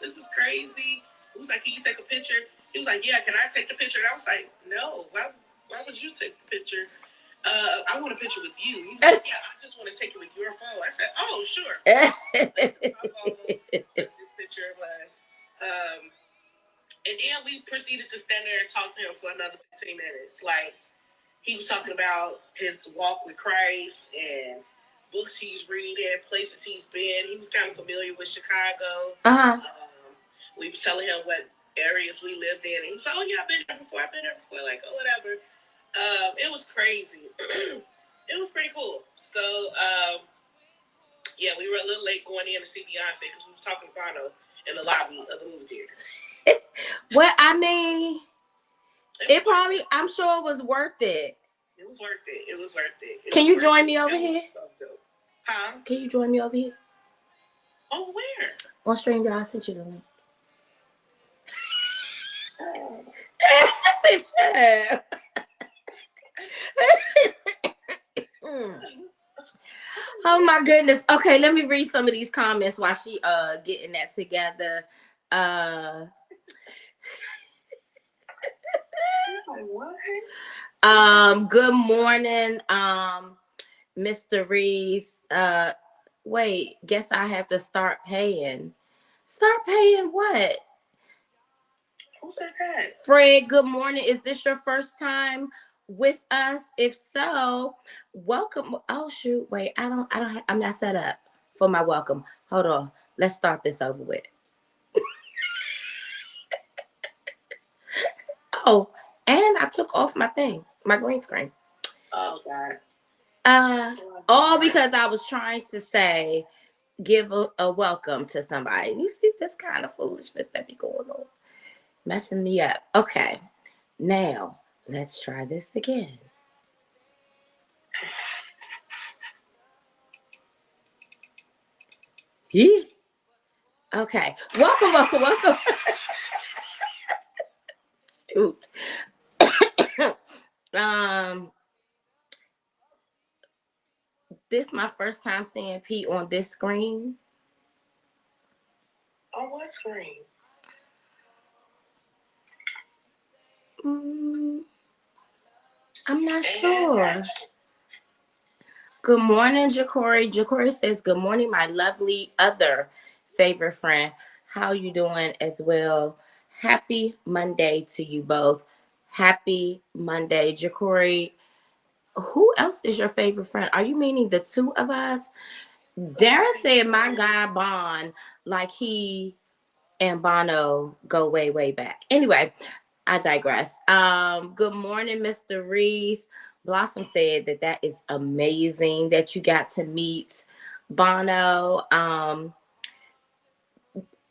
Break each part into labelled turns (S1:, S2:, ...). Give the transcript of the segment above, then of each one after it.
S1: This is crazy. He was like, can you take a picture? He was like, yeah, can I take the picture? And I was like, no, why would you take the picture? I want a picture with you. He was like, yeah, I just want to take it with your phone. I said, oh, sure. I took my phone, took this picture of us. And then we proceeded to stand there and talk to him for another 15 minutes. Like, he was talking about his walk with Christ and books he's reading, places he's been. He was kind of familiar with Chicago. We were telling him what areas we lived in. And he was like, oh, yeah, I've been there before. Like, oh, whatever. It was crazy. It was pretty cool. So, yeah, we were a little late going in to see Beyonce because we were talking to Bono in the lobby of the movie theater.
S2: Well, I mean, it probably, I'm sure it was worth it.
S1: It was worth it.
S2: Can you join me over here?
S1: Huh?
S2: Can you join me over here?
S1: Oh, where?
S2: On StreamYard, I sent you the link. Oh my goodness. Okay, let me read some of these comments while she getting that together. Good morning, Mr. Reese. Wait, guess I have to start paying. Start paying what?
S1: Who said that?
S2: Fred, good morning. Is this your first time with us? If so, welcome. Oh shoot, wait, I'm not set up for my welcome. Hold on. Let's start this over with. Oh, and I took off my thing, my green screen.
S1: Oh God.
S2: All because I was trying to say, give a welcome to somebody. You see this kind of foolishness that be going on, messing me up. Okay, now let's try this again. Okay, welcome. Shoot. This is my first time seeing Pete on this screen.
S1: On what screen?
S2: I'm not sure. Good morning, Jacory. Jacory says, good morning, my lovely other favorite friend. How you doing as well? Happy Monday to you both. Happy Monday, Jacory. Who else is your favorite friend? Are you meaning the two of us? Darren said my guy Bon, like he and Bono go way, way back. Anyway, I digress. Good morning, Mr. Reese. Blossom said that is amazing that you got to meet Bono.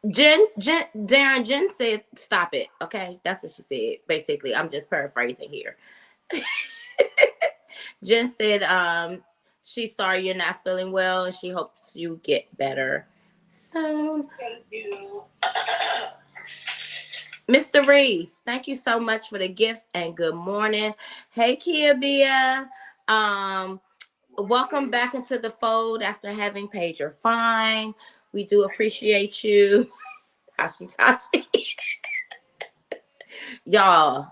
S2: Jen said, stop it. Okay, that's what she said. Basically, I'm just paraphrasing here. Jen said, she's sorry you're not feeling well and she hopes you get better soon.
S1: Thank you.
S2: Mr. Reese, thank you so much for the gifts and good morning. Hey, Kia Bia. Welcome back into the fold after having paid your fine. We do appreciate you. Tashi. Y'all,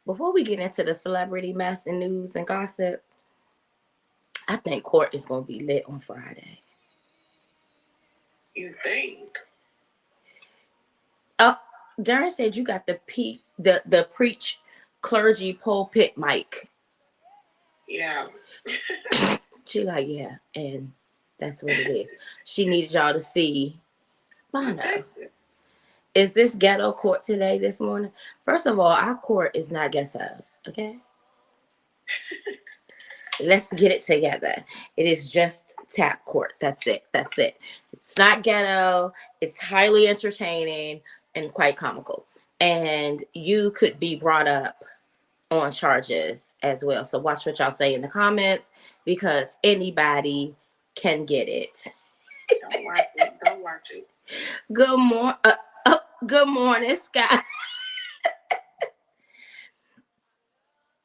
S2: before we get into the celebrity mess and news and gossip, I think court is going to be lit on Friday.
S1: You think?
S2: Oh, Darren said you got the preach clergy pulpit mic.
S1: Yeah.
S2: She like, yeah, and that's what it is. She needed y'all to see Bono. Is this ghetto court today, this morning? First of all, our court is not ghetto, okay? Let's get it together. It is just tap court. That's it. It's not ghetto. It's highly entertaining and quite comical. And you could be brought up on charges as well. So watch what y'all say in the comments because anybody can get it.
S1: Don't watch it.
S2: Good morning, Scott.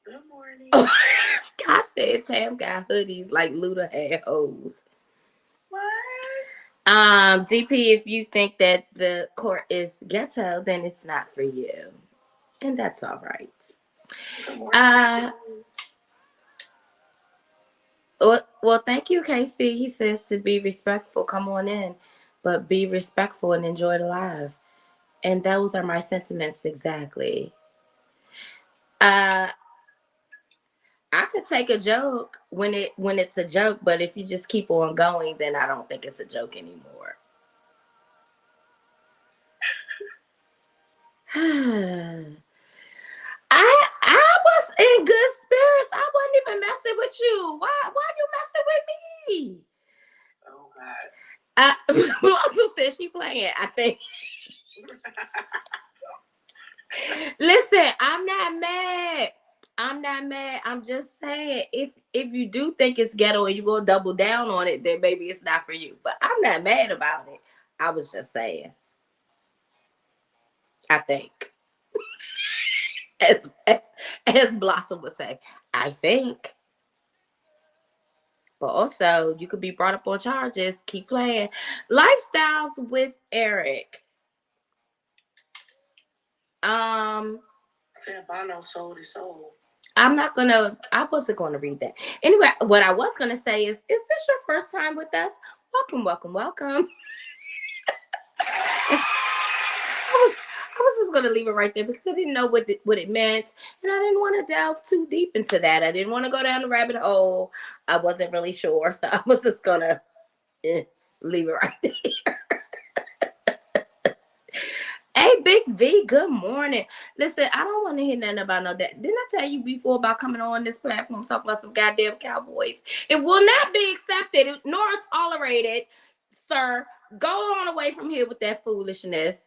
S1: Good morning.
S2: Scott said Tam got hoodies like Luda had hoes.
S1: What?
S2: DP, if you think that the court is ghetto, then it's not for you. And that's all right. Uh well, thank you, Casey. He says to be respectful, come on in, but be respectful and enjoy the live. And those are my sentiments exactly. Uh I could take a joke when it's a joke, but if you just keep on going, then I don't think it's a joke anymore. I was in good spirits. I wasn't even messing with you. Why you messing with me?
S1: Oh God.
S2: Blossom said she playing, I think. Listen, I'm not mad. I'm not mad. I'm just saying if you do think it's ghetto and you go double down on it, then maybe it's not for you. But I'm not mad about it. I was just saying. I think. As, as, as Blossom would say, I think. But also, you could be brought up on charges. Keep playing. Lifestyles with Eric.
S1: Sabano sold his soul.
S2: I wasn't gonna read that. Anyway, what I was gonna say is this your first time with us? Welcome, welcome, welcome. I was just gonna leave it right there because I didn't know what it meant, and I didn't want to delve too deep into that. I didn't want to go down the rabbit hole. I wasn't really sure, so I was just gonna leave it right there. Hey, Big V, good morning. Listen, I don't want to hear nothing about no that. Didn't I tell you before about coming on this platform talking about some goddamn Cowboys? It will not be accepted nor tolerated, sir. Go on away from here with that foolishness.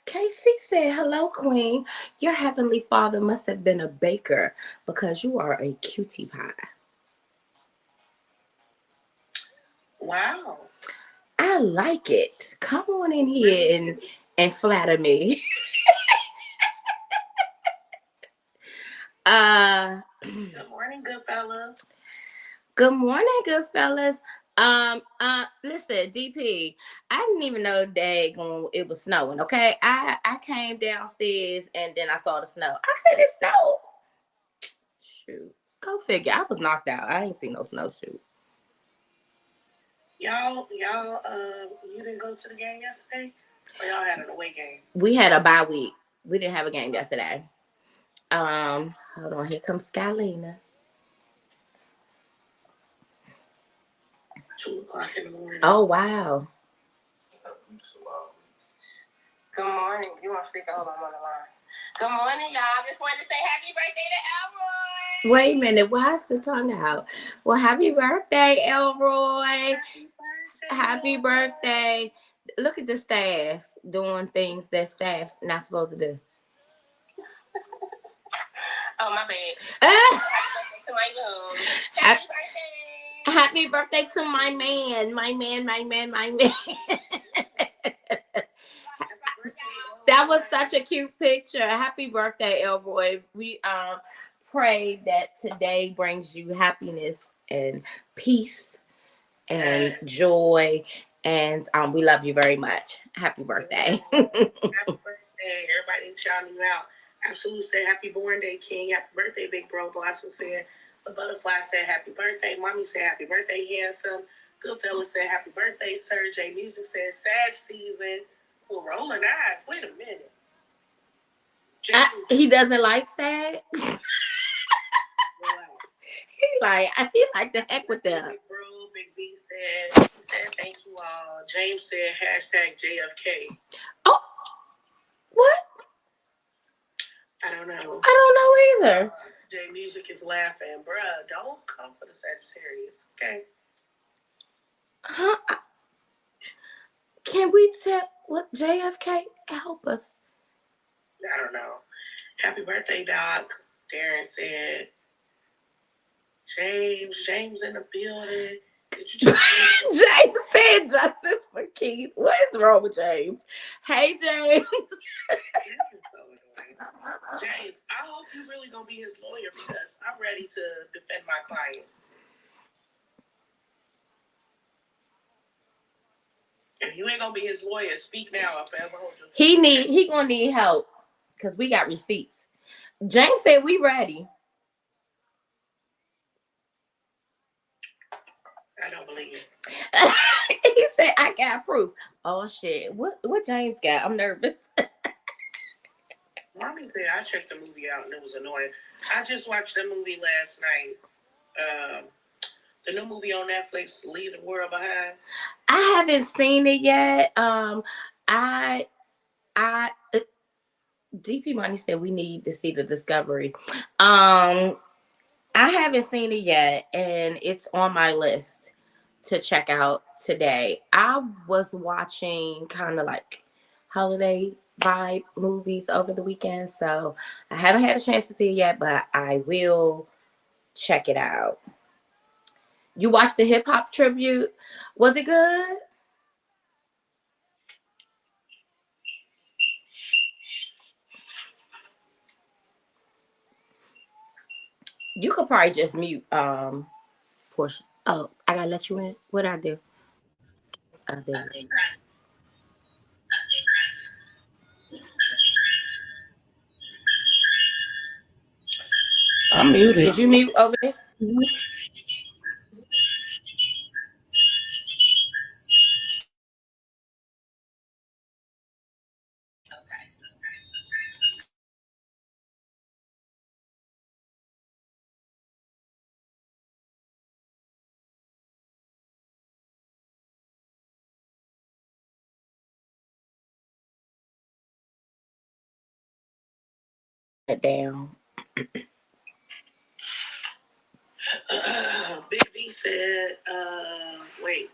S2: Casey said, hello, Queen. Your heavenly father must have been a baker because you are a cutie pie.
S1: Wow.
S2: I like it. Come on in here and flatter me.
S1: Good morning, good fella.
S2: Good morning, good fellas. Listen, DP, I didn't even know it was snowing. Okay, I came downstairs and then I saw the snow. I said it snowed. Shoot, go figure. I was knocked out. I ain't seen no snowshoe.
S1: Y'all, you didn't go to the game yesterday, or y'all had an away game?
S2: We had a bye week. We didn't have a game yesterday. Hold on. Here comes Skylina.
S1: 2:00 in the morning.
S2: Oh wow.
S1: Good morning. You want to speak? Hold on, I'm on the line. Good morning, y'all. Just wanted to say happy birthday to Elroy.
S2: Wait a minute. Why's the tongue out? Well, happy birthday, Elroy. Happy birthday. Look at the staff doing things that staff not supposed to do.
S1: Oh, my bad. Happy birthday.
S2: Happy birthday to my man. My man. That was such a cute picture. Happy birthday, Elroy. We pray that today brings you happiness and peace and joy. And we love you very much. Happy birthday.
S1: Happy birthday. Everybody shouting you out. Absolute said happy born day, King. Happy birthday, big bro. Blossom said, the butterfly said happy birthday. Mommy said happy birthday, handsome. Goodfella said happy birthday, Sir. J Music said Sag season. Well, rolling eyes. Wait a minute.
S2: He doesn't like Sag. He like the heck with them.
S1: Big bro, Big B said thank you all. James said hashtag JFK.
S2: Oh, what?
S1: I don't know.
S2: I don't know either.
S1: J Music is laughing, bruh. Don't come for the Sagittarius, okay?
S2: Huh? Can we tell what JFK help us?
S1: I don't know. Happy birthday, Doc. Darren said. James in the building.
S2: James said justice for Keith. What is wrong with James? Hey, James.
S1: James, I hope you really gonna be his lawyer because I'm ready to defend my client. If you ain't gonna be his lawyer, speak now or forever hold you.
S2: He gonna need help because we got receipts. James said we ready.
S1: I don't believe it.
S2: He said I got proof. Oh shit. What James got? I'm nervous.
S1: Mommy said I checked the movie out and it was annoying. I just watched the movie last night. The new movie on Netflix, Leave the World Behind.
S2: I haven't seen it yet. I DP Money said we need to see the Discovery. I haven't seen it yet, and it's on my list to check out today. I was watching kind of like holiday vibe movies over the weekend, so I haven't had a chance to see it yet, but I will check it out. You watched the hip hop tribute? Was it good? You could probably just mute Portia. Oh, I gotta let you in. What I do? I did.
S3: I'm muted.
S2: Did you mute over there? It down.
S1: Big B said, wait.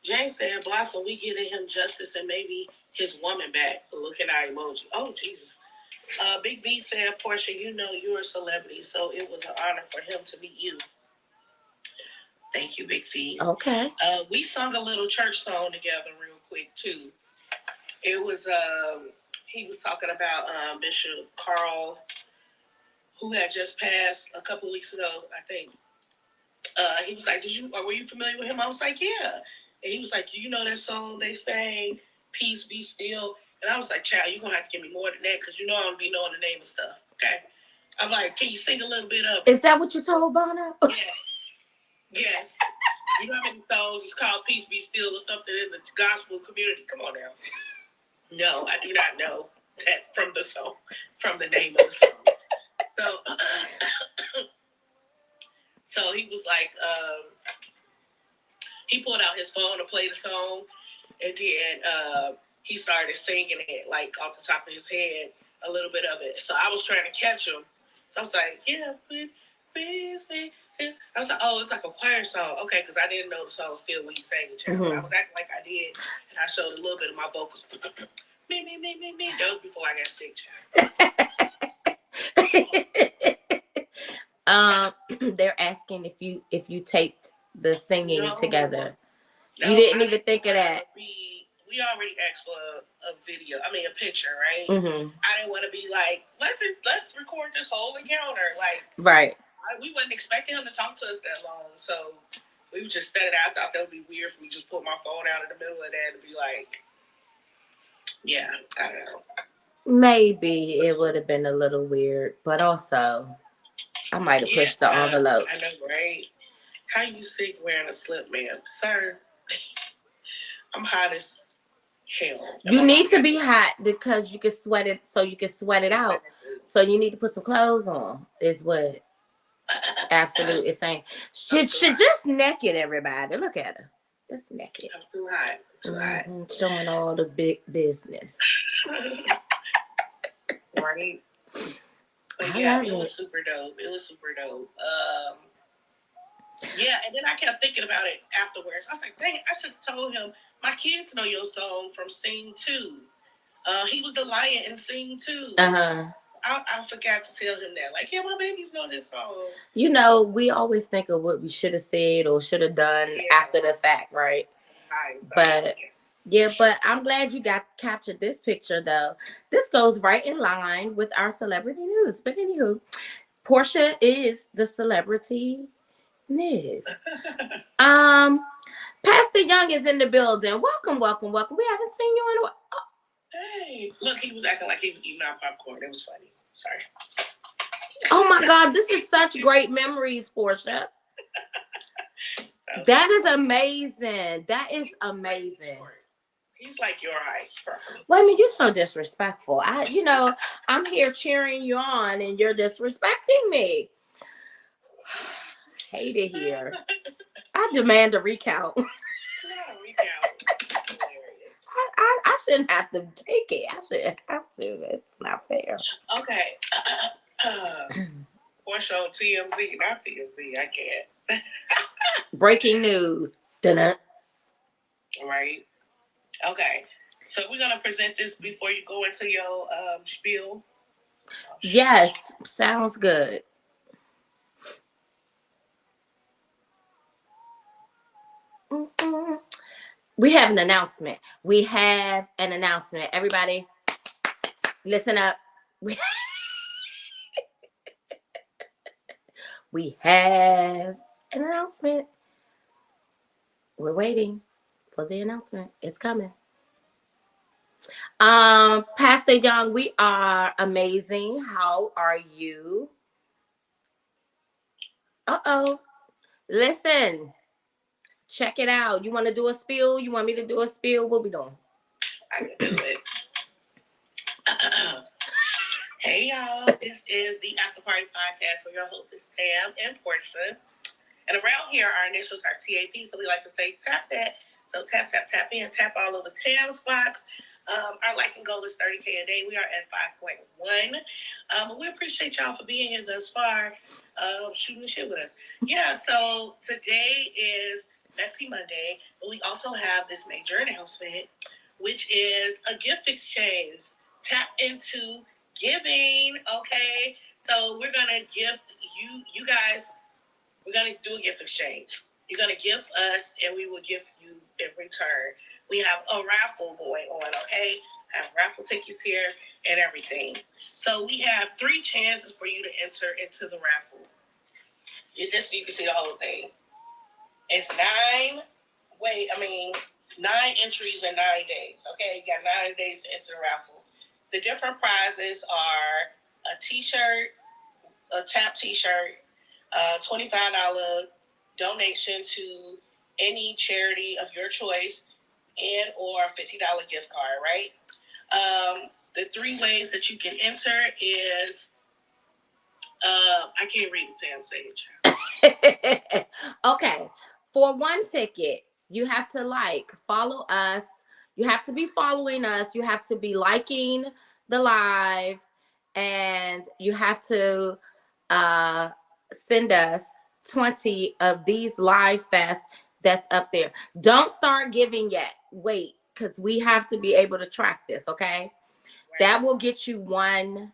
S1: James said, Blossom, we getting him justice and maybe his woman back. Look at our emoji. Oh, Jesus. Big V said, Portia, you know you're a celebrity, so it was an honor for him to meet you. Thank you, Big V.
S2: Okay.
S1: We sung a little church song together real quick, too. It was, he was talking about Bishop Carl, who had just passed a couple weeks ago, I think. He was like, were you familiar with him? I was like, yeah. And he was like, you know that song they sang, Peace Be Still? And I was like, child, you're going to have to give me more than that because you know I don't be knowing the name of stuff, okay? I'm like, can you sing a little bit of it?
S2: Is that what you told Bono?
S1: Yes. Yes. You know how many songs is called Peace Be Still or something in the gospel community? Come on now. No, I do not know that from the song, from the name of the song. So he was like, he pulled out his phone to play the song, and then he started singing it like off the top of his head, a little bit of it. So I was trying to catch him. So I was like, yeah, please. I was like, oh, it's like a choir song. Okay, because I didn't know the song still when he sang it. Mm-hmm. I was acting like I did, and I showed a little bit of my vocals. me. That was before I got sick,
S2: child. They're asking if you taped the singing together. No, you didn't even think of that.
S1: We already asked for a video. I mean, a picture, right?
S2: Mm-hmm.
S1: I didn't want to be like, let's record this whole encounter. Like,
S2: right.
S1: We wasn't expecting him to talk to us that long, so we just studied. I thought that would be weird for me to just put my phone out in the middle of that and be like, yeah, I don't know.
S2: Maybe it would have been a little weird, but also I might have pushed the envelope.
S1: I know, right? How you sick wearing a slip, ma'am? Sir, I'm hot as hell.
S2: You need to be hot because you can sweat it, so you can sweat it out. So you need to put some clothes on, is what Absolute is saying. She just naked, everybody. Look at her. Just naked.
S1: I'm too hot. Too hot.
S2: Showing all the big business.
S1: Right? But yeah, it was super dope. Yeah, and then I kept thinking about it afterwards. I was like, dang, I should have told him, my kids know your song from Sing 2. He was the lion in Sing 2.
S2: Uh-huh.
S1: So I forgot to tell him that. Like, yeah, my babies know this song.
S2: You know, we always think of what we should have said or should have done after the fact, right? But I'm glad you got captured this picture, though. This goes right in line with our celebrity news. But anywho, Portia is the celebrity news. Pastor Young is in the building. Welcome, welcome, welcome. We haven't seen you in a while.
S1: Hey, look, he was acting like he was eating our popcorn. It was funny. Sorry.
S2: Oh my God, this is such great memories, Portia. That is amazing. That is amazing.
S1: He's like your height, probably.
S2: Wait a minute, you're so disrespectful. I'm here cheering you on, and you're disrespecting me. Hate it here. I demand a recount. I shouldn't have to take it. I shouldn't have to. It's not fair.
S1: Okay. One show TMZ, not TMZ. I can't.
S2: Breaking news. Dun-dun.
S1: Right. Okay. So we're gonna present this before you go into your spiel.
S2: Yes, sounds good. We have an announcement. Everybody, listen up. We have an announcement. We're waiting for the announcement. It's coming. Pastor Young, we are amazing. How are you? Uh-oh. Listen. Check it out. You want to do a spiel? You want me to do a spiel? What we doing?
S1: I can do it. Hey y'all, this is the After Party Podcast where your host is Tam and Portia. And around here, our initials are TAP, so we like to say tap that. So tap, tap, tap in, tap all over Tam's box. Our liking goal is 30K a day. We are at 5.1. We appreciate y'all for being here thus far, shooting the shit with us. Yeah, so today is Messy Monday, but we also have this major announcement, which is a gift exchange. Tap into giving, okay? So we're going to gift you guys. We're going to do a gift exchange. You're going to gift us, and we will gift you in return. We have a raffle going on, okay? I have raffle tickets here and everything. So we have 3 chances for you to enter into the raffle. You can see the whole thing. It's 9 entries in 9 days, okay? You got 9 days to enter the raffle. The different prizes are a t-shirt, a tap t-shirt, $25 donation to any charity of your choice, and or $50 gift card, right? The 3 ways that you can enter is, I can't read the Tam Sage.
S2: Okay. For 1 ticket, you have to follow us. You have to be following us. You have to be liking the live, and you have to send us 20 of these live fests that's up there. Don't start giving yet. Wait, because we have to be able to track this, okay? Right. That will get you 1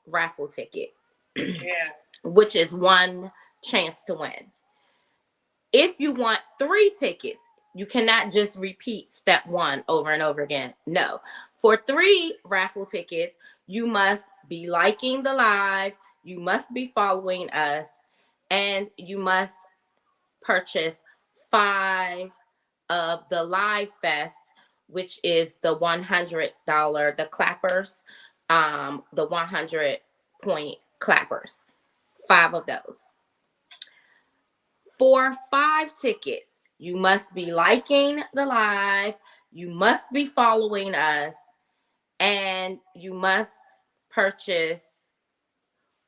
S2: raffle ticket. Yeah. Which is 1 chance to win. If you want 3 tickets, you cannot just repeat step 1 over and over again. No. For 3 raffle tickets, you must be liking the live, you must be following us, and you must purchase 5 of the live fests, which is the $100, the clappers, the 100-point clappers. 5 of those. For 5 tickets, you must be liking the live, you must be following us, and you must purchase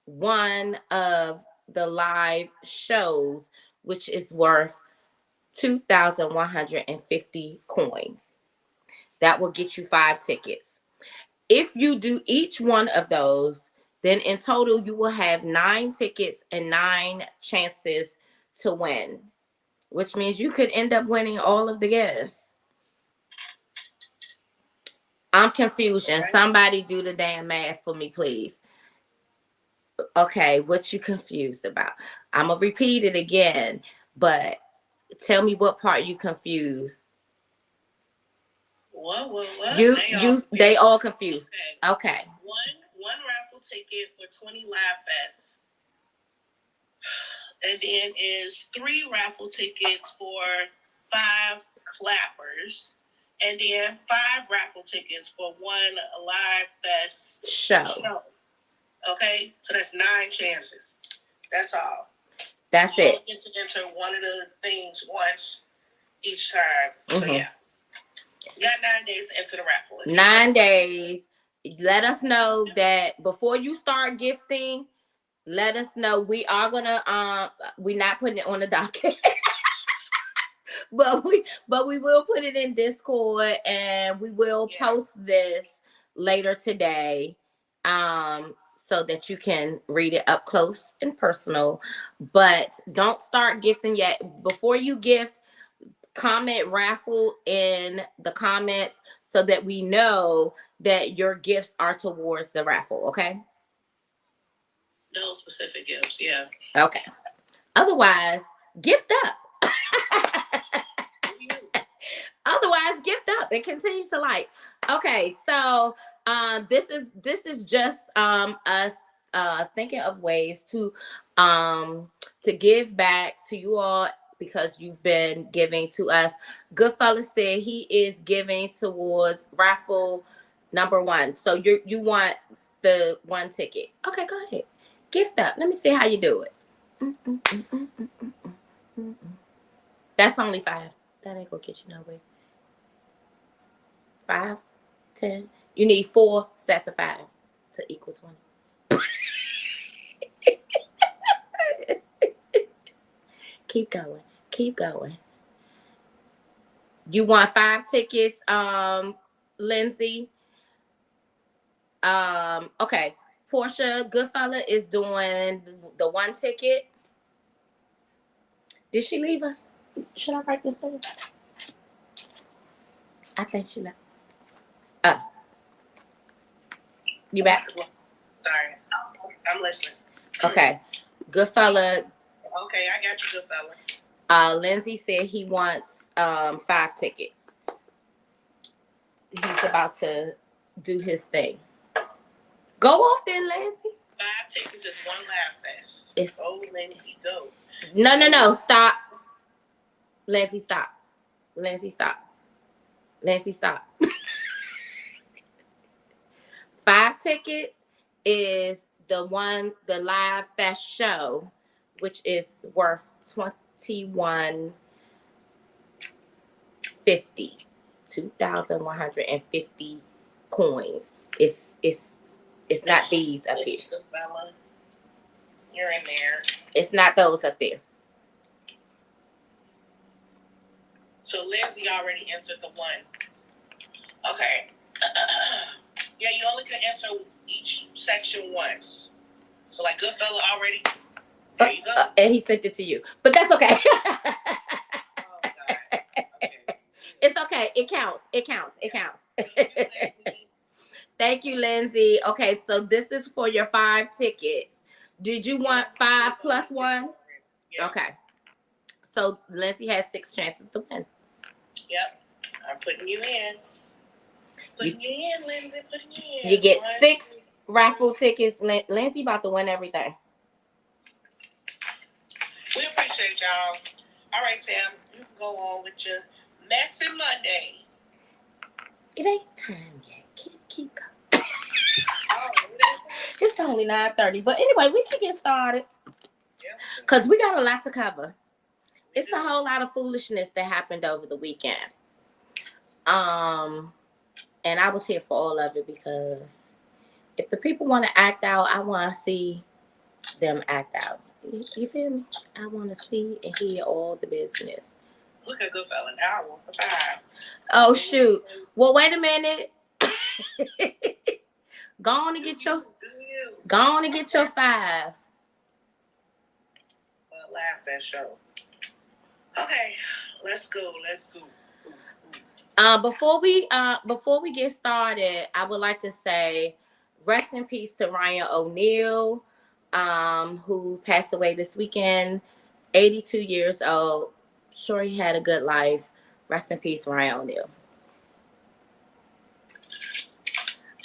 S2: 1 of the live shows, which is worth 2,150 coins. That will get you 5 tickets. If you do each one of those, then in total you will have 9 tickets and 9 chances to win, which means you could end up winning all of the gifts. I'm confused. Somebody do the damn math for me, please. Okay, what you confused about? I'm gonna repeat it again, but tell me what part you confused.
S1: What?
S2: They all confused. Okay.
S1: One raffle ticket for 20 live fests. And then is 3 raffle tickets for 5 clappers, and then 5 raffle tickets for 1 live fest show. Okay, so that's 9 chances. That's all.
S2: That's
S1: you
S2: it.
S1: only get to enter one of the things once each time. So yeah, you got 9 days to enter the raffle.
S2: 9 days. Let us know that before you start gifting. Let us know. We are gonna we're not putting it on the docket. but we will put it in Discord, and we will post this later today, so that you can read it up close and personal. But don't start gifting yet. Before you gift, comment raffle in the comments so that we know that your gifts are towards the raffle. Okay.
S1: No specific gifts. Yeah.
S2: Okay. Otherwise, gift up. Otherwise, gift up and continue to like. Okay, so this is just us thinking of ways to give back to you all, because you've been giving to us. Goodfellas said he is giving towards raffle number 1. So you want the 1 ticket. Okay, go ahead. Gift up. Let me see how you do it. That's only 5. That ain't gonna get you nowhere. 5, 10. You need 4 sets of 5 to equal 20. Keep going. Keep going. You want 5 tickets, Lindsay? Okay. Portia Goodfella is doing the 1 ticket. Did she leave us? Should I write this down? I think she left. You back?
S1: Sorry. I'm listening.
S2: Okay. Goodfella.
S1: Okay, I got you, Goodfella.
S2: Lindsay said he wants 5 tickets. He's about to do his thing. Go off then, Lindsay.
S1: 5 tickets is 1 laugh fest. Oh, Lindsay, go.
S2: No. Stop. Lindsay, stop. Lindsay, stop. Lindsay, stop. 5 tickets is the live fest show, which is worth $21.50. 2,150 coins. It's not these up here.
S1: You're in there.
S2: It's not those up there.
S1: So Lindsay already entered the 1. Okay. Yeah, you only can enter each section once. So like Goodfella already. There you go.
S2: And he sent it to you, but that's okay.
S1: Oh God. Okay.
S2: It's okay. It counts. It counts. It counts. Thank you, Lindsay. Okay, so this is for your 5 tickets. Did you want 5 plus 1?
S1: Yeah.
S2: Okay. So Lindsay has 6 chances to win.
S1: Yep. I'm putting you in. Putting you in, Lindsay. Putting you in.
S2: You get 6 raffle tickets. Lindsay about to win everything.
S1: We appreciate y'all. All right, Tam. You can go on with your messy Monday.
S2: It ain't time yet. Keep going. It's only 9:30. But anyway, we can get started. Because we got a lot to cover. It's a whole lot of foolishness that happened over the weekend. And I was here for all of it, because if the people want to act out, I want to see them act out. You feel me? I want to see and hear all the business.
S1: Look at Goodfella now. 5.
S2: Oh, shoot. Well, wait a minute. Go on and get your 5.
S1: Laugh that show. Okay, let's go.
S2: Before we get started, I would like to say rest in peace to Ryan O'Neal, who passed away this weekend, 82 years old. Sure, he had a good life. Rest in peace, Ryan O'Neal.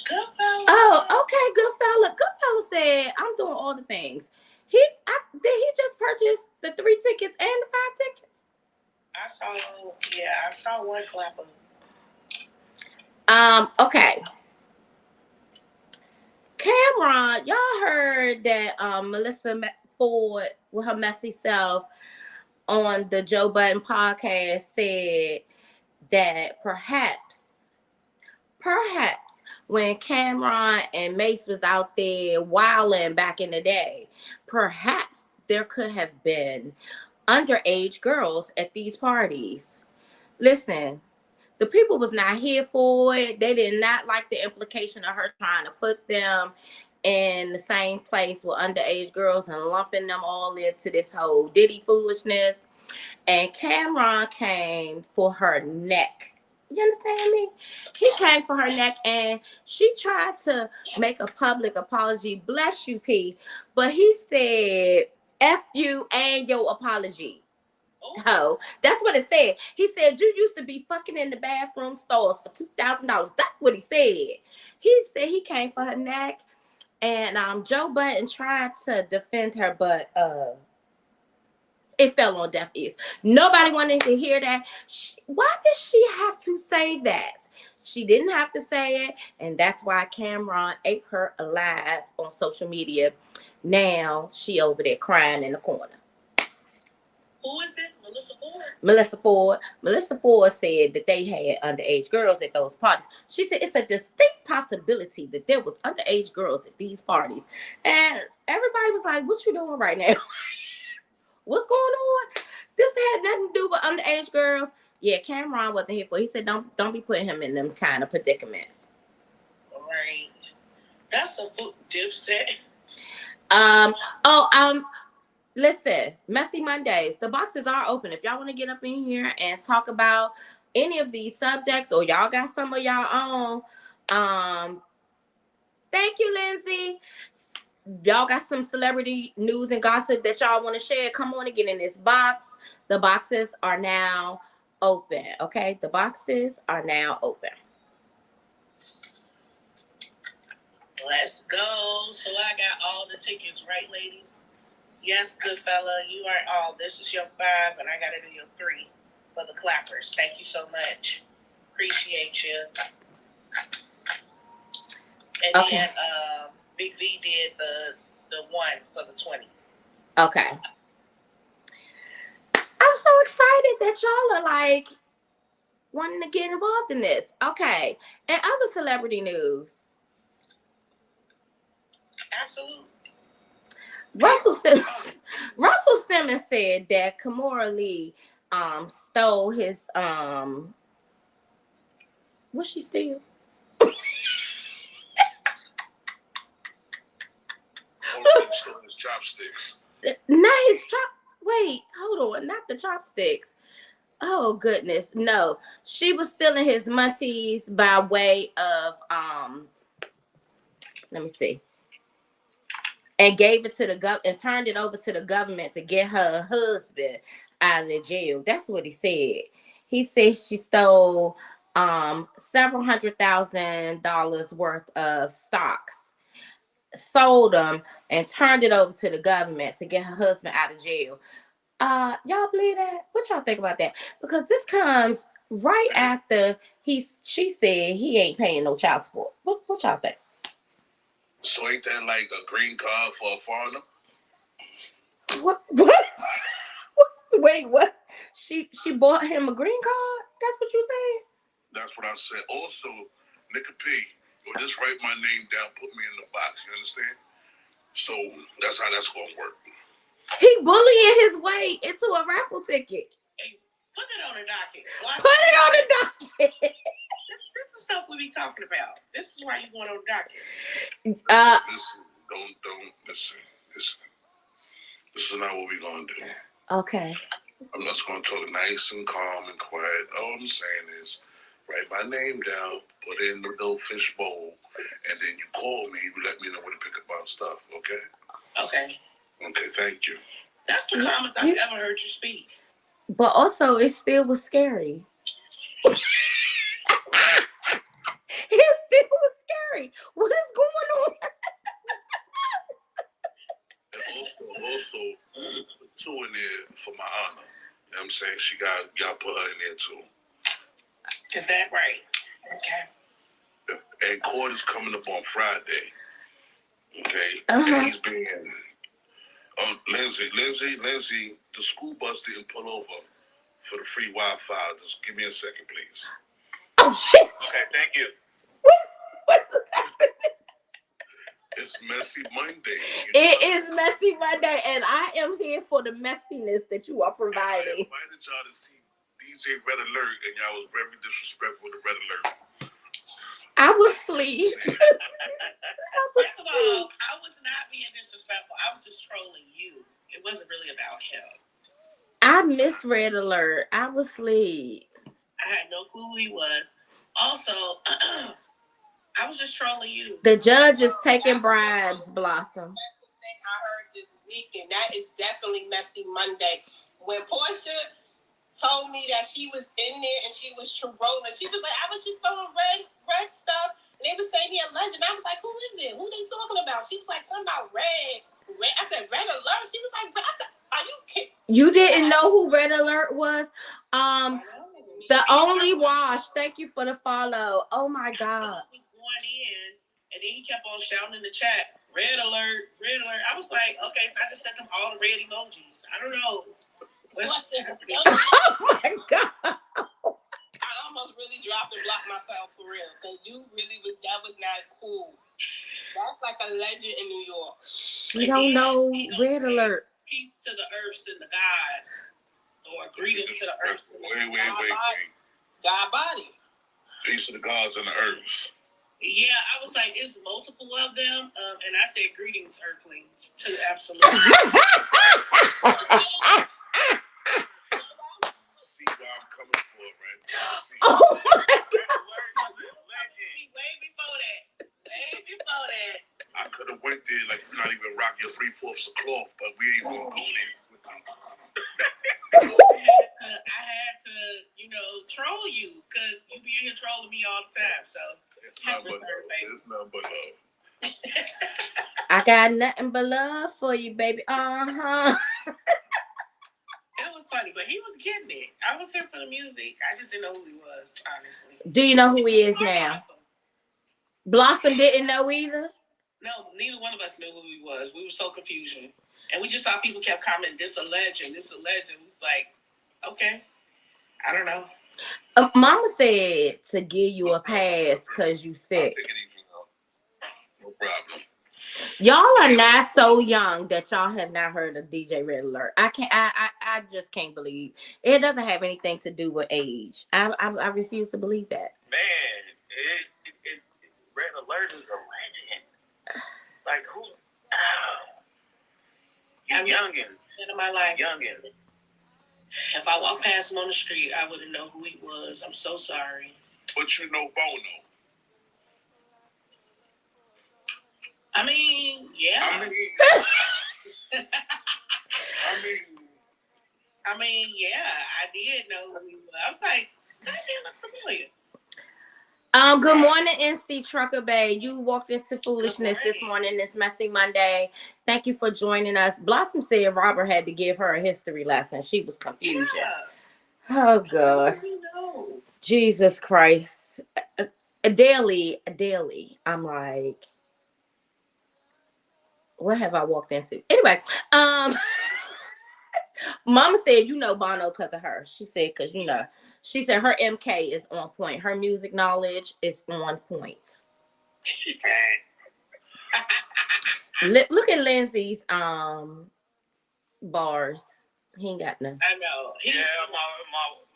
S1: Goodfella.
S2: Oh, okay, Goodfella. Goodfella said, "I'm doing all the things." Did he just purchase the 3 tickets and the 5 tickets?
S1: I I saw one clapper.
S2: Okay. Cameron, y'all heard that Melissa Ford with her messy self on the Joe Budden podcast said that perhaps when Cameron and Mace was out there wilding back in the day, perhaps there could have been underage girls at these parties. Listen, the people was not here for it. They did not like the implication of her trying to put them in the same place with underage girls and lumping them all into this whole Diddy foolishness. And Cameron came for her neck. You understand me? He came for her neck and she tried to make a public apology. Bless you, P. But he said, F you and your apology. Oh, that's what it said. He said, you used to be fucking in the bathroom stalls for $2,000. That's what he said. He said he came for her neck. And Joe Budden tried to defend her, but it fell on deaf ears. Nobody wanted to hear that. Why did she have to say that? She didn't have to say it, and that's why Cameron ate her alive on social media. Now she over there crying in the corner.
S1: Who is this? Melissa Ford?
S2: Melissa Ford. Melissa Ford said that they had underage girls at those parties. She said it's a distinct possibility that there was underage girls at these parties. And everybody was like, what you doing right now? What's going on? This had nothing to do with underage girls. Yeah, Cameron wasn't here for it. He said don't be putting him in them kind of predicaments.
S1: Right. That's a foot dipset.
S2: Listen, Messy Mondays. The boxes are open. If y'all want to get up in here and talk about any of these subjects, or y'all got some of y'all own, thank you, Lindsay. Y'all got some celebrity news and gossip that y'all want to share, come on and get in this box. The boxes are now open. Okay, the boxes are now open.
S1: Let's go. So I got all the tickets, right, ladies? Yes, good fella. You are all. This is your 5, and I got to do your 3 for the clappers. Thank you so much. Appreciate you. And then Big V did the 1 for the 20.
S2: Okay. I'm so excited that y'all are like wanting to get involved in this. Okay. And other celebrity news.
S1: Absolutely.
S2: Russell Simmons said that Kimora Lee stole his what she steal?
S3: Stole his chopsticks.
S2: Not his wait, hold on, not the chopsticks. Oh goodness, no. She was stealing his munchies by way of let me see. And gave it to the and turned it over to the government to get her husband out of the jail. That's what he said. He said she stole several $100,000 worth of stocks, sold them, and turned it over to the government to get her husband out of jail. Y'all believe that? What y'all think about that? Because this comes right after she said he ain't paying no child support. What y'all think?
S3: So ain't that like a green card for a foreigner?
S2: What? Wait, what? She bought him a green card? That's what you said?
S3: That's what I said. Also, Nicka P, you'll just write my name down, put me in the box, you understand? So that's how that's gonna work.
S2: He bullying his way into a raffle ticket.
S1: Hey, put it on the docket.
S2: Put it on the docket.
S1: This is stuff we be talking about. This is why you going on the docket.
S3: Listen, don't listen. This is not what we're gonna do.
S2: Okay.
S3: I'm just gonna talk nice and calm and quiet. All I'm saying is write my name down, put it in the little fish bowl, and then you call me, you let me know where to pick up our stuff, okay?
S1: Okay.
S3: Okay, thank you.
S1: That's the calmest I've ever heard you speak.
S2: But also, it still was scary. It still was scary. What is going on?
S3: And also, 2 in there for my honor. You I'm saying she y'all put her in there too.
S1: Is that right? Okay.
S3: And court is coming up on Friday. Okay,
S2: Uh-huh.
S3: and he's being. Lindsay, the school bus didn't pull over for the free Wi-Fi. Just give me a second, please.
S2: Oh shit!
S3: Okay, thank you.
S2: What's happening?
S3: It's Messy Monday.
S2: It is Messy Monday, and I am here for the messiness that you are providing.
S3: I invited y'all to see DJ Red Alert, and y'all was very disrespectful to Red Alert.
S2: I was asleep.
S1: First of all, I was not being disrespectful. I was just trolling you. It wasn't really about him.
S2: I misread alert. I was asleep.
S1: I had no clue who he was. Also, I was just trolling you.
S2: The judge is taking bribes, Blossom.
S4: Thing I heard this week, and that is definitely Messy Monday. When Portia told me that she was in there and she was trolling, she was like, I was just throwing red stuff. And they were saying he a legend. I was like, who is it? Who they talking about? She was like, something about red. I said, Red Alert. She was like, I said, are you kidding?
S2: You didn't know who Red Alert was? The Only Wash. Thank you for the follow. Oh my God.
S1: Was going in, and then he kept on shouting in the chat, Red Alert, Red Alert. I was like, okay, so I just sent them all the red emojis. I don't know. What's happening?
S2: Oh my God.
S4: I almost really dropped and blocked myself for real, because that was not cool. That's like a legend in New York.
S2: She don't know Red Alert.
S1: Peace to the earths and the gods, or greetings to the earth.
S3: Wait.
S4: God body.
S3: Peace to the gods and the earths.
S1: Yeah, I was like, it's multiple of them, and I said greetings, earthlings, to the absolute.
S3: See where I'm coming from, right?
S2: Oh my God.
S1: Way before that.
S3: I could have went there like you're not even rock your 3/4 of cloth, but we ain't gonna go there.
S1: I had to, troll you because you be in here trolling me all the time. So
S3: it's nothing but love.
S2: I got nothing but love for you, baby. Uh-huh.
S1: It was funny, but he was getting it. I was here for the music. I just didn't know who he was, honestly.
S2: Do you know who he is now? Blossom didn't know either?
S1: No, neither one of us knew who he was. We were so confused. And we just saw people kept commenting, this a legend. It's like, okay, I don't know.
S2: Mama said to give you a pass because you sick.
S3: No problem.
S2: Y'all are not so young that y'all have not heard of DJ Red Alert. I just can't believe it. Doesn't have anything to do with age. I refuse to believe that.
S5: Man, Red Alert is a legend. Like who?
S1: I'm youngin. In my life.
S5: Youngin.
S1: If I walked past him on the street, I wouldn't know who he was. I'm so sorry.
S3: But you know Bono.
S1: I mean, yeah.
S3: I
S1: mean, yeah. I did know who he was. I was like, I didn't look familiar.
S2: Good morning, NC Trucker Bay. You walked into foolishness this morning. It's Messy Monday. Thank you for joining us. Blossom said Robert had to give her a history lesson. She was confused.
S1: Yeah.
S2: Oh God. Jesus Christ. Daily, I'm like, what have I walked into? Anyway, Mama said, Bono because of her. She said, because she said her MK is on point. Her music knowledge is on point. Look at Lindsay's bars. He ain't got none.
S1: I know.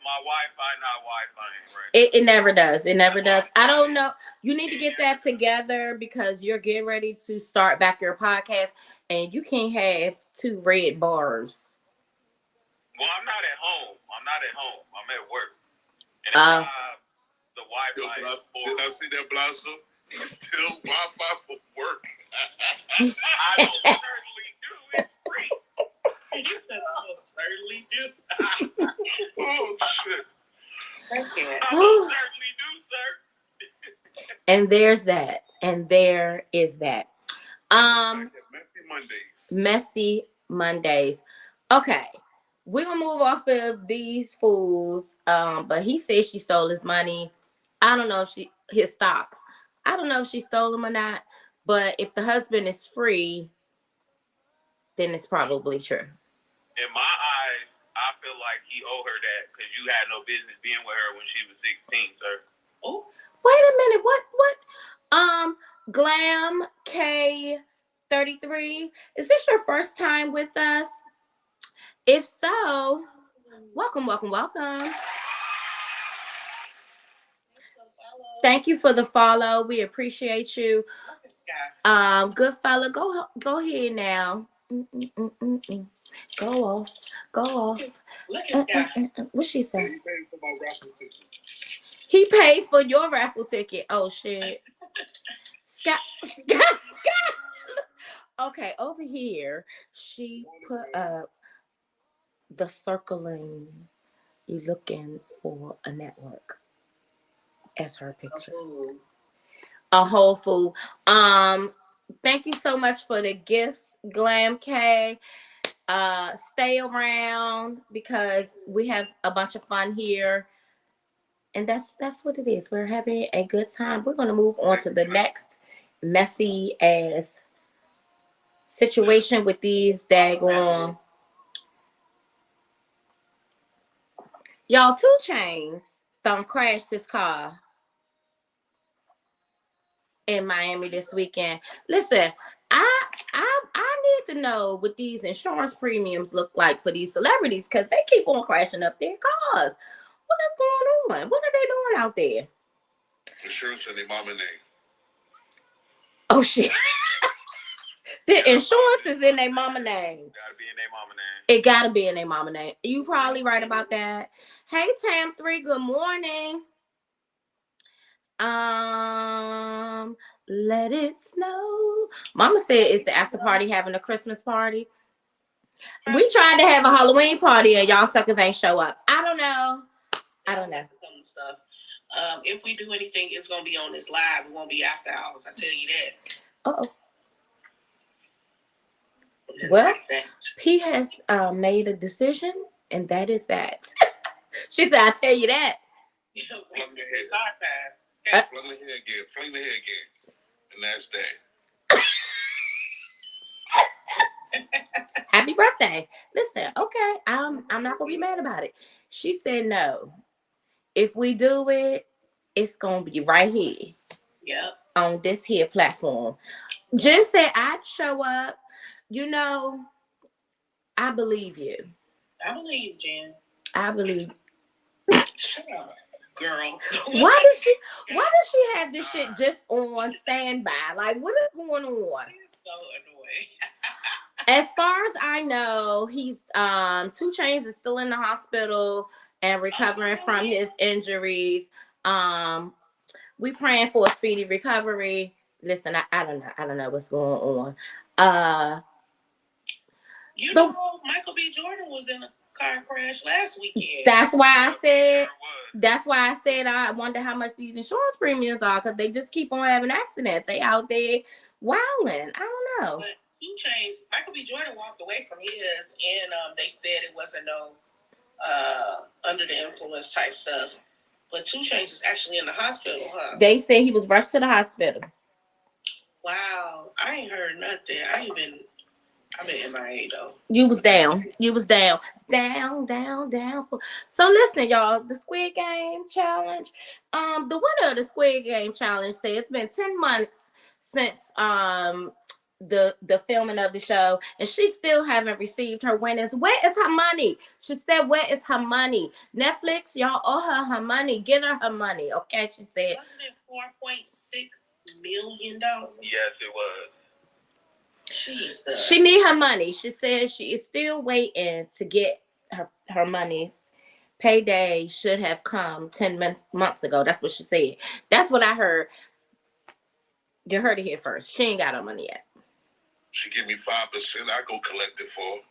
S5: My Wi-Fi not Wi-Fi, right?
S2: It never does. It never does. I don't know. You need to get that together because you're getting ready to start back your podcast, and you can't have 2 red bars.
S5: Well, I'm not at home. I'm at work. And the Wi-Fi is full.
S3: Did I see that Blossom? He's still Wi-Fi for work.
S5: I most certainly do. It's free.
S1: You said I most certainly do.
S5: Oh, shit.
S1: I can't.
S5: I most certainly do, sir.
S2: And there's that. And there is that.
S3: Messy Mondays.
S2: Messy Mondays. Okay. we're gonna move off of these fools. But he says she stole his money. I don't know if his stocks. I don't know if she stole them or not. But if the husband is free, then it's probably true.
S5: In my eyes, I feel like he owed her that because you had no business being with her when she was 16, sir.
S1: Oh,
S2: wait a minute. What? Glam K33. Is this your first time with us? If so, welcome. Thank you for the follow. We appreciate you. Good fella. Go ahead now. Go off.
S1: Look at Sky.
S2: What she said? He paid for your raffle ticket. Oh shit. Sky. Okay, over here she put up the circling. You looking for a network as her picture. A whole food. Thank you so much for the gifts, Glam K. Stay around because we have a bunch of fun here. And that's what it is. We're having a good time. We're gonna move on to the next messy ass situation with these daggone. Y'all, 2 Chainz done crashed his car in Miami this weekend. Listen, I need to know what these insurance premiums look like for these celebrities because they keep on crashing up their cars. What is going on? What are they doing out there?
S3: Insurance in their mama name.
S2: Oh shit. The insurance is in their mama name.
S5: Gotta be in their mama name.
S2: It gotta be in their mama name. You probably right about that. Hey Tam3, good morning. Let it snow. Mama said it's the after party having a Christmas party. We tried to have a Halloween party and y'all suckers ain't show up. I don't know.
S1: Stuff. If we do anything, it's gonna be on this live. It won't be after hours. I tell you that.
S2: Uh-oh. Well, P has made a decision, and that is that. She said, "I tell you that."
S1: It's our time.
S3: Fling the hair again, and that's that.
S2: Happy birthday! Listen, okay, I'm not gonna be mad about it. She said no. If we do it, it's gonna be right here.
S1: Yep.
S2: On this here platform. Jen said I'd show up. You know, I believe you.
S1: I believe you, Jen.
S2: I believe.
S1: Shut up, girl.
S2: Why does she have this shit just on standby? Like, what is going on?
S1: It's so annoying.
S2: As far as I know, he's 2 Chainz is still in the hospital and recovering from his injuries. We praying for a speedy recovery. Listen, I don't know what's going on.
S1: You know, Michael B. Jordan was in a car crash last weekend.
S2: That's why I said I wonder how much these insurance premiums are because they just keep on having accidents. They out there wilding. I don't know.
S1: But 2 Chainz, Michael B. Jordan walked away from his, and they said it wasn't no under the influence type stuff. But 2 Chainz is actually in the hospital, huh?
S2: They said he was rushed to the hospital.
S1: Wow, I ain't heard nothing. I've been MIA though.
S2: You was down. Down. So listen, y'all, the Squid Game challenge. The winner of the Squid Game challenge said it's been 10 months since the filming of the show, and she still haven't received her winnings. Where is her money? She said, where is her money? Netflix, y'all owe her money. Get her money, okay? She said.
S1: Wasn't it $4.6 million?
S5: Yes, it was.
S1: Jesus.
S2: She need her money. She said she is still waiting to get her monies. Payday should have come 10 months ago. That's what she said. That's what I heard. You heard it here first. She ain't got her money yet.
S3: She give me 5%. I go collect it for her.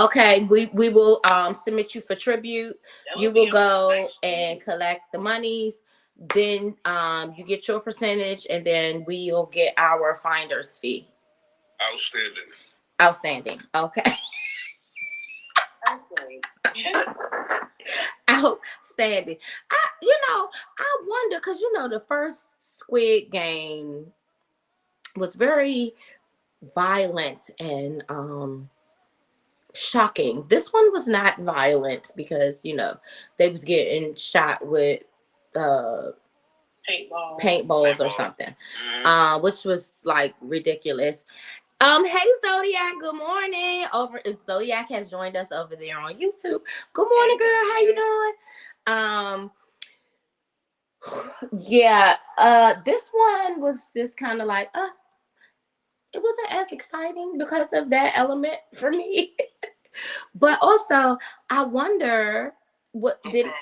S2: Okay, we will submit you for tribute. You will go and collect the monies. Then you get your percentage, and then we'll get our finder's fee.
S3: Outstanding.
S2: Okay. Outstanding. I wonder because the first Squid Game was very violent and shocking. This one was not violent because they was getting shot with paintballs or something, which was like ridiculous. Hey Zodiac, good morning. Zodiac has joined us over there on YouTube. Good morning, girl. How you doing? Yeah. This one was just kind of like, it wasn't as exciting because of that element for me. But also, I wonder what did
S3: DM me.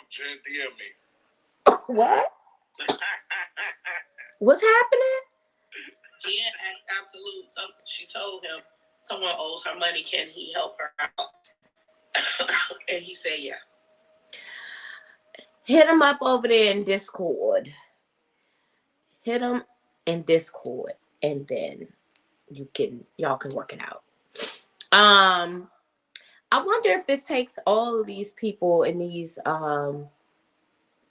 S2: What? What's happening?
S1: Jen asked Absolute. She told him someone owes her money. Can he help her out? And he said, yeah.
S2: Hit him up over there in Discord. Hit him in Discord, and then y'all can work it out. I wonder if this takes all of these people in these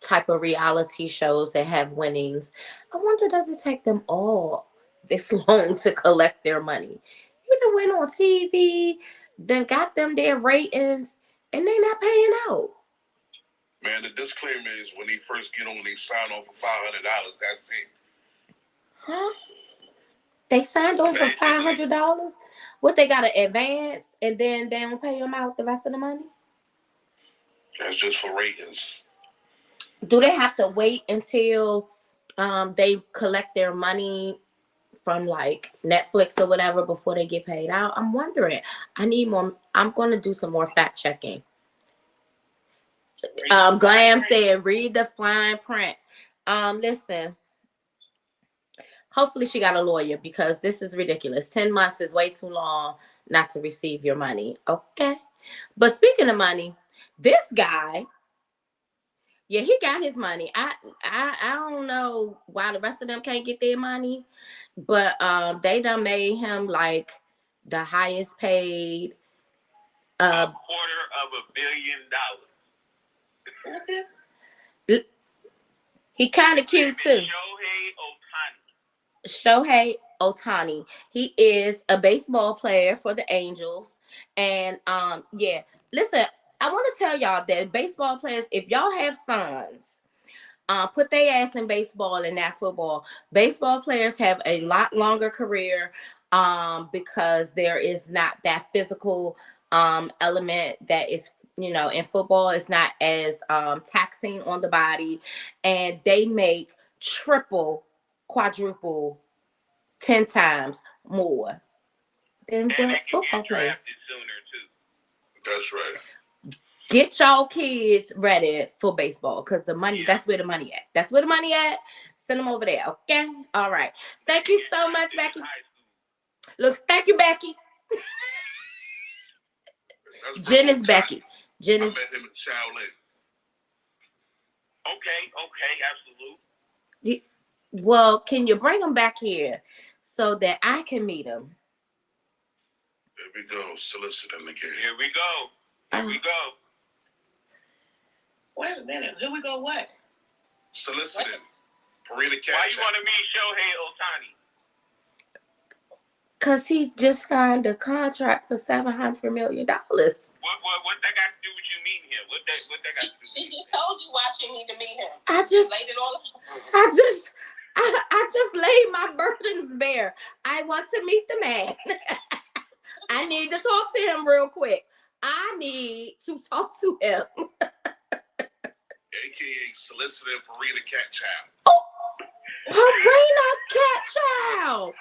S2: type of reality shows that have winnings. I wonder, does it take them all this long to collect their money? You done went on TV, then got them their ratings, and they not paying out.
S3: Man, the disclaimer is when they first get on, they sign on for $500. That's it.
S2: Huh? They signed on for $500? What, they got to advance and then they don't pay them out the rest of the money?
S3: That's just for ratings.
S2: Do they have to wait until they collect their money from like Netflix or whatever before they get paid out? I'm wondering. I need more. I'm going to do some more fact checking. Glam said, read the fine print. Listen. Hopefully she got a lawyer because this is ridiculous. 10 months is way too long not to receive your money. Okay. But speaking of money, this guy, yeah, he got his money. I don't know why the rest of them can't get their money, but they done made him like the highest paid.
S5: $250 million.
S1: Who's this?
S2: He kind of cute too. Shohei Ohtani. He is a baseball player for the Angels. And yeah, listen, I want to tell y'all that baseball players, if y'all have sons, put their ass in baseball and not football. Baseball players have a lot longer career because there is not that physical element that is, in football. It's not as taxing on the body, and they make triple, quadruple, 10 times more than what football players.
S3: That's right.
S2: Get y'all kids ready for baseball because the money, that's where the money at. That's where the money at. Send them over there, okay? All right. Thank you so much, Becky. Look, thank you, Becky. Jen is Becky. Jen is.
S3: I met him in Shaolin.
S5: Okay, absolutely.
S2: Well, can you bring him back here so that I can meet him?
S3: Here we go, soliciting again.
S5: Here we go.
S1: Wait a minute. Here we go. What?
S3: Soliciting. Parina Cat.
S5: Why you want to meet Shohei Ohtani?
S2: Because he just signed a contract for $700 million.
S5: What that got to do with you meeting him? What that got to do?
S4: She just told you why she need to meet him.
S2: I just
S4: laid it all.
S2: I just laid my burdens bare. I want to meet the man. I need to talk to him real quick. I need to talk to him.
S3: AKA soliciting Parina Cat Child.
S2: Oh, Parina Cat Child.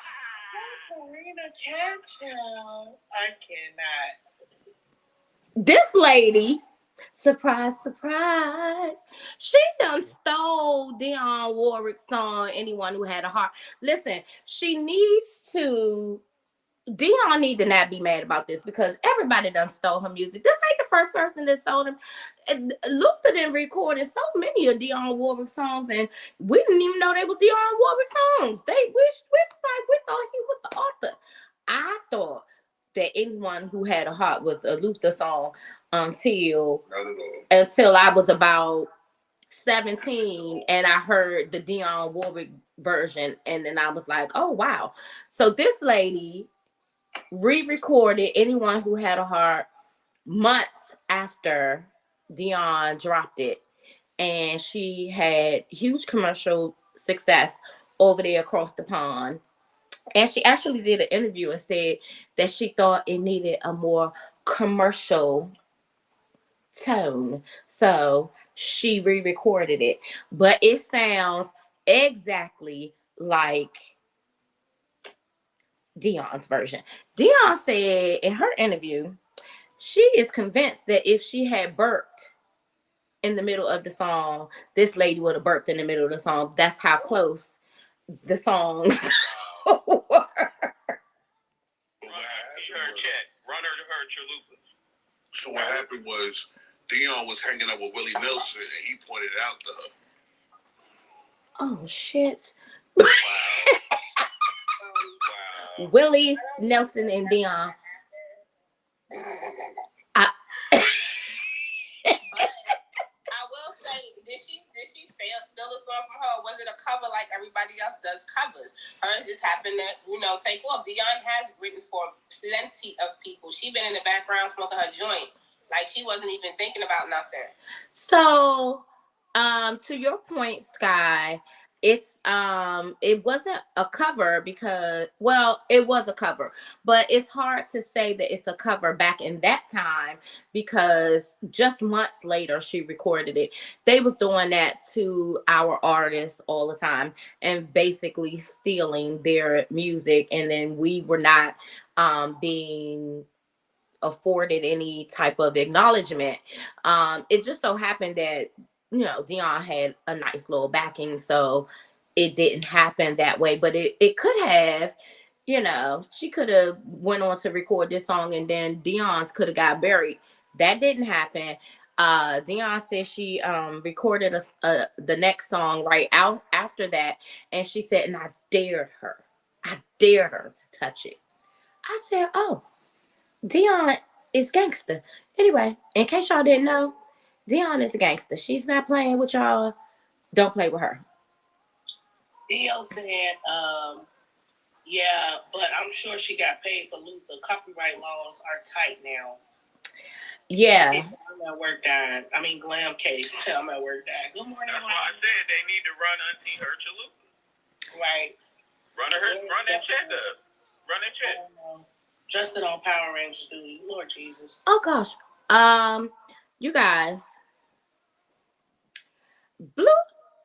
S1: Parina Cat Child. I cannot.
S2: This lady, surprise, surprise, she done stole Dionne Warwick's song, Anyone Who Had a Heart. Listen, Dionne need to not be mad about this because everybody done stole her music. This ain't the first person that stole them. Luther done recorded so many of Dionne Warwick songs, and we didn't even know they were Dionne Warwick songs. We thought he was the author. I thought that Anyone Who Had a Heart was a Luther song. until
S3: Not at all.
S2: I was about 17 and I heard the Dionne Warwick version, and then I was like, oh wow. So this lady re-recorded Anyone Who Had a Heart months after Dionne dropped it, and she had huge commercial success over there across the pond. And she actually did an interview and said that she thought it needed a more commercial tone. So she re-recorded it. But it sounds exactly like Dion's version. Dion said in her interview, she is convinced that if she had burped in the middle of the song, this lady would have burped in the middle of the song. That's how close the songs were.
S3: So what happened was Dion was hanging out with Willie Nelson, and he pointed it out to her.
S2: Oh shit!
S5: Wow.
S2: Willie Nelson and Dion.
S4: I will say, did she steal a song from her? Or was it a cover like everybody else does covers? Hers just happened to, take off. Dion has written for plenty of people. She been in the background smoking her joint. Like she wasn't even thinking about nothing.
S2: So, to your point, Sky, it's it wasn't a cover because, well, it was a cover, but it's hard to say that it's a cover back in that time because just months later she recorded it. They was doing that to our artists all the time and basically stealing their music, and then we were not being afforded any type of acknowledgement. It just so happened that Dion had a nice little backing, so it didn't happen that way. But it could have, she could have went on to record this song, and then Dion's could have got buried. That didn't happen. Dion said she recorded the next song right out after that, and she said, and I dared her to touch it. I said, oh, Dion is gangster. Anyway, in case y'all didn't know, Dion is a gangster. She's not playing with y'all. Don't play with her.
S1: Theo said, yeah, but I'm sure she got paid for Luther. Copyright laws are tight now.
S2: Yeah.
S1: I'm at work dying. I mean, Glam Case. I'm at work dying. Good morning.
S5: That's why I said they need to run Auntie her Chalupa.
S1: Right.
S5: Run that check up. Run that check.
S1: Justin on Power Rangers duty. Lord Jesus.
S2: Oh gosh. You guys.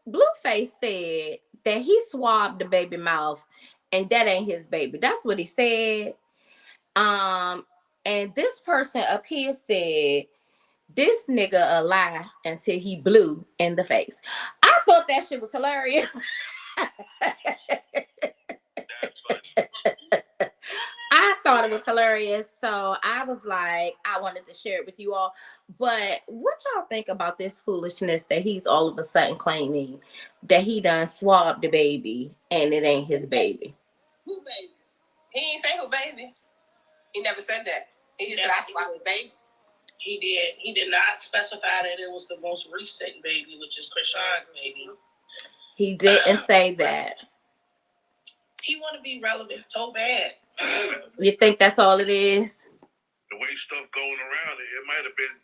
S2: Blueface said that he swabbed the baby mouth and that ain't his baby. That's what he said. And this person up here said this nigga a lie until he blew in the face. I thought that shit was hilarious.
S5: That's funny.
S2: I thought it was hilarious, so I was like, I wanted to share it with you all. But what y'all think about this foolishness that he's all of a sudden claiming that he done swabbed the baby and it ain't his baby?
S4: Who baby? He ain't say who baby. He never said that. He just said I swabbed the baby.
S1: He did. He did not specify that it was the most recent baby, which is Krishan's baby.
S2: He didn't say that.
S1: He want to be relevant so bad.
S2: You think that's all it is?
S3: The way stuff going around, it might have been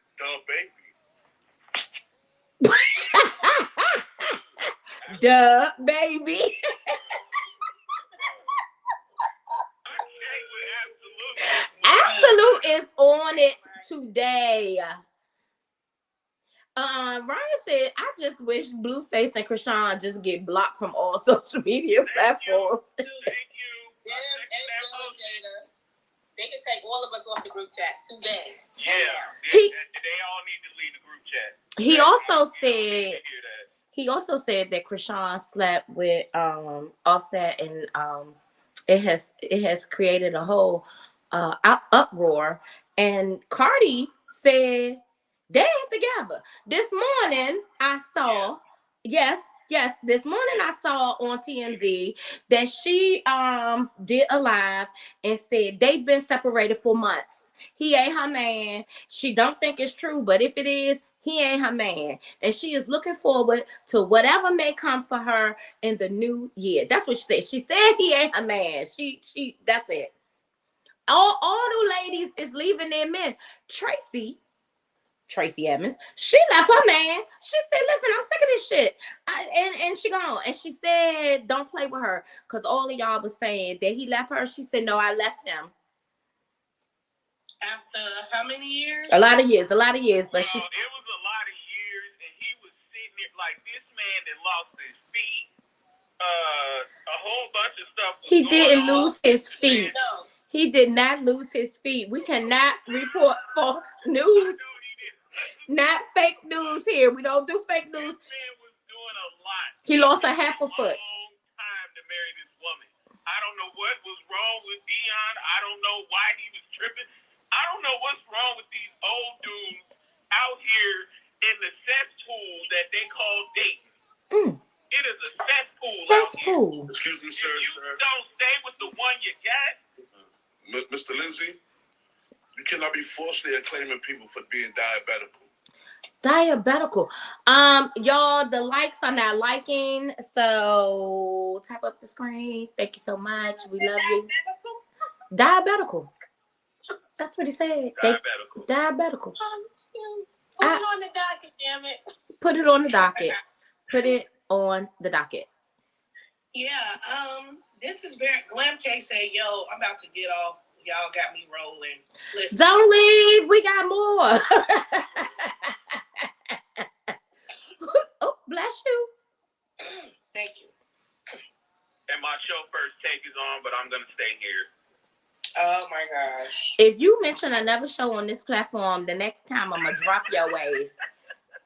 S2: Duh, baby. Absolute is on it today. Ryan said, I just wish Blueface and Krishan just get blocked from all social media platforms.
S5: Thank you.
S4: They can take all of us off the group chat today.
S5: Yeah. They all need to leave the group chat.
S2: He also said that Krishan slept with Offset, and it has created a whole uproar. And Cardi said they ain't together. This morning I saw, yes, Yes, this morning I saw on TMZ that she did a live and said they've been separated for months. He ain't her man. She don't think it's true, but if it is, he ain't her man. And she is looking forward to whatever may come for her in the new year. That's what she said. She said he ain't her man. She that's it. All the ladies is leaving their men. Tracy Evans, she left her man. She said, listen, I'm sick of this shit. And she gone. And she said, don't play with her. Because all of y'all was saying that he left her. She said, no, I left him.
S1: After how many years?
S2: A lot of years. But
S5: Well,
S2: she...
S5: it was a lot of years, and he was sitting there like this man that lost his feet. A whole bunch of stuff.
S2: He didn't
S5: on.
S2: lose his feet.
S4: No.
S2: He did not lose his feet. We cannot report false news. Not fake news here. We don't do fake news.
S5: This man was doing a lot.
S2: He lost a half a foot.
S5: A long time to marry this woman. I don't know what was wrong with Dion. I don't know why he was tripping. I don't know what's wrong with these old dudes out here in the cesspool that they call dating. It is a cesspool.
S2: Cesspool.
S3: Excuse me, sir.
S5: If you don't stay with the one you got.
S3: Mr. Lindsay, you cannot be falsely acclaiming people for being diabetical.
S2: Diabetical. Y'all, the likes are not liking, so tap up the screen. Thank you so much. We love you. Diabetical. That's what he said. Diabetical.
S4: Put it on the docket, damn it.
S2: Put it on the docket. Put it on the docket.
S1: Yeah, this is very... Glam K said, yo, I'm about to get off. Y'all got me rolling. Listen.
S2: Don't leave. We got more. Oh, bless you.
S1: Thank you.
S5: And my show first take is on, but I'm going to stay here.
S1: Oh, my gosh.
S2: If you mention another show on this platform, the next time I'm going to drop your ways.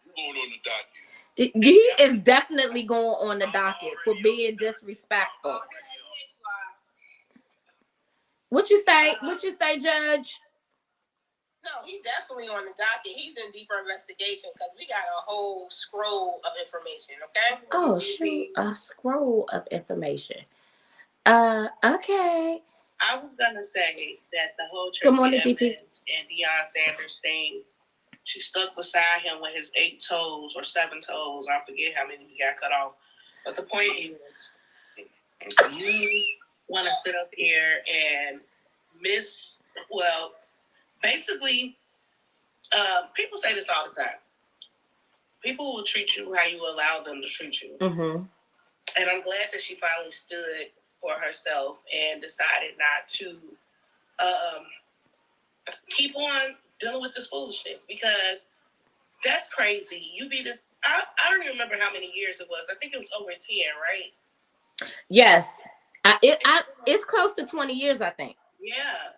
S3: You're going on the docket.
S2: He is definitely going on the docket for being disrespectful. What you say? What you say, Judge?
S4: No, he's definitely on the docket. He's in deeper investigation because we got a whole scroll of information, okay?
S2: Oh, shoot. A scroll of information. Okay.
S1: I was going to say that the whole
S2: Good morning,
S1: Tracy
S2: DP.
S1: Evans and Deion Sanders thing, she stuck beside him with his 8 toes or 7 toes. I forget how many he got cut off. But the point is, you want to sit up here and basically, people say this all the time. People will treat you how you allow them to treat you.
S2: Mm-hmm.
S1: And I'm glad that she finally stood for herself and decided not to keep on dealing with this foolishness, because that's crazy. I don't even remember how many years it was. I think it was over 10, right?
S2: Yes. It's close to 20 years, I think.
S1: Yeah.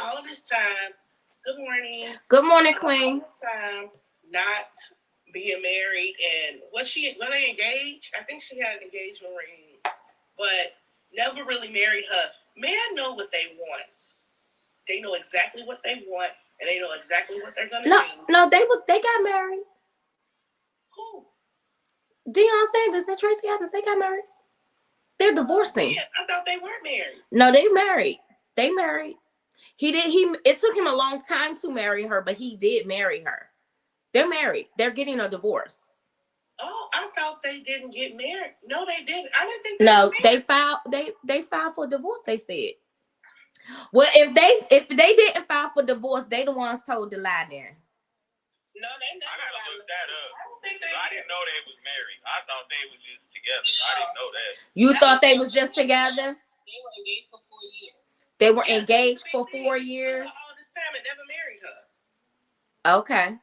S1: All of this time. Good morning.
S2: Good morning, Queen.
S1: All this time not being married, and were they engaged? I think she had an engagement ring, but never really married her. Men know what they want. They know exactly what they want, and they know exactly what they're gonna do.
S2: No, they got married.
S1: Who?
S2: Deion Sanders and Tracy Evans, they got married. They're divorcing.
S1: Yeah, I thought they weren't married.
S2: No, they married. They married. It took him a long time to marry her, but he did marry her. They're married. They're getting a divorce.
S1: Oh, I thought they didn't get married. No, they didn't. I didn't think
S2: they filed for divorce, they said. Well, if they didn't file for divorce, they the ones told the lie then.
S4: No, they never.
S5: I gotta look that up.
S1: I don't think they
S5: I didn't know they was married. I thought they was just together. I didn't know that.
S2: You thought they was just together?
S4: They were engaged for 4 years.
S2: They were engaged for 4 years?
S1: All this time and never married her.
S2: Okay.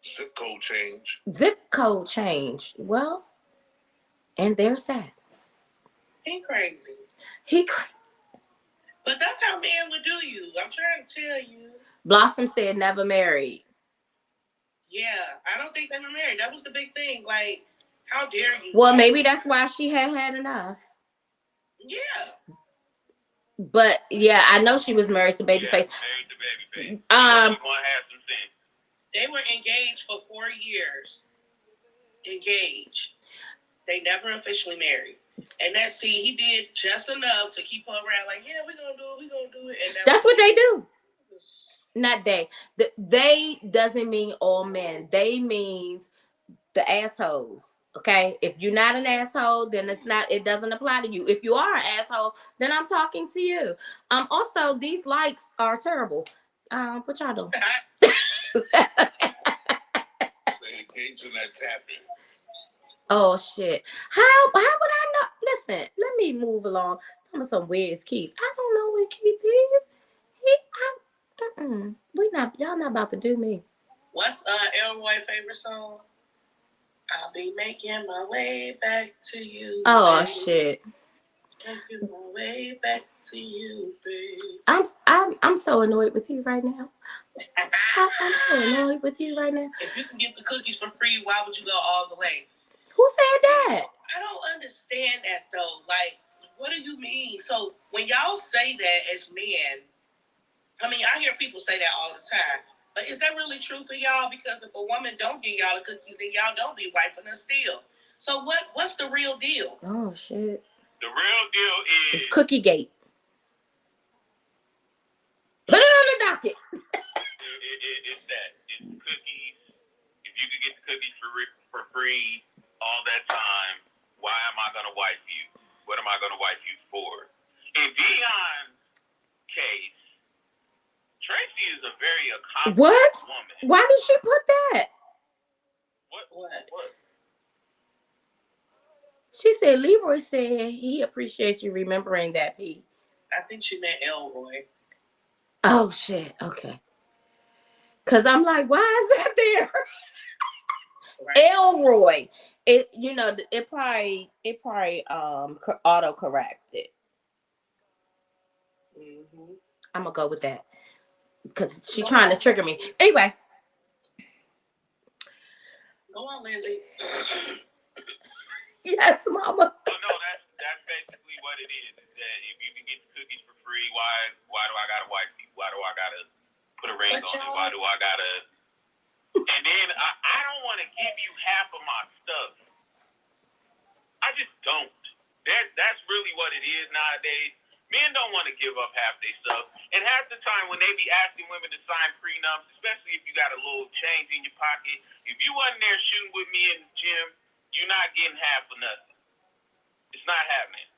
S3: Zip code change.
S2: Zip code change. Well, and there's that.
S1: He crazy. But that's how men would do you. I'm trying to tell you.
S2: Blossom said never married.
S1: Yeah, I don't think they were married. That was the big thing. Like, how dare you?
S2: Well, maybe that's why she had enough.
S1: Yeah.
S2: But yeah, I know she was married to Babyface.
S5: Married to Babyface.
S2: Um,
S1: They were engaged for 4 years. Engaged. They never officially married. And he did just enough to keep her around, like, yeah, we're gonna do it. And
S2: That's what they do. Not they. They doesn't mean all men. They means the assholes. Okay? If you're not an asshole, then it doesn't apply to you. If you are an asshole, then I'm talking to you. Also, these likes are terrible. What y'all doing?
S3: Engaging that tapping.
S2: Oh shit! How would I know? Listen, let me move along. Tell me some where's Keith? I don't know where Keith is. Y'all not about to do me.
S1: What's Elroy's favorite song? I'll be making my way back to you.
S2: Oh
S1: babe.
S2: shit!
S1: Making my way back to you, babe.
S2: I'm so annoyed with you right now. I'm so annoyed with you right now.
S1: If you can get the cookies for free, why would you go all the way?
S2: Who said that?
S1: I don't understand that though. Like, what do you mean? So when y'all say that as men, I mean, I hear people say that all the time. But is that really true for y'all? Because if a woman don't give y'all the cookies, then y'all don't be wifing her still. So what's the real deal?
S2: Oh shit!
S5: The real deal is
S2: It's Cookie Gate. Put it on the docket.
S5: it's that. It's cookies. If you could get the cookies for free all that time, why am I gonna wife you? What am I gonna wife you for? In Dion's case, Tracy is a very accomplished woman.
S2: Why did she put that?
S5: What?
S2: She said Leroy said he appreciates you remembering that, P.
S1: I think she meant Elroy.
S2: Oh shit. Okay. Cause I'm like, why is that there? Right. Elroy. It probably auto corrected.
S1: Mm-hmm.
S2: I'm gonna go with that. Cause she's trying to trigger me. Anyway.
S1: Go on, Lindsay.
S2: Yes, mama.
S5: Well, no, that's basically what it is. Is that if you can get the cookies for free, why do I gotta wife you? Why do I gotta put a ring on it? Why do I gotta? And then I don't want to give you half of my stuff. I just don't. That's really what it is nowadays. Men don't want to give up half their stuff. And half the time when they be asking women to sign prenups, especially if you got a little change in your pocket, if you wasn't there shooting with me in the gym, you're not getting half of nothing. It's not happening.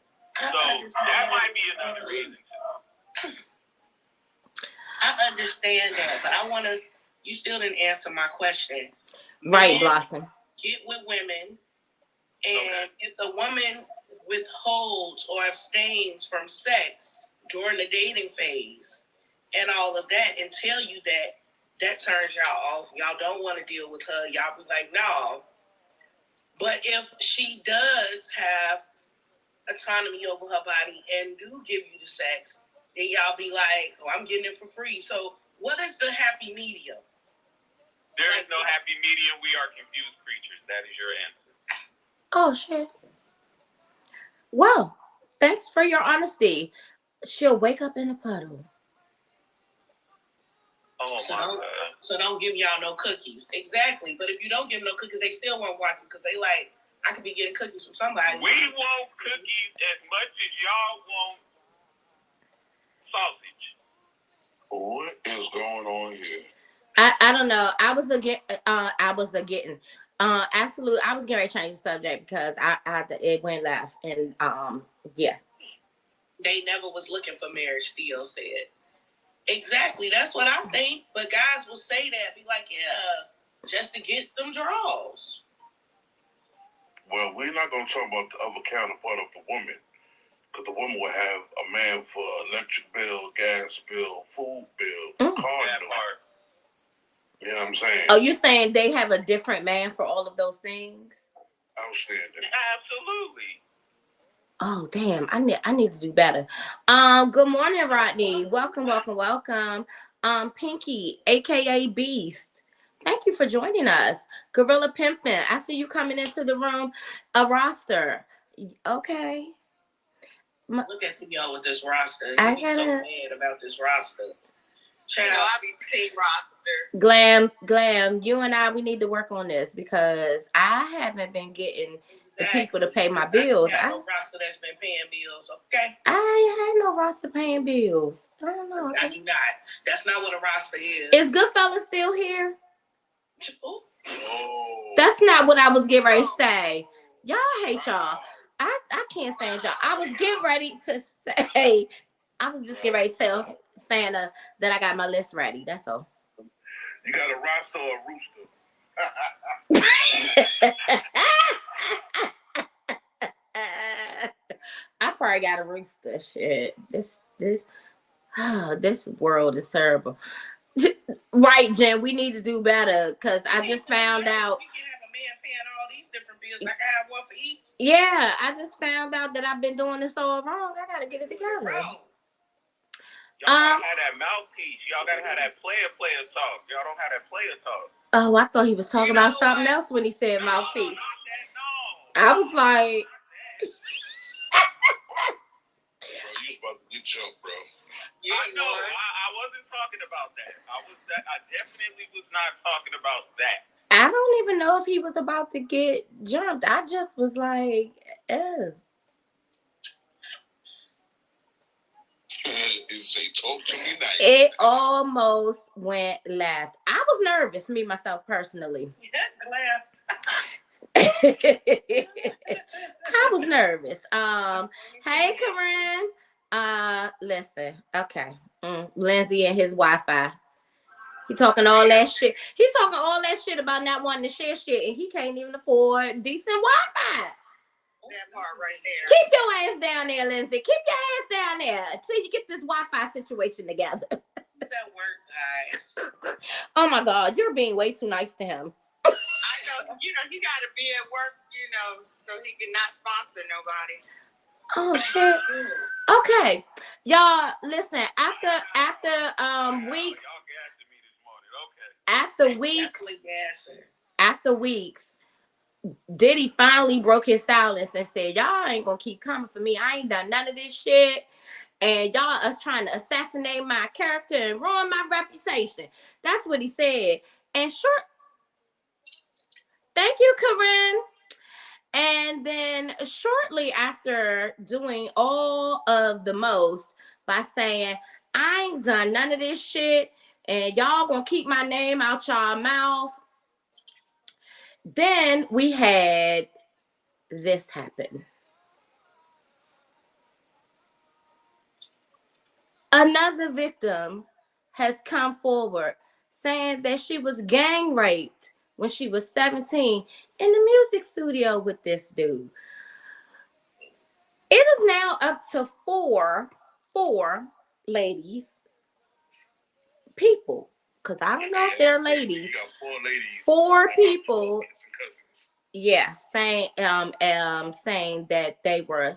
S5: So that might be another reason too.
S1: I understand that, but you still didn't answer my question.
S2: Right, Blossom.
S1: Get with women, and if the woman withholds or abstains from sex during the dating phase and all of that and tell you that turns y'all off, y'all don't want to deal with her, y'all be like, no. But if she does have autonomy over her body and do give you the sex, then y'all be like, oh, I'm getting it for free. So what is the happy medium?
S5: There is no happy medium. We are confused creatures. That is your answer.
S2: Oh, shit. Well, thanks for your honesty. She'll wake up in a puddle.
S5: Oh,
S1: so don't give y'all no cookies. Exactly. But if you don't give them no cookies, they still won't watch it because they like, I could be getting cookies from somebody.
S5: We want cookies as much as y'all want sausage.
S3: What is going on here?
S2: I don't know. I was absolutely. I was going to change the subject because it went left and yeah.
S1: They never was looking for marriage. Theo said. Exactly. That's what I think. But guys will say that, be like, yeah, just to get them draws.
S3: Well, we're not going to talk about the other counterpart of the woman. Because the woman will have a man for electric bill, gas bill, food bill, car bill. You know what I'm saying?
S2: Oh, you're saying they have a different man for all of those things?
S3: Outstanding.
S5: Absolutely.
S2: Oh, damn. I need to do better. Good morning, Rodney. Welcome. Pinky, aka Beast. Thank you for joining us. Gorilla Pimpin'. I see you coming into the room. A roster. Okay.
S1: Look at y'all with this roster. You be so mad about this roster.
S4: I be team roster.
S2: Glam, you and I, we need to work on this because I haven't been getting people to pay my
S1: Because
S2: bills.
S1: I have no roster that's been paying bills, okay?
S2: I ain't had no roster paying bills. I don't know.
S1: I do not. That's not what a roster is.
S2: Is Goodfellas still here?
S1: Ooh.
S5: Oh.
S2: That's not what I was getting ready to say. Y'all hate y'all. I can't stand y'all. I was getting ready to say, I was just getting ready to tell Santa that I got my list ready. That's all.
S5: You got a roster or a rooster?
S2: I probably got a rooster. Shit. This world is terrible. Right, Jen, we need to do better because I just found out.
S1: We can have a man paying all these different bills. I can have one for each.
S2: Yeah, I just found out that I've been doing this all wrong. I gotta get it together.
S1: Bro.
S5: Y'all gotta have that mouthpiece. Y'all gotta have that player talk. Y'all don't have that player talk.
S2: Oh, I thought he was talking about something else when he said mouthpiece.
S5: No.
S2: I was like,
S3: Bro, you about to get jumped, bro.
S5: I know. I wasn't talking about that. I definitely was not talking about that.
S2: I don't even know if he was about to get jumped. I just was like, oh.
S3: Say, talk to me nice.
S2: It almost went left. I was nervous, me, myself, personally.
S1: Yeah,
S2: I was nervous. Hey, Corinne. Listen, okay. Lindsay and his Wi-Fi. He talking all that shit. He talking all that shit about not wanting to share shit, and he can't even afford decent Wi-Fi.
S4: That part right there.
S2: Keep your ass down there, Lindsay. Keep your ass down there until you get this Wi-Fi situation together.
S1: He's at work, guys.
S2: Oh my God, you're being way too nice to him.
S4: I know, you gotta be at work, so he can not sponsor nobody.
S2: Oh shit. Okay, y'all. Listen. After weeks. After weeks, Diddy finally broke his silence and said, "Y'all ain't gonna keep coming for me. I ain't done none of this shit, and y'all us trying to assassinate my character and ruin my reputation." That's what he said. And sure, thank you, Corinne. And then shortly after doing all of the most by saying, "I ain't done none of this shit, and y'all gonna keep my name out y'all mouth," then we had this happen. Another victim has come forward saying that she was gang raped when she was 17 in the music studio with this dude. It is now up to four ladies, people, because I don't know if they're ladies. Four people. Yeah, saying that they were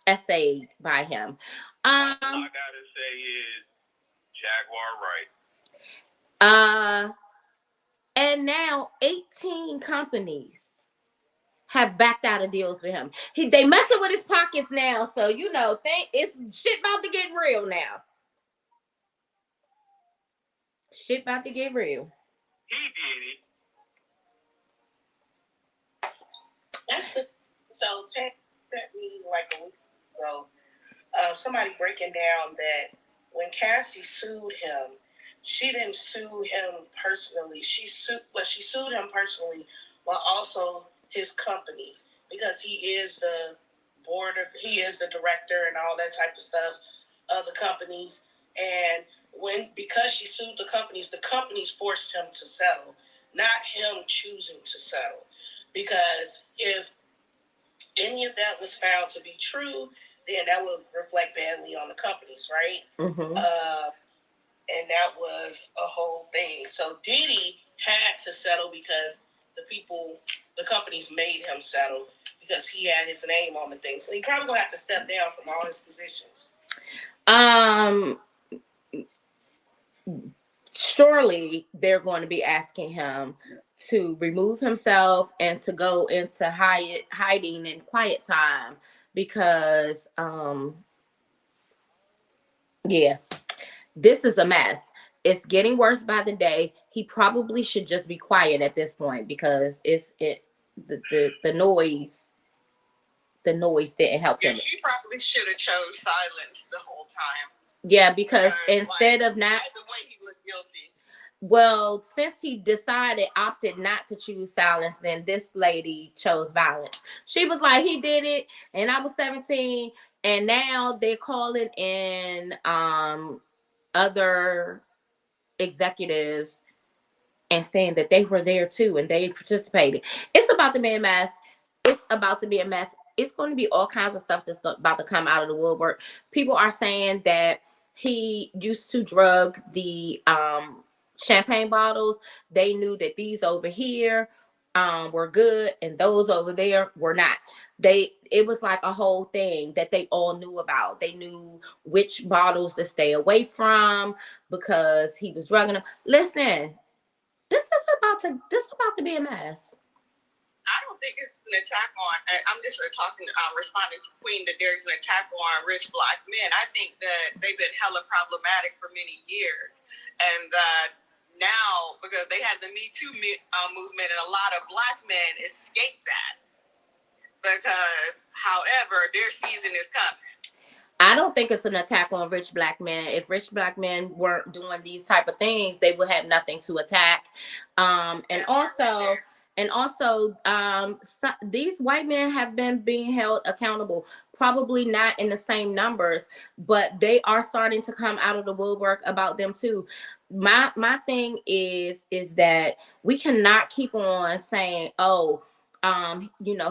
S2: essayed by him.
S5: All I gotta say is Jaguar right.
S2: And now 18 companies have backed out of deals with him. They messing with his pockets now, so it's shit about to get real now. Shit about to get real.
S5: He did it.
S1: So technically, like a week ago, somebody breaking down that when Cassie sued him, she didn't sue him personally. She sued him personally, while also his companies, because he is the director and all that type of stuff of the companies. And because she sued the companies forced him to settle, not him choosing to settle. Because if any of that was found to be true, then that would reflect badly on the companies, right?
S2: Mm-hmm.
S1: And that was a whole thing. So Diddy had to settle because the companies made him settle because he had his name on the thing. So he probably gonna have to step down from all his positions.
S2: Surely they're going to be asking him to remove himself and to go into hiding and quiet time because this is a mess. It's getting worse by the day. He probably should just be quiet at this point because the noise the noise didn't help him.
S4: He probably should have chose silence the whole time.
S2: Yeah, because instead of not,
S4: the way he looked guilty.
S2: Well, since he opted not to choose silence, then this lady chose violence. She was like, he did it, and I was 17, and now they're calling in other executives and saying that they were there too and they participated. It's about to be a mess. It's about to be a mess. It's going to be all kinds of stuff that's about to come out of the woodwork. People are saying that he used to drug the champagne bottles. They knew that these over here were good and those over there were not. It was like a whole thing that they all knew about. They knew which bottles to stay away from because he was drugging them. Listen, this is about to be a mess.
S4: I don't think it's an attack on. I'm just responding to Queen that there's an attack on rich black men. I think that they've been hella problematic for many years, and that now because they had the Me Too movement, and a lot of black men escaped that. Because, however, their season is coming.
S2: I don't think it's an attack on rich black men. If rich black men weren't doing these type of things, they would have nothing to attack. And also, these white men have been being held accountable. Probably not in the same numbers, but they are starting to come out of the woodwork about them too. My thing is that we cannot keep on saying, oh,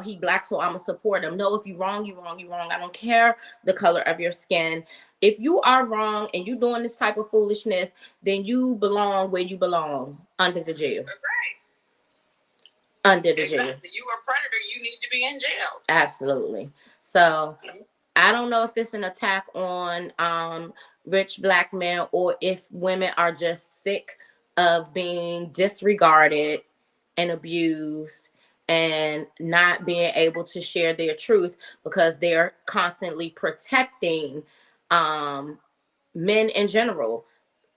S2: he black, so I'm gonna support him. No, if you're wrong, you're wrong, you're wrong. I don't care the color of your skin. If you are wrong and you're doing this type of foolishness, then you belong where you belong, under the jail.
S4: That's right.
S2: Under the jail.
S4: You are a predator, you need to be in jail.
S2: Absolutely. So I don't know if it's an attack on rich black men or if women are just sick of being disregarded and abused and not being able to share their truth because they're constantly protecting men in general,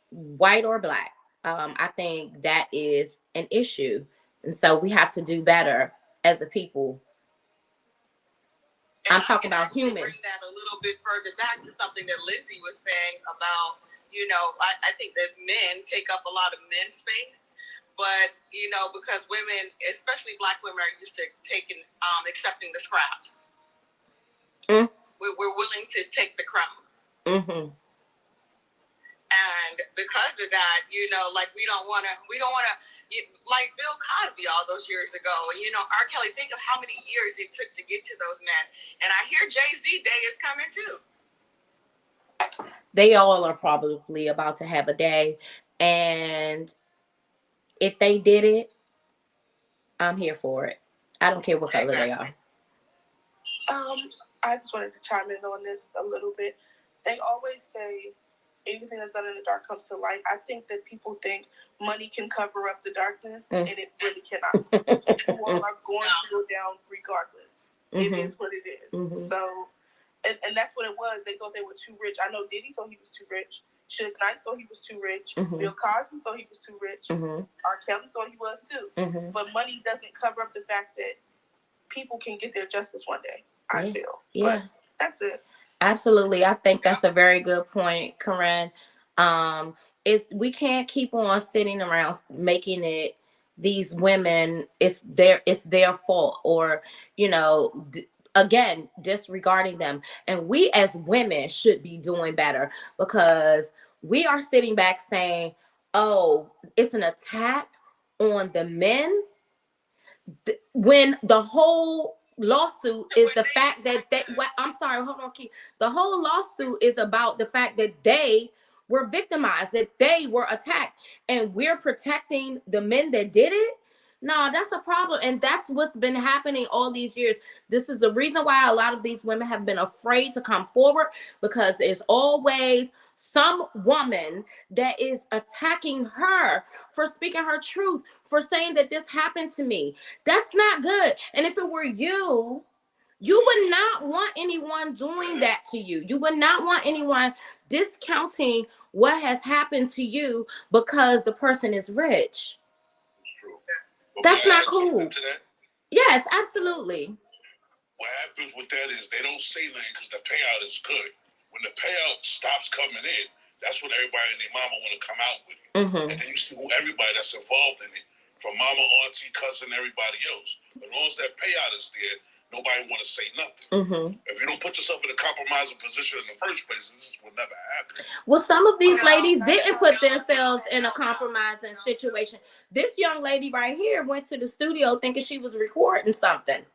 S2: white or black. I think that is an issue. And so we have to do better as a people. I'm talking about humans.
S4: Bring that a little bit further back to something that Lindsay was saying about, I think that men take up a lot of men's space. But, because women, especially black women, are used to accepting the scraps.
S2: Mm.
S4: We're willing to take the crumbs.
S2: Mm-hmm.
S4: And because of that, we don't want to, like Bill Cosby all those years ago. And, R. Kelly, think of how many years it took to get to those men. And I hear Jay-Z Day is coming too.
S2: They all are probably about to have a day. And if they did it, I'm here for it. I don't care what color they are.
S1: I just wanted to chime in on this a little bit. They always say anything that's done in the dark comes to light. I think that people think money can cover up the darkness, and it really cannot. People are going to go down regardless. It is what it is. So, and that's what it was. They thought they were too rich. I know Diddy thought he was too rich. Suge Knight thought he was too rich. Bill Cosby thought he was too rich. R. Kelly thought he was too. But money doesn't cover up the fact that people can get their justice one day, I feel.
S2: Yeah.
S1: But that's it.
S2: Absolutely. I think that's a very good point, Corinne. We can't keep on sitting around making it these women, it's their fault, or, again, disregarding them. And we as women should be doing better because we are sitting back saying, oh, it's an attack on the men, when the whole lawsuit is the fact that I'm sorry, hold on, Keith. The whole lawsuit is about the fact that they were victimized, that they were attacked, and we're protecting the men that did it. No, that's a problem. And that's what's been happening all these years. This is the reason why a lot of these women have been afraid to come forward, because there's always some woman that is attacking her for speaking her truth, for saying that this happened to me. That's not good. And if it were you, you would not want anyone doing that to you. You would not want anyone discounting what has happened to you because the person is rich.
S3: It's true.
S2: That's not cool. Yes, absolutely.
S3: what happens with that is they don't say nothing because the payout is good. When the payout stops coming in, that's when everybody and their mama want to come out with it. And then you see who everybody that's involved in it, from mama, auntie, cousin, everybody else. As long as that payout is there, nobody want to say nothing. If you don't put yourself in a compromising position in the first place, this will never happen.
S2: Well, some of these ladies didn't put themselves in a compromising situation. This young lady right here went to the studio thinking she was recording something.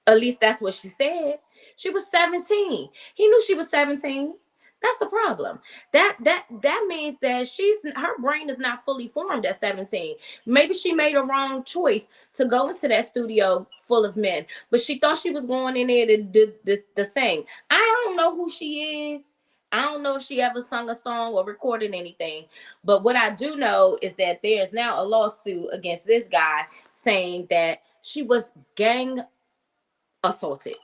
S2: At least that's what she said. She was 17. He knew she was 17. That's the problem. That means that her brain is not fully formed at 17. Maybe she made a wrong choice to go into that studio full of men, but she thought she was going in there to sing. I don't know who she is. I don't know if she ever sung a song or recorded anything. But what I do know is that there's now a lawsuit against this guy saying that she was gang assaulted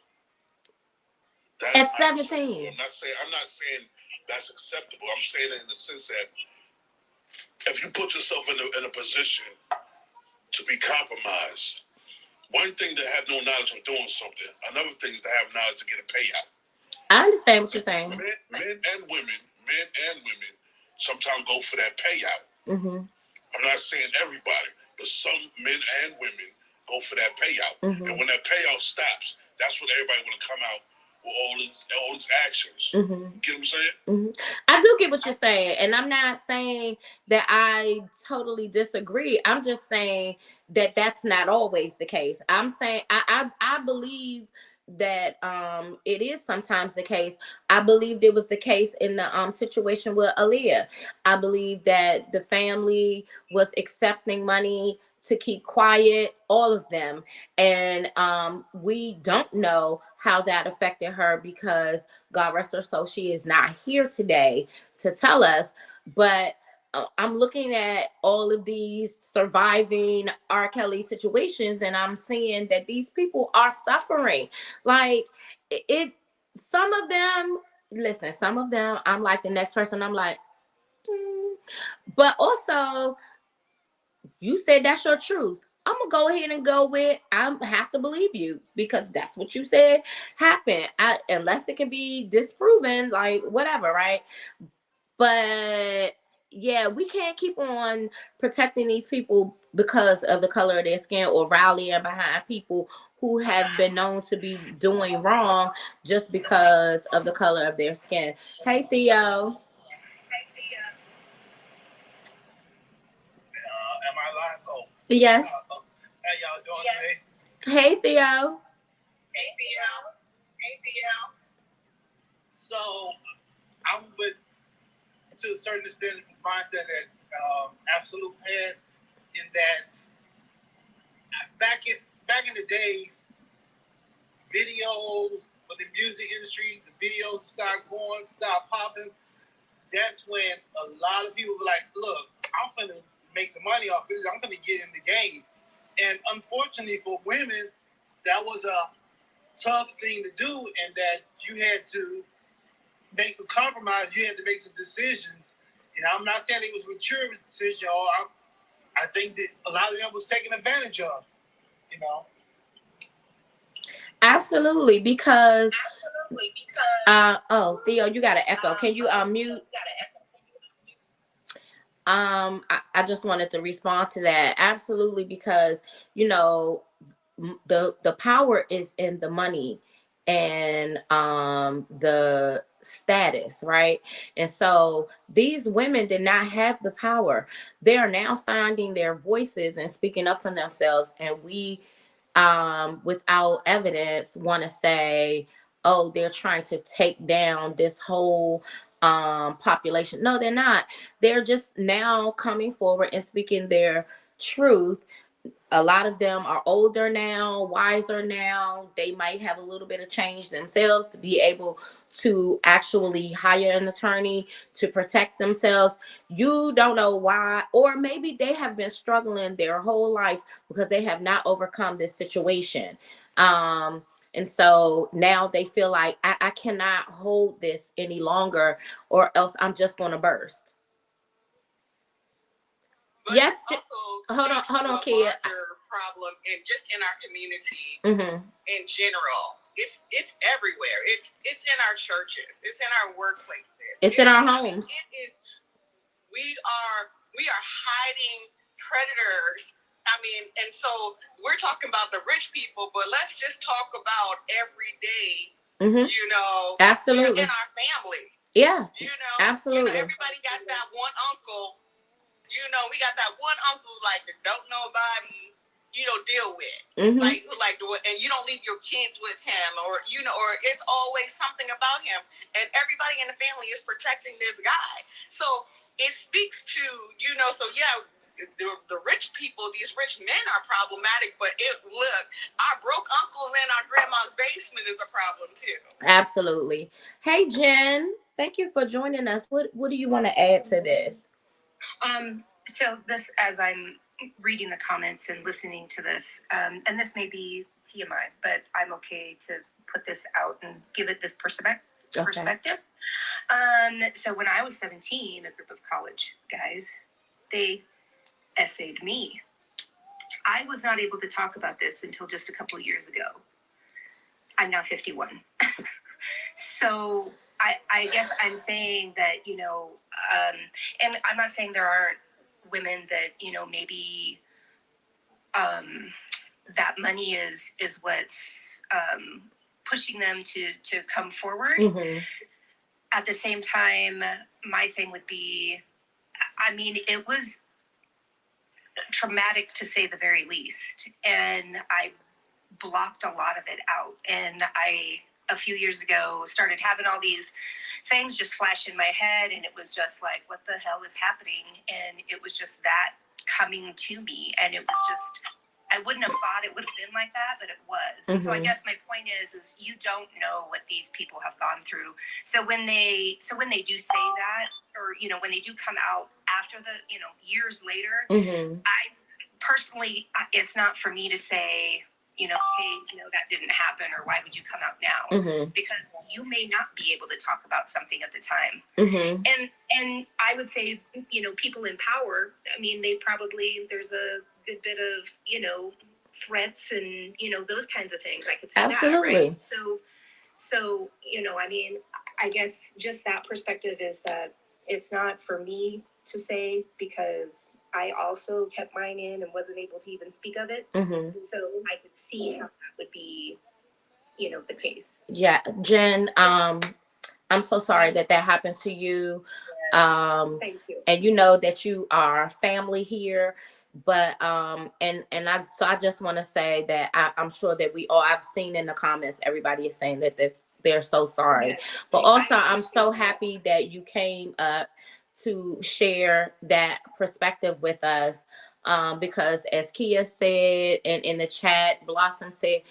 S2: at 17.
S3: I'm not saying that's acceptable. I'm saying it in the sense that if you put yourself in a position to be compromised, one thing to have no knowledge of doing something, another thing is to have knowledge to get a payout.
S2: I understand what you're saying.
S3: Men and women sometimes go for that payout. I'm not saying everybody, but some men and women go for that payout. And when that payout stops, that's when everybody want to come out with all these actions. Get what I'm saying?
S2: I do get what you're saying, and I'm not saying that I totally disagree. I'm just saying that that's not always the case. I'm saying I believe that it is sometimes the case. I believed it was the case in the situation with Aaliyah. I believe that the family was accepting money to keep quiet, all of them. And we don't know how that affected her because God rest her soul, she is not here today to tell us. But I'm looking at all of these surviving R. Kelly situations, and I'm seeing that these people are suffering. Like some of them, I'm like the next person. I'm like, but also, you said that's your truth. I'm gonna go ahead and go with I have to believe you because that's what you said happened. Unless it can be disproven, like whatever, right? But yeah, we can't keep on protecting these people because of the color of their skin or rallying behind people who have been known to be doing wrong just because of the color of their skin. Hey, Theo.
S6: Am I live? Oh.
S2: Yes.
S6: How y'all doing today?
S2: Hey, Theo.
S6: So, I'm with, to a certain extent, the mindset that Absolute had, in that back in the days, videos for the music industry, the videos start popping. That's when a lot of people were like, "Look, I'm finna make some money off this. I'm gonna get in the game." And unfortunately for women, that was a tough thing to do, and that you had to make some compromise. You had to make some decisions. And I'm not saying it was a mature decision, or I think that a lot of them was taken advantage of, you know.
S2: Absolutely, because oh, Theo, you got an echo. Can you mute? I just wanted to respond to that. Absolutely, because you know the power is in the money and the status, right? And so these women did not have the power. They are now finding their voices and speaking up for themselves, and we without evidence want to say, oh, they're trying to take down this whole population. No, they're not. They're just now coming forward and speaking their truth. A lot of them are older now, wiser now. They might have a little bit of change themselves to be able to actually hire an attorney to protect themselves. You don't know why, or maybe they have been struggling their whole life because they have not overcome this situation. And so now they feel like I cannot hold this any longer, or else I'm just going to burst.
S4: But
S2: Yes,
S4: hold on,
S2: kid.
S4: problem, and just in our community in general.
S7: it's everywhere. It's in our churches. It's in our workplaces.
S2: It's in our homes.
S7: It is. We are hiding predators. I mean, and so we're talking about the rich people, but let's just talk about everyday. You know,
S2: absolutely,
S7: in our families.
S2: Yeah,
S7: you know,
S2: absolutely.
S7: Everybody got that one uncle. We got that one uncle like that don't nobody, deal with. Like, and you don't leave your kids with him, or or it's always something about him, and everybody in the family is protecting this guy. So it speaks to, so yeah. The rich people, these rich men are problematic, but look, our broke uncles in our grandma's basement is a problem too.
S2: Absolutely. Hey, Jen, thank you for joining us. What do you want to add to this?
S8: So this, as I'm reading the comments and listening to this, and this may be TMI, but I'm okay to put this out and give it this perspective. So when I was 17, a group of college guys, they essayed me. I was not able to talk about this until just a couple of years ago. I'm now 51. So I guess I'm saying that, and I'm not saying there aren't women that, maybe that money is what's pushing them to come forward. At the same time, my thing would be, I mean, it was traumatic to say the very least. And I blocked a lot of it out. And a few years ago, started having all these things just flash in my head. And it was just like, what the hell is happening? And it was just that coming to me. And it was just, I wouldn't have thought it would have been like that, but it was. And so I guess my point is you don't know what these people have gone through. So when they do say that, or, when they do come out after the, years later, I personally, it's not for me to say, hey, that didn't happen, or why would you come out now? Because you may not be able to talk about something at the time. And I would say, people in power, I mean, there's a good bit of, threats and, those kinds of things. I could see that, right? So, I mean, I guess just that perspective is that it's not for me to say, because I also kept mine in and wasn't able to even speak of it. So I could see how that would be, the case.
S2: Yeah, Jen, I'm so sorry that happened to you.
S8: Thank you.
S2: And you know that you are family here. But I just want to say that I'm sure that I've seen in the comments, everybody is saying that they're so sorry. Yes. But also I'm so happy that you came up to share that perspective with us, because as Kia said, and in the chat, Blossom said,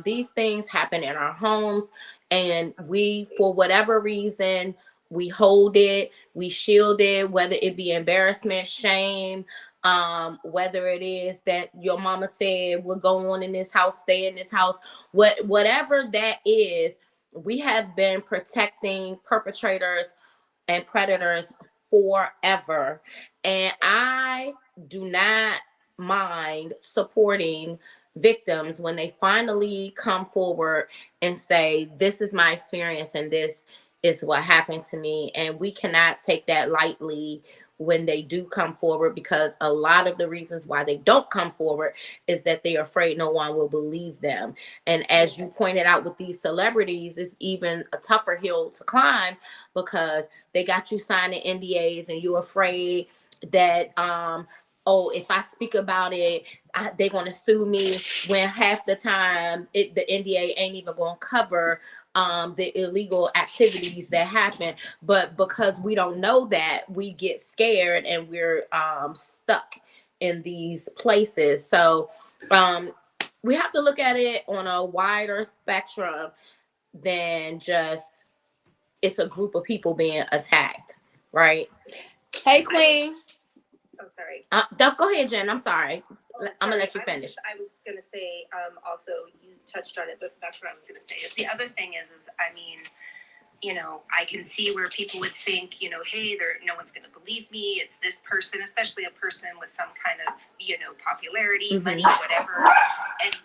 S2: these things happen in our homes, and we, for whatever reason, we hold it, we shield it, whether it be embarrassment, shame, whether it is that your mama said we're going in this house, stay in this house, whatever that is, we have been protecting perpetrators and predators forever. And I do not mind supporting victims when they finally come forward and say, this is my experience and this is what happened to me. And we cannot take that lightly when they do come forward, because a lot of the reasons why they don't come forward is that they're afraid no one will believe them. And as you pointed out with these celebrities, it's even a tougher hill to climb, because they got you signing NDAs and you're afraid that if I speak about it, they're going to sue me, when half the time the NDA ain't even going to cover the illegal activities that happen. But because we don't know that, we get scared and we're stuck in these places. So we have to look at it on a wider spectrum than just it's a group of people being attacked, right? Hey, Queen.
S8: Sorry.
S2: Go ahead, Jen. I'm sorry. I'm gonna let you finish.
S8: I was gonna say, also, you touched on it, but that's what I was gonna say. Is the other thing is I mean, I can see where people would think, hey, no one's gonna believe me. It's this person, especially a person with some kind of, popularity, money, whatever. And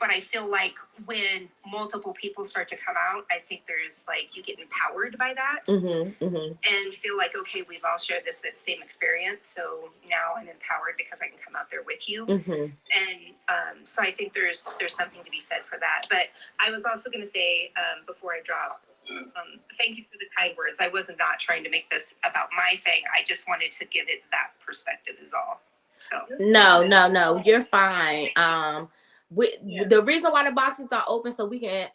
S8: but I feel like when multiple people start to come out, I think there's like, you get empowered by that and feel like, okay, we've all shared this same experience. So now I'm empowered because I can come out there with you. And so I think there's something to be said for that. But I was also going to say, before I drop, thank you for the kind words. I was not trying to make this about my thing. I just wanted to give it that perspective is all. So
S2: no, you're fine. The reason why the boxes are open so we can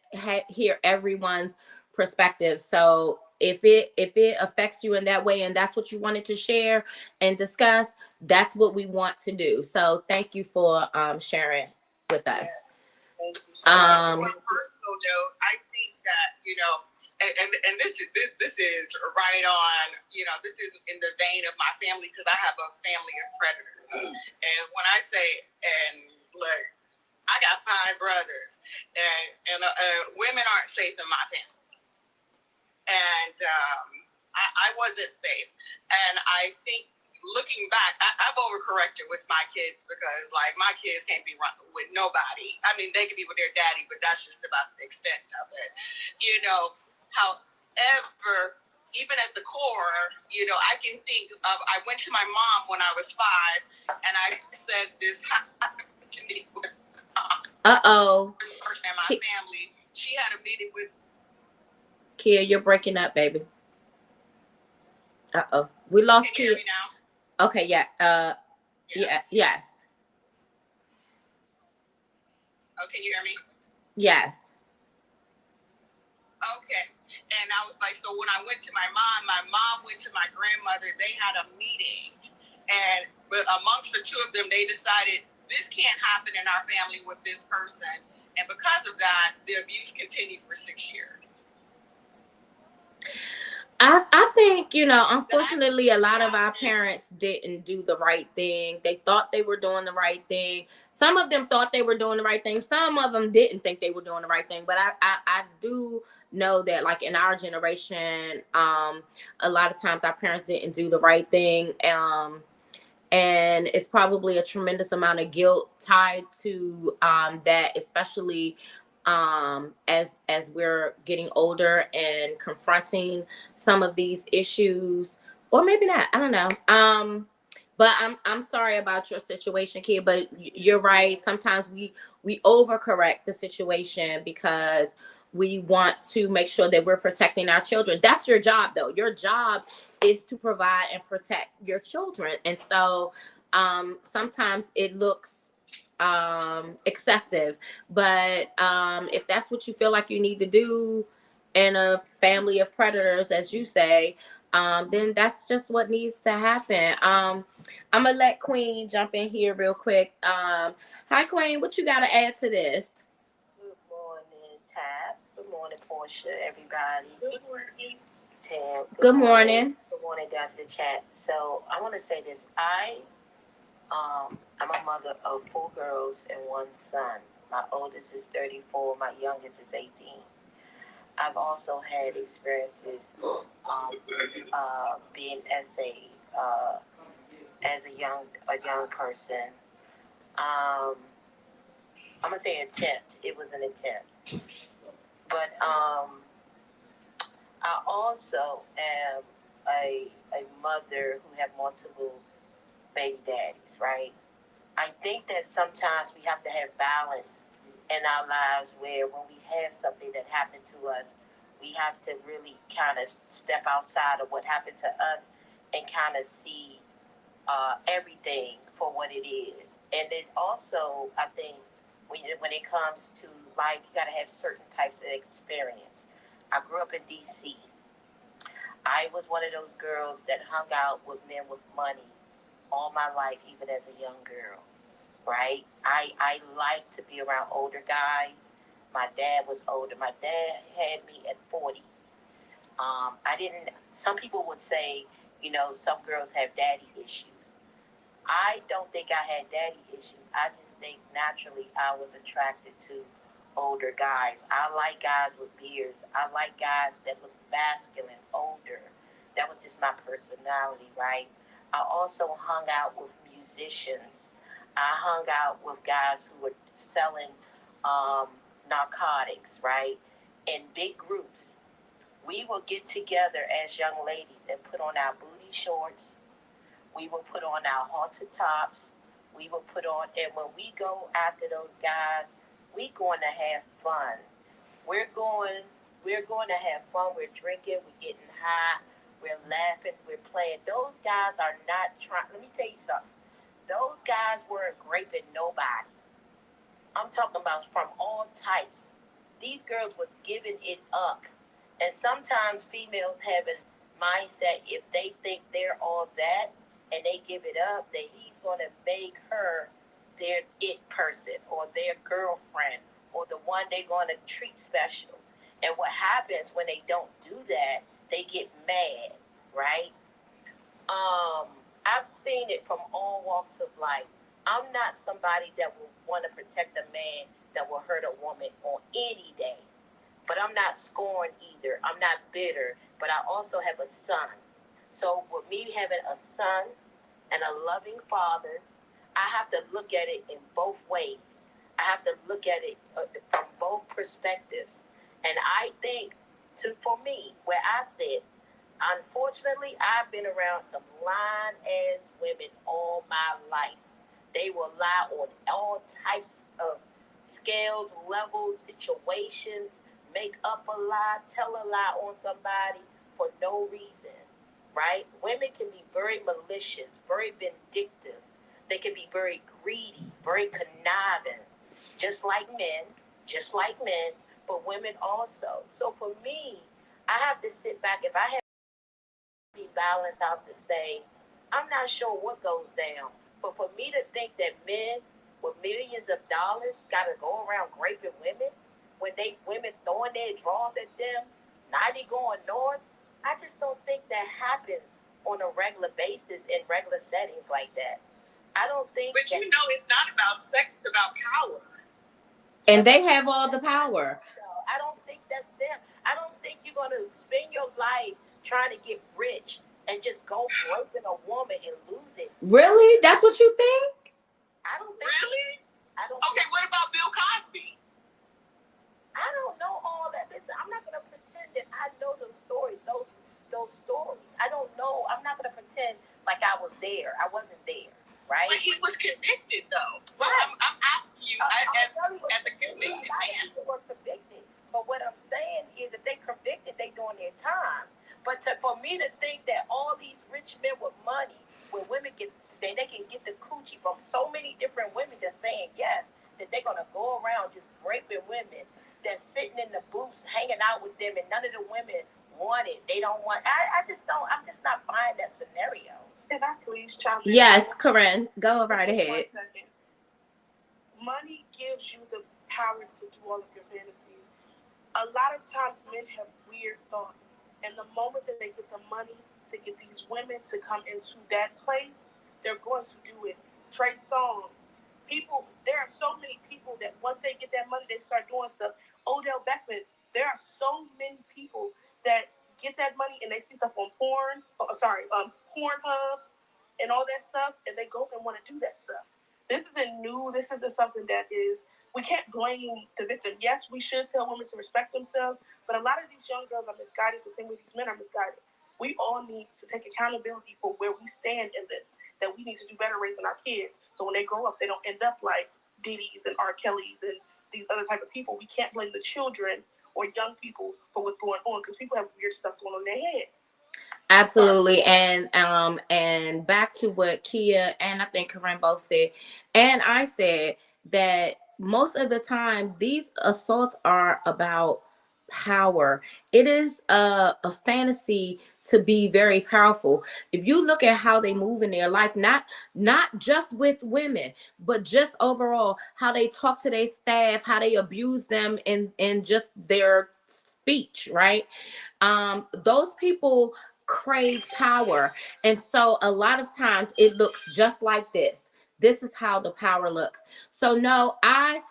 S2: hear everyone's perspective. So if it affects you in that way and that's what you wanted to share and discuss, that's what we want to do. So thank you for sharing with us.
S7: On a personal note, I think that, you know, and this is right on, you know, this is in the vein of my family because I have a family of predators. And when I say, and look, I got 5 brothers, and women aren't safe in my family. And I wasn't safe. And I think looking back, I've overcorrected with my kids because, like, my kids can't be run with nobody. I mean, they can be with their daddy, but that's just about the extent of it. You know, however, even at the core, you know, I can think of, I went to my mom when I was 5, and I said this happened to me with person in my family. She had a meeting with
S2: Kia, you're breaking up, baby. We lost Kia.
S7: Can you hear me now?
S2: Okay, yeah. Yes.
S7: Oh, can you hear me?
S2: Yes.
S7: Okay. And I was like, so when I went to my mom went to my grandmother. They had a meeting, but amongst the two of them, they decided this can't happen in our family with this person. And because of that, the abuse continued for 6 years.
S2: I think, you know, unfortunately, a lot of our parents didn't do the right thing. They thought they were doing the right thing. Some of them thought they were doing the right thing. Some of them didn't think they were doing the right thing. But I do know that, like, in our generation, a lot of times our parents didn't do the right thing. And it's probably a tremendous amount of guilt tied to that, especially as we're getting older and confronting some of these issues, or maybe not. I don't know. But I'm sorry about your situation, kid. But you're right. Sometimes we overcorrect the situation because we want to make sure that we're protecting our children. That's your job, though. Your job is to provide and protect your children. And so sometimes it looks excessive, but if that's what you feel like you need to do in a family of predators, as you say, then that's just what needs to happen. I'm gonna let Queen jump in here real quick. Hi, Queen. What you got to add to this?
S9: Good morning, Tab. Good morning, Portia, everybody.
S1: Good morning.
S9: Tab.
S2: Good morning.
S9: Good morning down to the chat. So I want to say this. I'm a mother of 4 girls and 1 son. My oldest is 34. My youngest is 18. I've also had experiences being as a young person. I'm gonna say attempt. It was an attempt. But I also am a mother who have multiple baby daddies, right? I think that sometimes we have to have balance in our lives where when we have something that happened to us, we have to really kind of step outside of what happened to us and kind of see everything for what it is. And then also, I think when it comes to life, you got to have certain types of experience. I grew up in D.C. I was one of those girls that hung out with men with money all my life, even as a young girl, right? I like to be around older guys. My dad was older. My dad had me at 40. Some people would say, you know, some girls have daddy issues. I don't think I had daddy issues. I just think naturally I was attracted to older guys. I like guys with beards. I like guys that look masculine, older. That was just my personality, right? I also hung out with musicians. I hung out with guys who were selling narcotics, right? In big groups. We will get together as young ladies and put on our booty shorts. We will put on our halter tops. We will put on, and when we go after those guys, we going to have fun. We're going, we're going to have fun. We're drinking. We're getting high. We're laughing. We're playing. Those guys are not trying. Let me tell you something. Those guys weren't raping nobody. I'm talking about from all types. These girls was giving it up. And sometimes females have a mindset if they think they're all that and they give it up, that he's going to make her their it person or their girlfriend or the one they're going to treat special. And what happens when they don't do that, they get mad, right? I've seen it from all walks of life. I'm not somebody that will want to protect a man that will hurt a woman on any day. But I'm not scorned either. I'm not bitter. But I also have a son. So with me having a son and a loving father, I have to look at it in both ways. I have to look at it from both perspectives. And I think, for me, where I sit, unfortunately, I've been around some lying-ass women all my life. They will lie on all types of scales, levels, situations, make up a lie, tell a lie on somebody for no reason, right? Women can be very malicious, very vindictive. They can be very greedy, very conniving, just like men, but women also. So for me, I have to sit back. If I have to be balanced out to say, I'm not sure what goes down, but for me to think that men with millions of dollars got to go around raping women when women throwing their drawers at them, 90 going north, I just don't think that happens on a regular basis in regular settings like that. I don't think.
S7: But you know, it's not about sex; it's about power.
S2: And they have all the power.
S9: I don't think that's them. I don't think you're going to spend your life trying to get rich and just go raping a woman and lose it.
S2: Really? That's what you think?
S9: I don't think.
S7: Really?
S9: I don't.
S7: Okay, what about Bill Cosby?
S9: I don't know all that. Listen, I'm not going to pretend that I know those stories. Those stories. I don't know. I'm not going to pretend like I was there. I wasn't there. Right?
S7: But he was convicted, though. So
S9: right.
S7: I'm asking you, as a convicted man.
S9: Were convicted. But what I'm saying is, if they convicted, they doing their time. But for me to think that all these rich men with money, when women get, they can get the coochie from so many different women that's saying yes, that they're gonna go around just raping women that's sitting in the booths, hanging out with them, and none of the women want it. They don't want. I just don't. I'm just not buying that scenario.
S10: Can I please chime in?
S2: Yes, Corinne. Go right ahead.
S10: 1 second. Money gives you the power to do all of your fantasies. A lot of times men have weird thoughts. And the moment that they get the money to get these women to come into that place, they're going to do it. Trey Songz. People, there are so many people that once they get that money, they start doing stuff. Odell Beckham. There are so many people that get that money and they see stuff on Pornhub and all that stuff, and they go and want to do that stuff. This isn't new. This isn't something that is, we can't blame the victim. Yes, we should tell women to respect themselves, but a lot of these young girls are misguided the same way these men are misguided. We all need to take accountability for where we stand in this, that we need to do better raising our kids, so when they grow up, they don't end up like Diddy's and R. Kelly's and these other type of people. We can't blame the children or young people for what's going on, because people have weird stuff going on in their head.
S2: Absolutely. And back to what Kia and I think Corinne both said, and I said, that most of the time these assaults are about power. It is a fantasy to be very powerful. If you look at how they move in their life, not just with women, but just overall, how they talk to their staff, how they abuse them in just their speech, right? Those people crave power. And so a lot of times it looks just like this. This is how the power looks. So no, I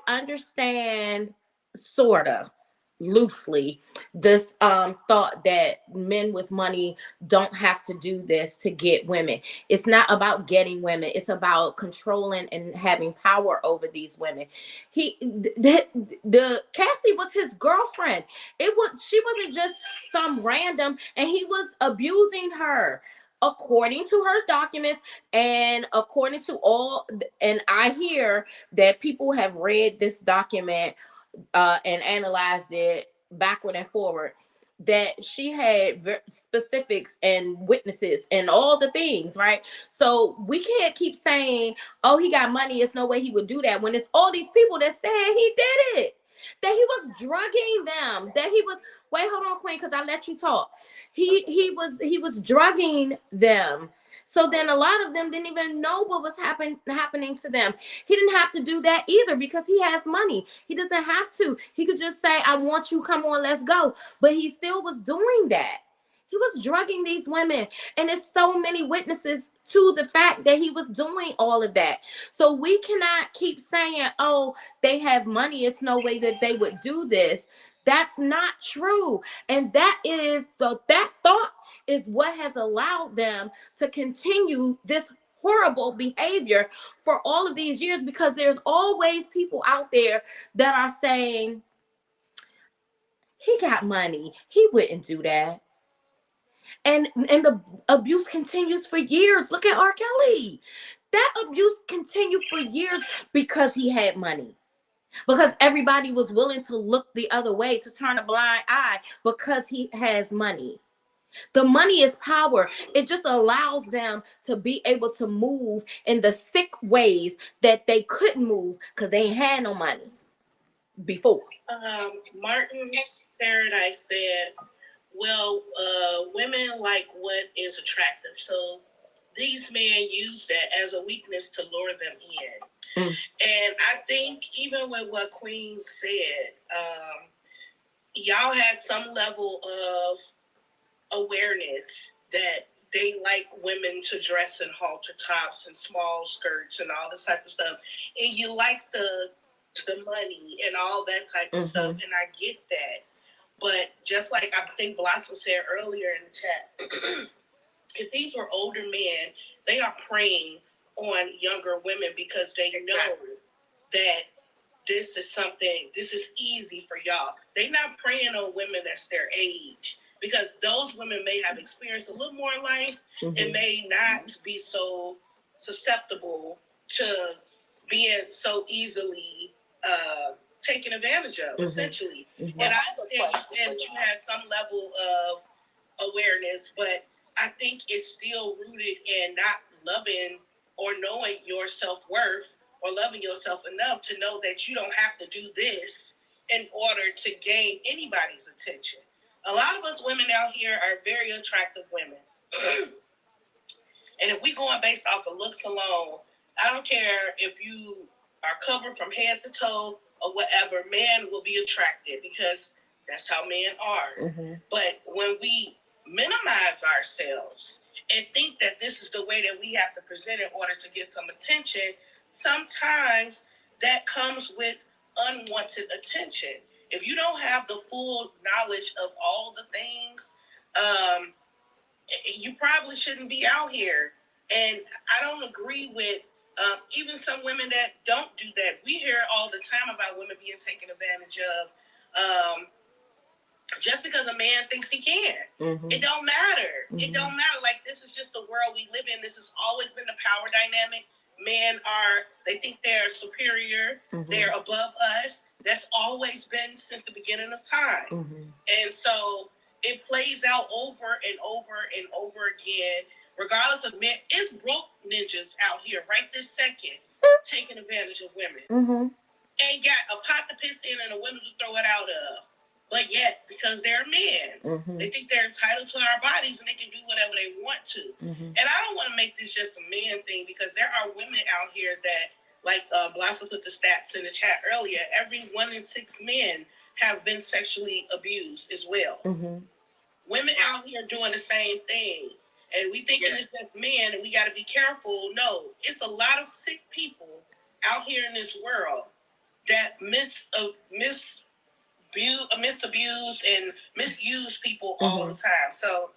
S2: understand sorta. loosely this thought that men with money don't have to do this to get women. It's not about getting women, it's about controlling and having power over these women. The Cassie was his girlfriend. She wasn't just some random, and he was abusing her according to her documents and according to all. And I hear that people have read this document and analyzed it backward and forward, that she had specifics and witnesses and all the things, right? So we can't keep saying, oh, he got money, it's no way he would do that, when it's all these people that said he did it, that he was drugging them, that he was, wait, hold on, Queen, because I let you talk. He was drugging them. So then a lot of them didn't even know what was happening to them. He didn't have to do that either because he has money. He doesn't have to. He could just say, I want you, come on, let's go. But he still was doing that. He was drugging these women. And there's so many witnesses to the fact that he was doing all of that. So we cannot keep saying, oh, they have money, it's no way that they would do this. That's not true. And that thought is what has allowed them to continue this horrible behavior for all of these years, because there's always people out there that are saying, he got money, he wouldn't do that. And the abuse continues for years. Look at R. Kelly. That abuse continued for years because he had money. Because everybody was willing to look the other way, to turn a blind eye, because he has money. The money is power. It just allows them to be able to move in the sick ways that they couldn't move because they ain't had no money before.
S1: Martin's Paradise said, well, women like what is attractive. So these men use that as a weakness to lure them in. And I think even with what Queen said, y'all had some level of awareness that they like women to dress in halter tops and small skirts and all this type of stuff, and you like the money and all that type of stuff, and I get that. But just like I think Blossom said earlier in the chat, if these were older men, they are preying on younger women because they know that this is easy for y'all. They're not preying on women that's their age, because those women may have experienced a little more life and may not be so susceptible to being so easily taken advantage of, essentially. And I understand you saying that you had some level of awareness, but I think it's still rooted in not loving or knowing your self-worth or loving yourself enough to know that you don't have to do this in order to gain anybody's attention. A lot of us women out here are very attractive women. And if we going based off of looks alone, I don't care if you are covered from head to toe or whatever, man will be attracted because that's how men are. But when we minimize ourselves and think that this is the way that we have to present in order to get some attention, sometimes that comes with unwanted attention. If you don't have the full knowledge of all the things, you probably shouldn't be out here. And I don't agree with even some women that don't do that. We hear all the time about women being taken advantage of just because a man thinks he can. It don't matter. It don't matter. Like, this is just the world we live in. This has always been the power dynamic. Men they think they're superior. They're above us. That's always been since the beginning of time. And so it plays out over and over and over again, regardless of men. It's broke ninjas out here right this second taking advantage of women. Ain't got a pot to piss in and a window to throw it out of. But yet, because they're men, they think they're entitled to our bodies and they can do whatever they want to. And I don't want to make this just a man thing, because there are women out here that, like Blossom put the stats in the chat earlier, every 1 in 6 men have been sexually abused as well. Women out here doing the same thing. And we thinking it's just men and we got to be careful. No, it's a lot of sick people out here in this world that misabuse and misuse people all the time. So,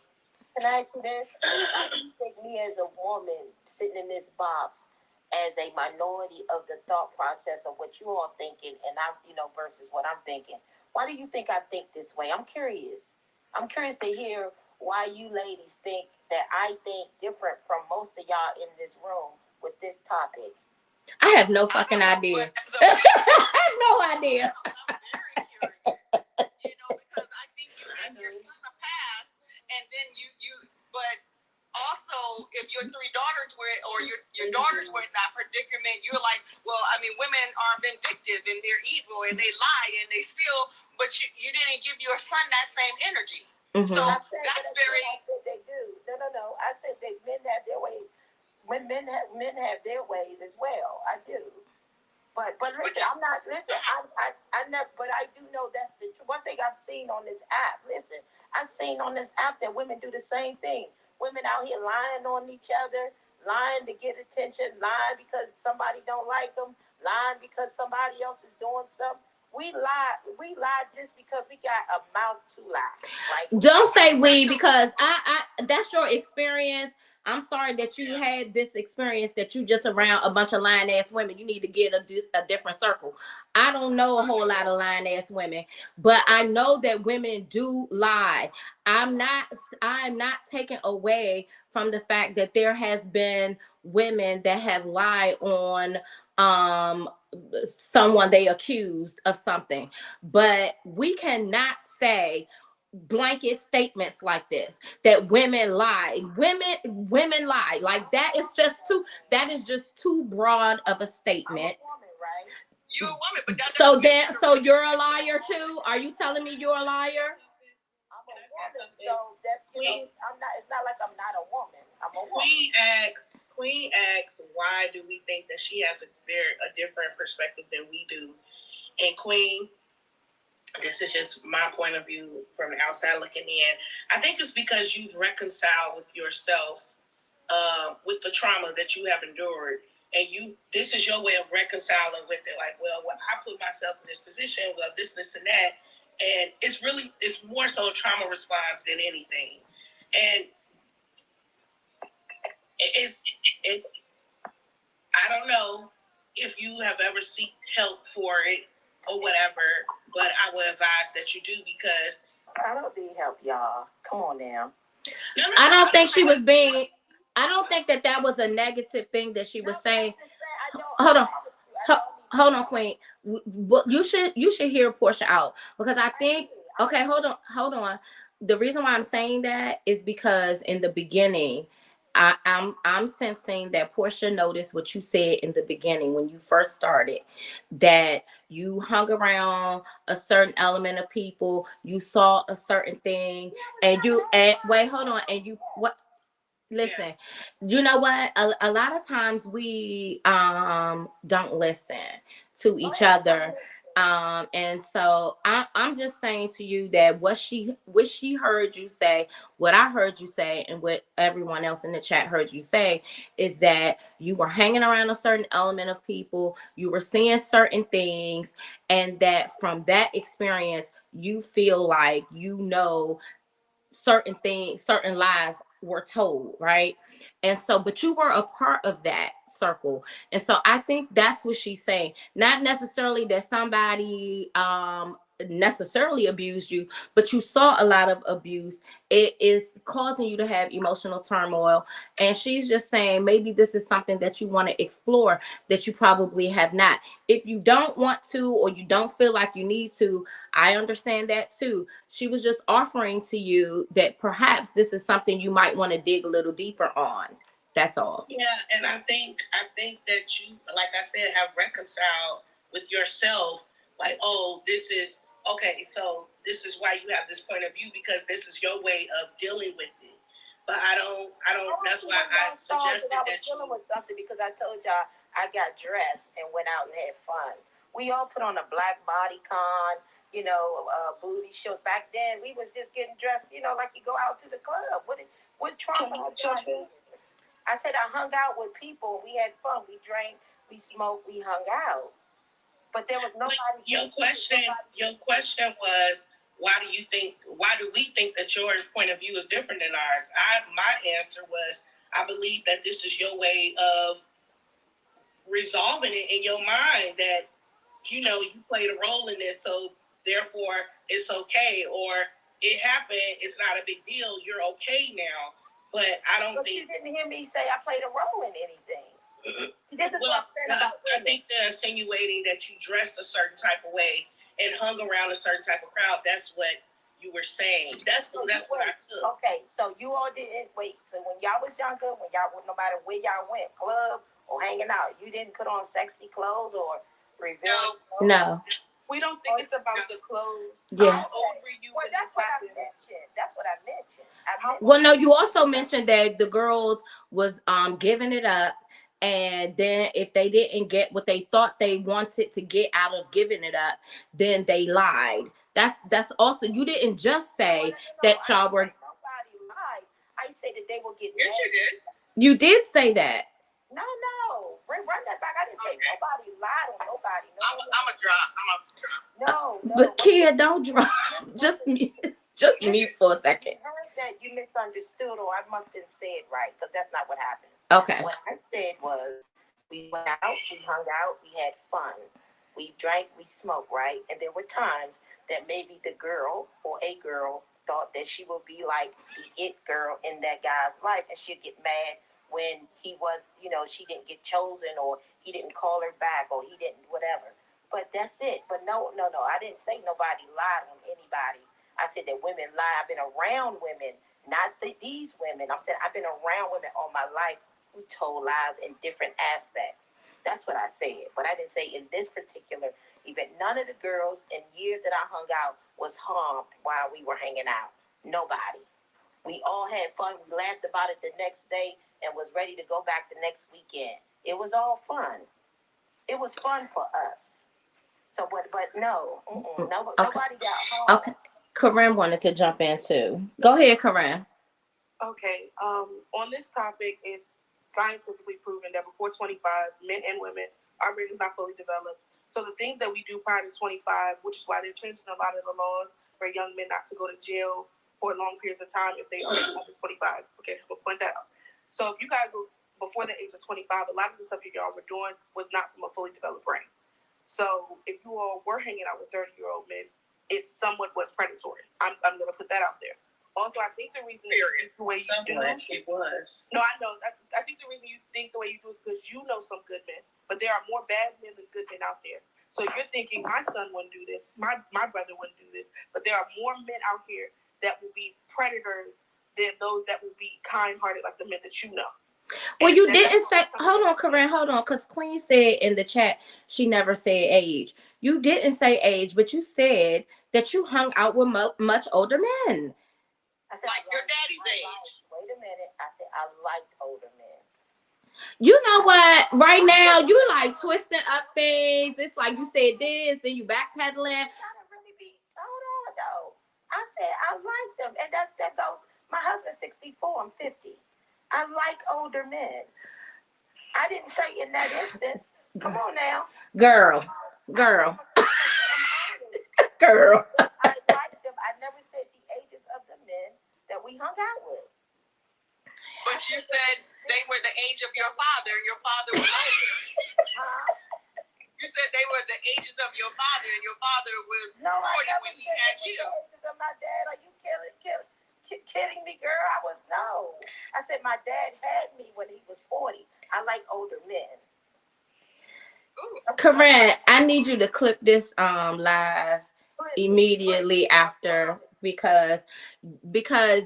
S9: can I ask you this? How do you think me as a woman sitting in this box as a minority of the thought process of what you all thinking and I'm, versus what I'm thinking? Why do you think I think this way? I'm curious. I'm curious to hear why you ladies think that I think different from most of y'all in this room with this topic.
S2: I have no fucking idea. I have no idea.
S7: I'm very curious. Because I think you think your son a pass, and then you. But also, if your three daughters were, or your daughters were in that predicament, you're like, well, I mean, women are vindictive and they're evil and they lie and they steal, but you didn't give your son that same energy.
S2: Mm-hmm.
S7: So that's very.
S9: I said they do. No. I said that men have their ways. When men have their ways as well. I do. But listen, I'm not. Listen, I never. But I do know that's the one thing I've seen on this app. Listen, I've seen on this app that women do the same thing. Women out here lying on each other, lying to get attention, lying because somebody don't like them, lying because somebody else is doing something. We lie just because we got a mouth to lie. Like,
S2: don't say we, because I that's your experience. I'm sorry that you had this experience, that you just around a bunch of lying ass women. You need to get a different circle. I don't know a whole lot of lying ass women, but I know that women do lie. I'm not taking away from the fact that there has been women that have lied on someone they accused of something, but we cannot say blanket statements like this, that women lie. Women lie. Like that is just too broad of a statement.
S7: You're a woman, but that
S2: so you're a liar too? Are you telling me you're a liar?
S9: I'm a woman, so that's, I'm not. It's not like I'm not a woman. I'm a woman.
S1: Queen asks, why do we think that she has a different perspective than we do? And Queen, this is just my point of view from the outside looking in. I think it's because you've reconciled with yourself, with the trauma that you have endured, and this is your way of reconciling with it. Like, well, I put myself in this position, well, this, and that, and it's more so a trauma response than anything. And it's I don't know if you have ever sought help for it or whatever, but I would advise that you do, because
S9: I don't need help, y'all. Come on now.
S2: I don't think she was being. I don't think that was a negative thing that she was saying. Hold on, Queen. You should hear Portia out, because I think. Okay, hold on. The reason why I'm saying that is because in the beginning, I'm sensing that Portia noticed what you said in the beginning when you first started, that you hung around a certain element of people, you saw a certain thing, and wait, hold on, and you what? Listen, you know what? A lot of times we don't listen to each other. And so I'm just saying to you that what she heard you say, what I heard you say, and what everyone else in the chat heard you say is that you were hanging around a certain element of people, you were seeing certain things, and that from that experience, you feel like certain things, certain lies were told, right? And so, but you were a part of that circle. And so I think that's what she's saying. Not necessarily that somebody necessarily abused you, but you saw a lot of abuse. It is causing you to have emotional turmoil. And she's just saying maybe this is something that you want to explore that you probably have not. If you don't want to, or you don't feel like you need to, I understand that too. She was just offering to you that perhaps this is something you might want to dig a little deeper on. That's all.
S1: Yeah, and I think that you, like I said, have reconciled with yourself. Like, oh, this is okay. So this is why you have this point of view, because this is your way of dealing with it. But I don't. That's why I suggested that
S9: I was dealing with something, because I told y'all I got dressed and went out and had fun. We all put on a black bodycon, booty shorts. Back then, we was just getting dressed, like you go out to the club. What trauma? I said I hung out with people. We had fun. We drank. We smoked. We hung out. But there was nobody.
S1: Your question was, why do we think that your point of view is different than ours? My answer was, I believe that this is your way of resolving it in your mind, that you played a role in this, so therefore it's okay, or it happened, it's not a big deal, you're okay now. But I don't think
S9: you didn't hear me say I played a role in anything. This is
S1: well, I think they're insinuating that you dressed a certain type of way and hung around a certain type of crowd. That's what you were saying. That's what I took.
S9: Okay, so you all didn't wait. So when y'all was younger, no matter where y'all went, club or hanging out, you didn't put on sexy clothes or reveal.
S2: No.
S10: We don't think it's about the clothes.
S2: Yeah.
S9: Well, that's what I mentioned. That's what I mentioned.
S2: Well, no, you also mentioned that the girls was giving it up, and then if they didn't get what they thought they wanted to get out of giving it up, then they lied. That's also, you didn't just say that y'all were.
S9: Nobody lied. I said that they will get.
S7: Yes, you did.
S2: You did say that.
S9: No. Run that back. I didn't say nobody lied on nobody.
S7: I'm a drop.
S9: No.
S2: But Kia, don't drop. Just mute for a second.
S9: I heard that you misunderstood, or I must have said right, because that's not what happened.
S2: Okay.
S9: What I said was, we went out, we hung out, we had fun, we drank, we smoked, right? And there were times that maybe the girl or a girl thought that she would be like the it girl in that guy's life, and she'd get mad when he was, she didn't get chosen, or he didn't call her back, or he didn't whatever. But that's it. But no, I didn't say nobody lied on anybody. I said that women lie. I've been around women, not these women. I'm saying I've been around women all my life who told lies in different aspects. That's what I said. But I didn't say in this particular event. None of the girls in years that I hung out was harmed while we were hanging out. Nobody. We all had fun. We laughed about it the next day and was ready to go back the next weekend. It was all fun. It was fun for us. So, but no, nobody got harmed.
S2: Okay. Corinne wanted to jump in too. Go ahead, Corinne.
S10: Okay. On this topic, it's scientifically proven that before 25, men and women, our brain is not fully developed. So the things that we do prior to 25, which is why they're changing a lot of the laws for young men not to go to jail for long periods of time if they are under 25. Okay, we'll point that out. So if you guys were before the age of 25, a lot of the stuff that y'all were doing was not from a fully developed brain. So if you all were hanging out with 30-year-old men, it somewhat was predatory. I'm going to put that out there. Also, I think the reason that you think the way you do
S1: it was.
S10: No, I know. I think the reason you think the way you do is because you know some good men, but there are more bad men than good men out there. So you're thinking, my son wouldn't do this, my brother wouldn't do this, but there are more men out here that will be predators than those that will be kind-hearted like the men that you know.
S2: Well, you didn't say, hold on, Corinne, hold on, because Queen said in the chat she never said age. You didn't say age, but you said that you hung out with much older men.
S9: I said,
S7: like your daddy's age.
S9: Wait a minute. I said, I liked older men.
S2: You know what? Right now, you like twisting up things. It's like you said this, then you backpedaling.
S9: Hold on, though. I said, I like them. And that goes, my husband's 64, I'm 50. I like older men. I didn't say in that instance. Come on now.
S2: Girl.
S9: Girl. I like them. I never said the ages of the men that we hung out with.
S7: But you said they were the age of your father. Your father was older. You said they were the ages of your father, and your father was 40 when he had you.
S9: Of my dad, are you kidding me, girl? I said my dad had me when he was 40. I like older men.
S2: Corinne, I need you to clip this live immediately after, because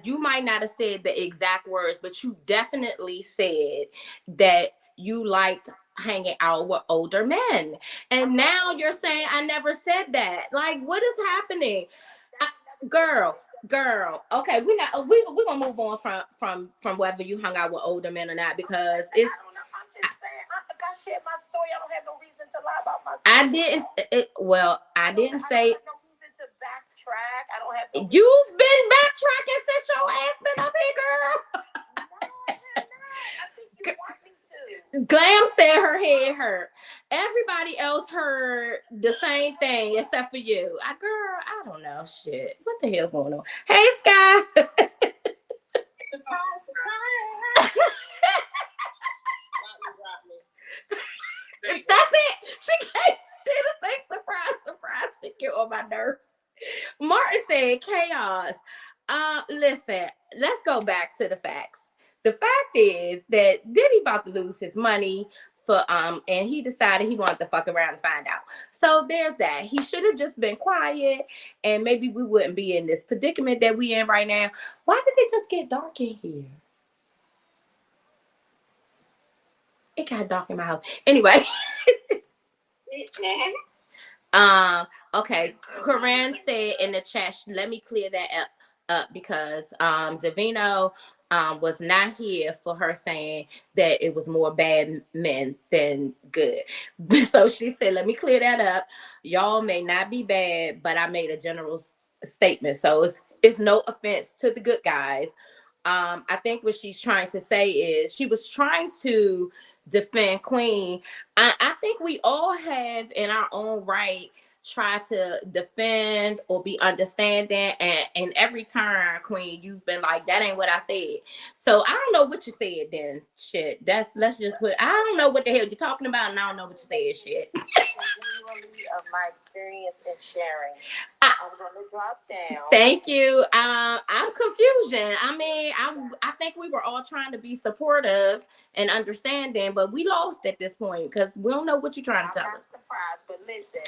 S2: you might not have said the exact words, but you definitely said that you liked hanging out with older men, and now you're saying I never said that. Like, what is happening? Girl, okay, we're gonna move on from whether you hung out with older men or not, because it's,
S9: I'm just saying, if I share my story, I don't have no reason to lie about my story.
S2: I didn't say.
S9: I don't have no reason to backtrack. I don't have no
S2: You've been backtracking since your ass been up here, girl.
S9: No, I have not. I think you want me to.
S2: Glam said her head hurt. Everybody else heard the same thing except for you. Girl, I don't know shit. What the hell going on? Hey, Sky.
S4: Surprise.
S2: That's it. She didn't say surprise. She get on my nerves. Martin said chaos. Listen, let's go back to the facts. The fact is that Diddy about to lose his money for and he decided he wanted to fuck around and find out. So there's that. He should have just been quiet and maybe we wouldn't be in this predicament that we in right now. Why did it just get dark in here? It got dark in my house. Anyway. Okay. Corinne said in the chat, let me clear that up because Zavino was not here for her saying that it was more bad men than good. So she said, let me clear that up. Y'all may not be bad, but I made a general statement. So it's no offense to the good guys. I think what she's trying to say is she was trying to defend Queen. I think we all have in our own right try to defend or be understanding, and every turn, Queen, you've been like, that ain't what I said. So I don't know what you said then. Shit. Let's just put, I don't know what the hell you're talking about, and I don't know what you said. Shit.
S9: Of my experience in sharing. I'm gonna drop down.
S2: Thank you. I'm confusion. I mean, I think we were all trying to be supportive and understanding, but we lost at this point because we don't know what you're trying to tell us.
S9: Surprised, but listen.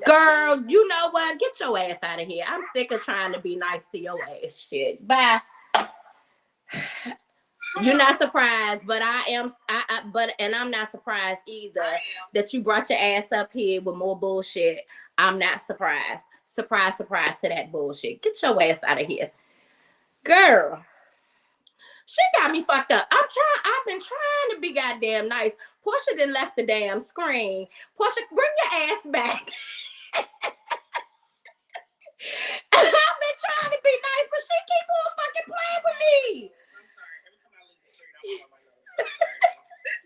S2: Girl, you know what? Get your ass out of here. I'm sick of trying to be nice to your ass. Shit. Bye. You're not surprised, but I am. And I'm not surprised either that you brought your ass up here with more bullshit. I'm not surprised. Surprise to that bullshit. Get your ass out of here, girl. She got me fucked up. I've been trying to be goddamn nice. Portia done left the damn screen. Portia, bring your ass back. I've been trying to be nice, but she keep on fucking playing with me.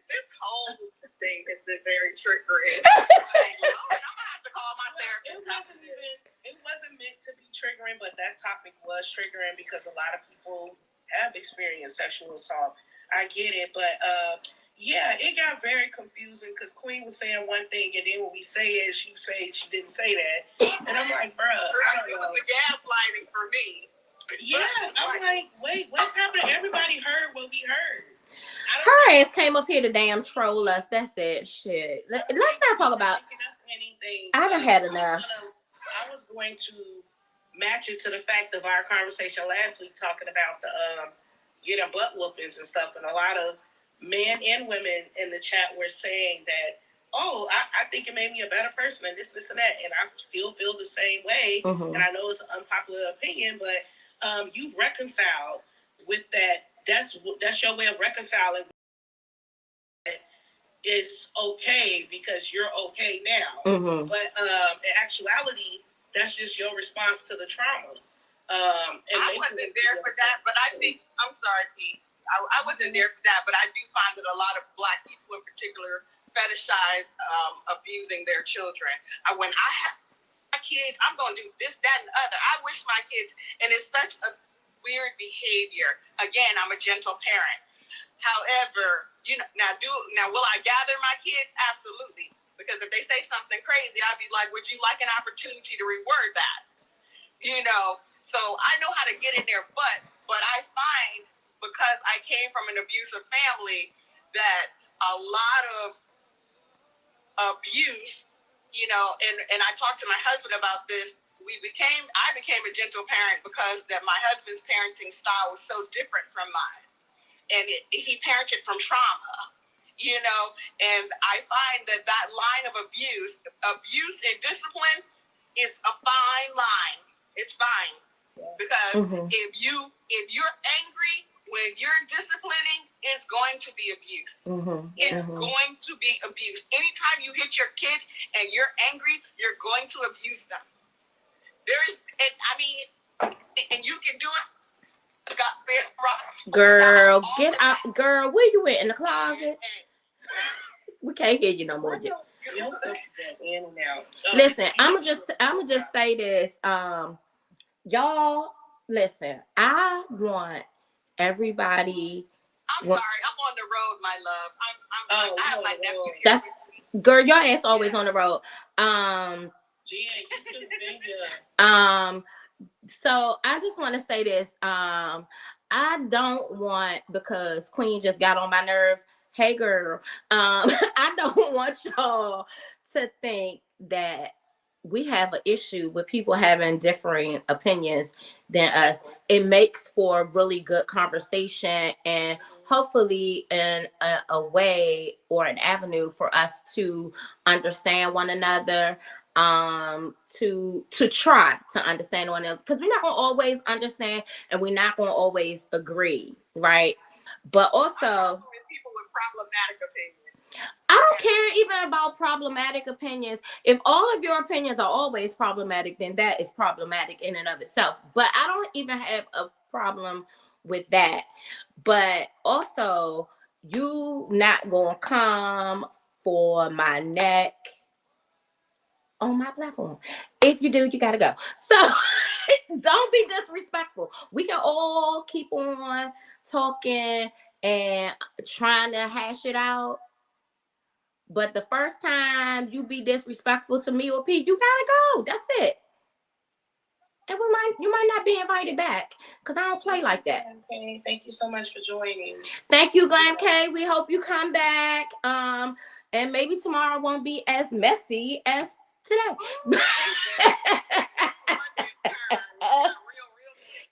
S7: This whole thing has been very triggering. I'm gonna have to call my therapist.
S1: It wasn't meant to be triggering, but that topic was triggering because a lot of people have experienced sexual assault. I get it, but yeah, it got very confusing because Queen was saying one thing, and then when we say it, she didn't say that, and I'm like, bruh, I don't know.
S7: It was the gaslighting for me.
S1: Yeah, I'm like, wait, what's happening? Everybody heard what we heard.
S2: Her ass came up here to damn troll us. That's it. Shit. Let's not talk about
S1: anything.
S2: I done had enough.
S1: I was going to match it to the fact of our conversation last week talking about the getting butt whoopings and stuff, and a lot of men and women in the chat were saying that, oh, I think it made me a better person and this and that, and I still feel the same way. And I know it's an unpopular opinion, but you've reconciled with that. That's your way of reconciling. It's okay because you're okay now. But in actuality, that's just your response to the trauma. And
S7: I wasn't there for that, but I think, I'm sorry, Pete. I wasn't there for that, but I do find that a lot of Black people in particular fetishize abusing their children. When I have my kids, I'm going to do this, that, and the other. I wish my kids, and it's such a weird behavior. Again, I'm a gentle parent. However, now will I gather my kids? Absolutely. Because if they say something crazy, I'd be like, would you like an opportunity to reword that? So I know how to get in their butt, but I find because I came from an abusive family that a lot of abuse, and I talked to my husband about this. I became a gentle parent because my husband's parenting style was so different from mine. And he parented from trauma, and I find that line of abuse and discipline is a fine line. It's fine. Because if you're angry when you're disciplining, it's going to be abuse. It's going to be abuse. Anytime you hit your kid and you're angry, you're going to abuse them. And you can do it.
S2: Girl, get out. Girl, where you at? In the closet? We can't hear you no more.
S1: Your stuff is in and out.
S2: Listen, I'ma just say this. Y'all, listen. I want everybody.
S7: I'm sorry, I'm on the road, my love. I have my nephew here.
S2: That, girl, your ass always on the road. So I just want to say this. I don't want, because Queen just got on my nerves. Hey girl, I don't want y'all to think that we have an issue with people having differing opinions than us. It makes for a really good conversation, and hopefully in a way or an avenue for us to understand one another, to try to understand one another, because we're not going to always understand and we're not going to always agree, right? But also,
S7: people with problematic opinions.
S2: I don't care even about problematic opinions. If all of your opinions are always problematic, then that is problematic in and of itself. But I don't even have a problem with that. But also, you not gonna come for my neck on my platform. If you do, you gotta go. So don't be disrespectful. We can all keep on talking and trying to hash it out. But the first time you be disrespectful to me or Pete, you gotta go. That's it. And you might not be invited back, because I don't play like that.
S1: Okay, thank you so much for joining.
S2: Thank you, Glam K. We hope you come back. And maybe tomorrow won't be as messy as today.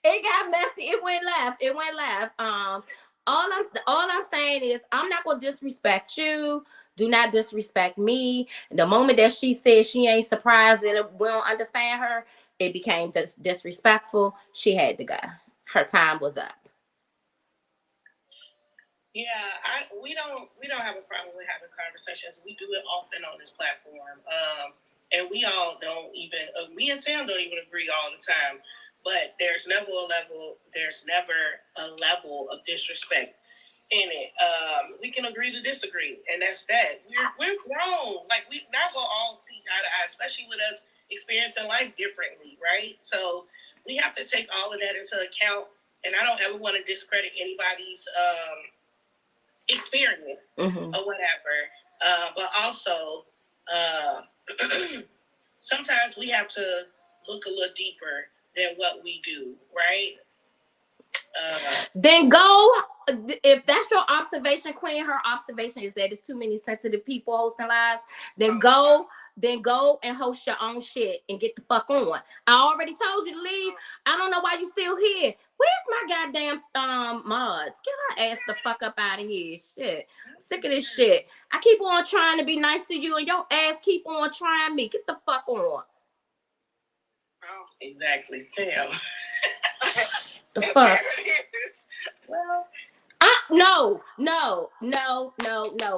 S2: It got messy. It went left. All I'm saying is I'm not gonna disrespect you. Do not disrespect me. The moment that she said she ain't surprised that we don't understand her, it became disrespectful. She had to go. Her time was up.
S1: Yeah, we don't have a problem with having conversations. We do it often on this platform. And we all don't even, me and Tam don't even agree all the time. But there's never a level of disrespect in it. We can agree to disagree, and that's that. We're grown. Like, we're not gonna all see eye to eye, especially with us experiencing life differently, right? So we have to take all of that into account. And I don't ever want to discredit anybody's experience or whatever. But also, sometimes we have to look a little deeper than what we do, right?
S2: Then go, if that's your observation, Queen, her observation is that it's too many sensitive people hosting lives, then go and host your own shit and get the fuck on. I already told you to leave. I don't know why you still here. Where's my goddamn mods? Get her ass the fuck up out of here. Shit. I'm sick of this shit. I keep on trying to be nice to you and your ass keep on trying me. Get the fuck on.
S1: Oh, exactly. Tell.
S2: The fuck?
S1: Well,
S2: no.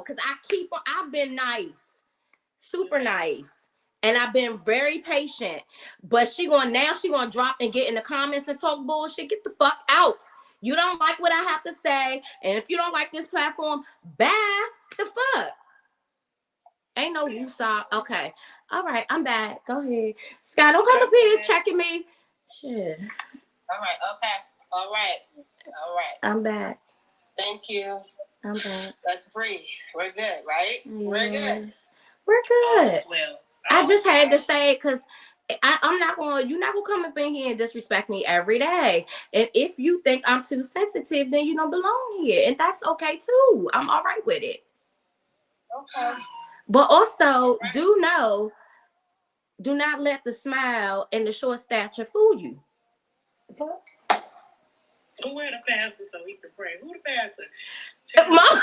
S2: Because I've been nice. Super nice. And I've been very patient. But she gonna drop and get in the comments and talk bullshit. Get the fuck out. You don't like what I have to say. And if you don't like this platform, bye the fuck. Ain't no woosah. Okay. All right, I'm back. Go ahead. Scott, don't come up here checking me. Shit.
S4: All right, okay. All right.
S2: I'm back.
S4: Thank you.
S2: I'm back.
S4: Let's breathe. We're good, right?
S2: Yeah.
S4: We're good.
S2: We're good.
S1: Well.
S2: I just had to say it because you're not gonna come up in here and disrespect me every day. And if you think I'm too sensitive, then you don't belong here. And that's okay too. I'm all right with it.
S4: Okay.
S2: But also, do not let the smile and the short stature fool you.
S1: Who were the pastor so he could pray? Who the pastor?
S2: Mom.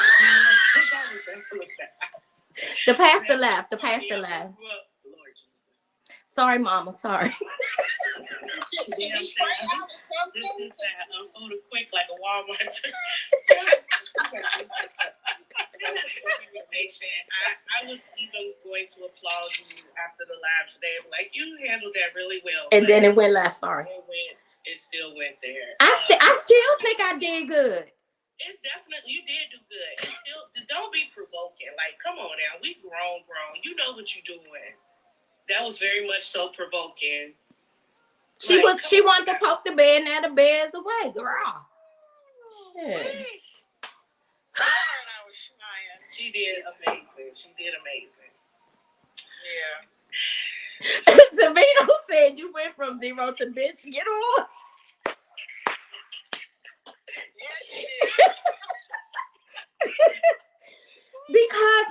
S2: The pastor left. The pastor left.
S1: Lord Jesus.
S2: Sorry, Mama. Sorry.
S1: This is unfolded quick like a Walmart. I was even going to applaud you after the live today. Like, you handled that really well.
S2: And then it went left. Sorry.
S1: It still went there.
S2: I still think I did good.
S1: It's definitely, you did do good. It's still, don't be provoking. Like, come on now. We grown. You know what you're doing. That was very much so provoking.
S2: She wanted to poke the bear, now the bear's away, girl. Shit.
S7: I was trying.
S1: She did amazing.
S7: Yeah.
S2: Davino said you went from 0 to bitch. Get on.
S7: Yeah, she did.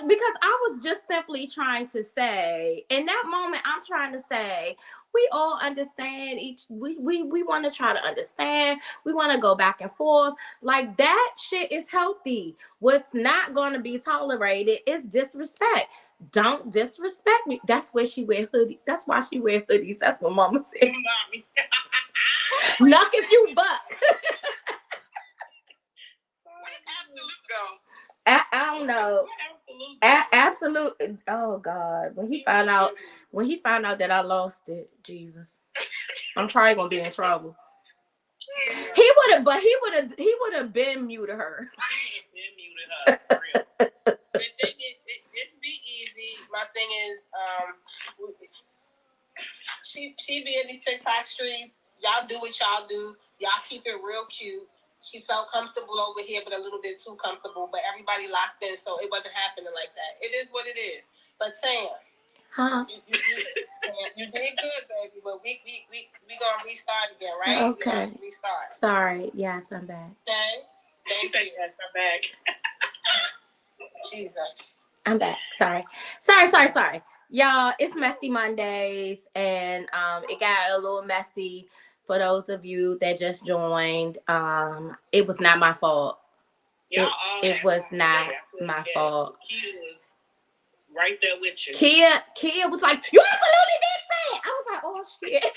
S2: Because I was just simply trying to say, in that moment, I'm trying to say, we all understand we want to try to understand. We want to go back and forth. Like, that shit is healthy. What's not going to be tolerated is disrespect. Don't disrespect me. That's where she wear hoodies. That's why she wear hoodies. That's what mama said. Knock if you buck.
S7: Where'd Absolute go?
S2: I don't know. Absolute. Oh God. When he found out that I lost it, Jesus, I'm probably gonna be in trouble. He would have been muted her.
S4: The thing is, it just be easy. My thing is, she be in these TikTok streets. Y'all do what y'all do. Y'all keep it real cute. She felt comfortable over here, but a little bit too comfortable. But everybody locked in, so it wasn't happening like that. It is what it is. But Sam, you did good, baby. But we gonna restart again, right?
S2: Okay.
S4: Restart.
S2: Sorry. Yes, I'm back.
S4: Okay.
S1: She said yes, I'm back.
S4: Jesus.
S2: I'm back. Sorry. Y'all, it's Messy Mondays, and it got a little messy for those of you that just joined. It was not my fault. It was not my fault.
S1: Kia was right there with you.
S2: Kia was like, you absolutely didn't say it. I was like, oh shit.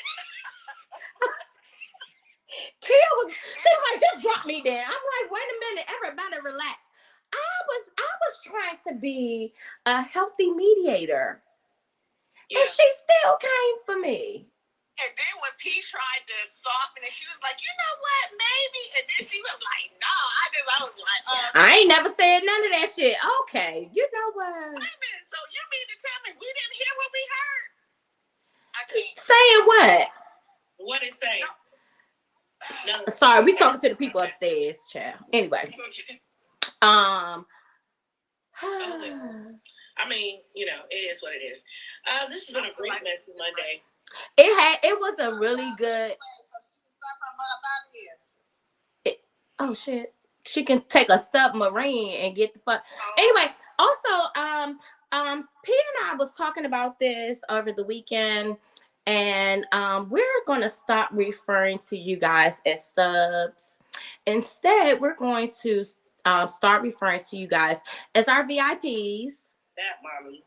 S2: She was like, just drop me there. I'm like, wait a minute, everybody relax. I was trying to be a healthy mediator. Yeah. And she still came for me.
S7: And then when P tried to soften it, she was like, you know what, maybe. And then she was like, no. I was like, oh.
S2: I ain't never said none of that shit. Okay, you know what?
S7: Wait a minute. So you mean to tell me we didn't hear what we heard? I can't.
S2: Saying what?
S1: What it say?
S2: No. Sorry, we talking to the people upstairs, child. Anyway.
S1: I mean, you know, it is what it is. This has been a great Messy Monday.
S2: It was a really good. Oh shit! She can take a submarine and get the fuck. Anyway, also, P and I was talking about this over the weekend, and we're gonna stop referring to you guys as subs. Instead, we're going to start referring to you guys as our VIPs.
S1: That mommy.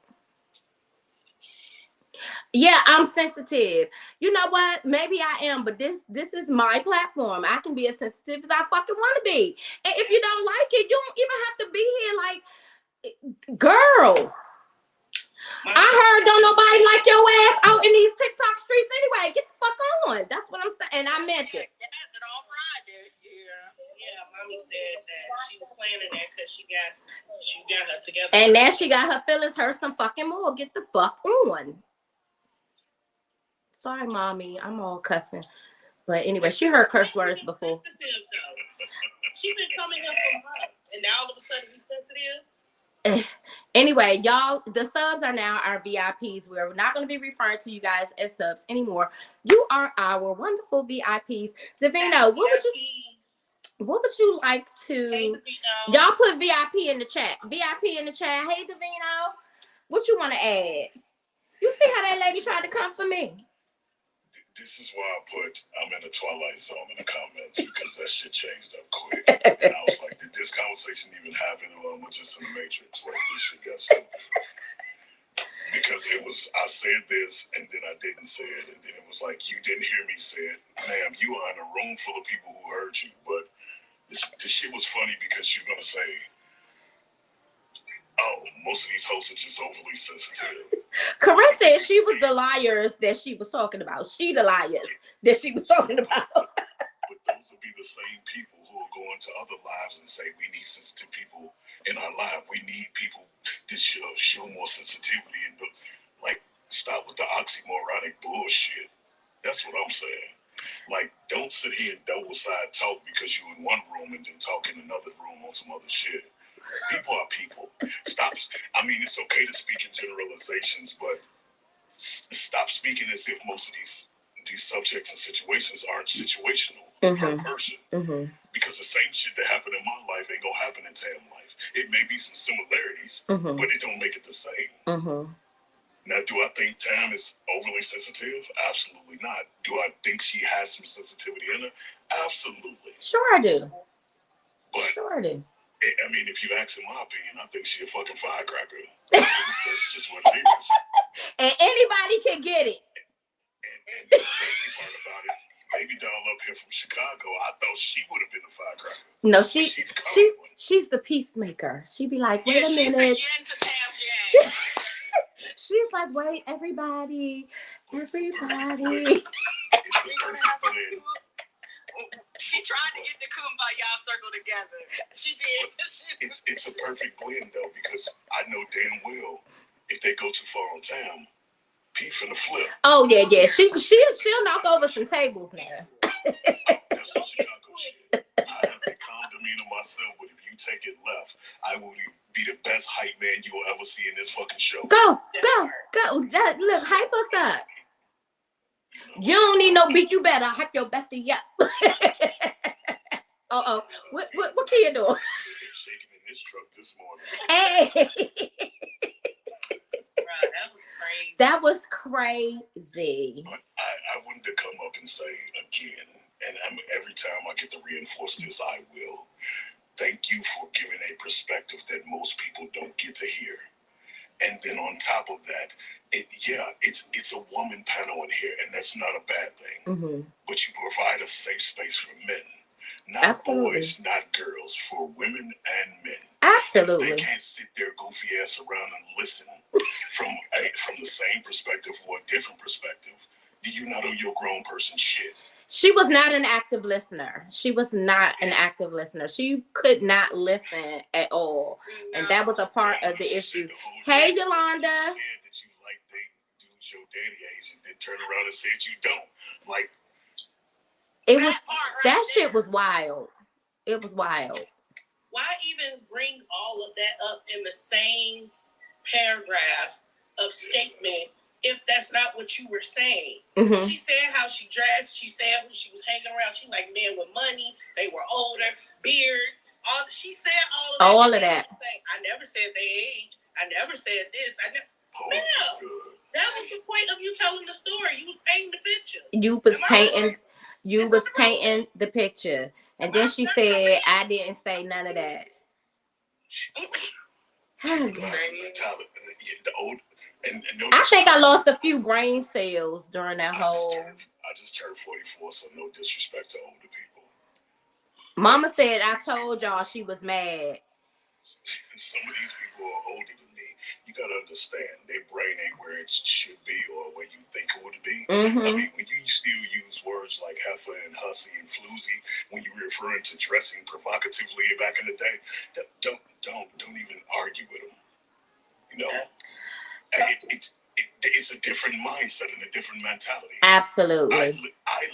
S2: Yeah, I'm sensitive. You know what? Maybe I am, but this is my platform. I can be as sensitive as I fucking want to be. And if you don't like it, you don't even have to be here. Like, girl, I heard don't nobody like your ass out in these TikTok streets anyway. Get the fuck on. That's what I'm saying. And I meant it.
S1: Yeah, mommy said that she was planning that because she got her together.
S2: And now she got her feelings hurt some fucking more. Get the fuck on. Sorry, mommy. I'm all cussing. But anyway, she heard curse words before.
S1: She been coming here for months, and now all of a sudden he's sensitive.
S2: Anyway, y'all, the subs are now our VIPs. We're not going to be referring to you guys as subs anymore. You are our wonderful VIPs. Davino, what would you like to? Hey, y'all put VIP in the chat. VIP in the chat. Hey, Davino, what you want to add? You see how that lady tried to come for me?
S3: This is why I put I'm in the Twilight Zone in the comments, because that shit changed up quick. And I was like, did this conversation even happen, or am I just in the Matrix? Like, this shit got stupid. Because it was, I said this, and then I didn't say it, and then it was like, you didn't hear me say it. Ma'am, you are in a room full of people who heard you, but this shit was funny because you're going to say, oh, most of these hosts are just overly sensitive.
S2: Corinne said she was the liars that she was talking about. She the liars that she was talking about.
S3: But those would be the same people who are go into other lives and say we need sensitive people in our life. We need people to show more sensitivity and like stop with the oxymoronic bullshit. That's what I'm saying. Like, don't sit here and double side talk because you're in one room and then talk in another room on some other shit. People are people. Stop. I mean, it's okay to speak in generalizations, but stop speaking as if most of these subjects and situations aren't situational per person. Because the same shit that happened in my life ain't gonna happen in Tam's life. It may be some similarities, but it don't make it the same. Now, do I think Tam is overly sensitive? Absolutely not. Do I think she has some sensitivity in her? Absolutely.
S2: Sure I do.
S3: But,
S2: sure I do.
S3: I mean, if you ask in my opinion, I think she a fucking firecracker. That's just what it is.
S2: And anybody can get it.
S3: And the crazy part about it, baby doll up here from Chicago, I thought she would have been a firecracker.
S2: No, she's the peacemaker. She'd be like, wait a minute. She's like, wait, everybody.
S3: It's a perfect blend.
S7: She tried to get the Kumbaya circle together. She did.
S3: It's a perfect blend though, because I know damn well if they go too far on Tam, P finna flip.
S2: Oh yeah. She'll knock over some tables now.
S3: That's some Chicago shit. I have a calm demeanor myself, but if you take it left, I will be the best hype man you will ever see in this fucking show.
S2: Go. Look, hype us up. You don't need no beat. You better hype your bestie up. What kid doing?
S3: Shaking in this truck this morning.
S2: Hey.
S4: That was crazy.
S2: That was crazy.
S3: But I wanted to come up and say again, and every time I get to reinforce this, I will. Thank you for giving a perspective that most people don't get to hear. And then on top of that, it's a woman panel in here, and that's not a bad thing. But you provide a safe space for men, not boys, not girls, for women and men.
S2: Absolutely.
S3: And they can't sit their goofy ass around and listen from the same perspective or a different perspective. Do you not know your grown person shit?
S2: She was not an active listener. She could not listen at all. And that was a part of the issue. Hey, Yolanda.
S3: You said that you like dating dudes your daddy age and then turn around and said you don't. Like,
S2: that shit was wild. It was wild.
S1: Why even bring all of that up in the same paragraph of statement if that's not what you were saying? She said how she dressed. She said who she was hanging around. She like men with money. They were older, beards. She said all of that. I never said their age. I never said this. That was the point of you telling the story. You was painting the picture.
S2: You was painting the picture. And then she said, I didn't say none of that. I think I lost a few brain cells during that whole.
S3: I just turned 44, so no disrespect to older people.
S2: Mama said I told y'all she was mad.
S3: Some of these people are older than me. You gotta understand, their brain ain't where it should be or where you think it would be. I mean, when you still use words like heifer and hussy and floozy, when you're referring to dressing provocatively back in the day, don't even argue with them. You know, it's a different mindset and a different mentality.
S2: Absolutely.
S3: I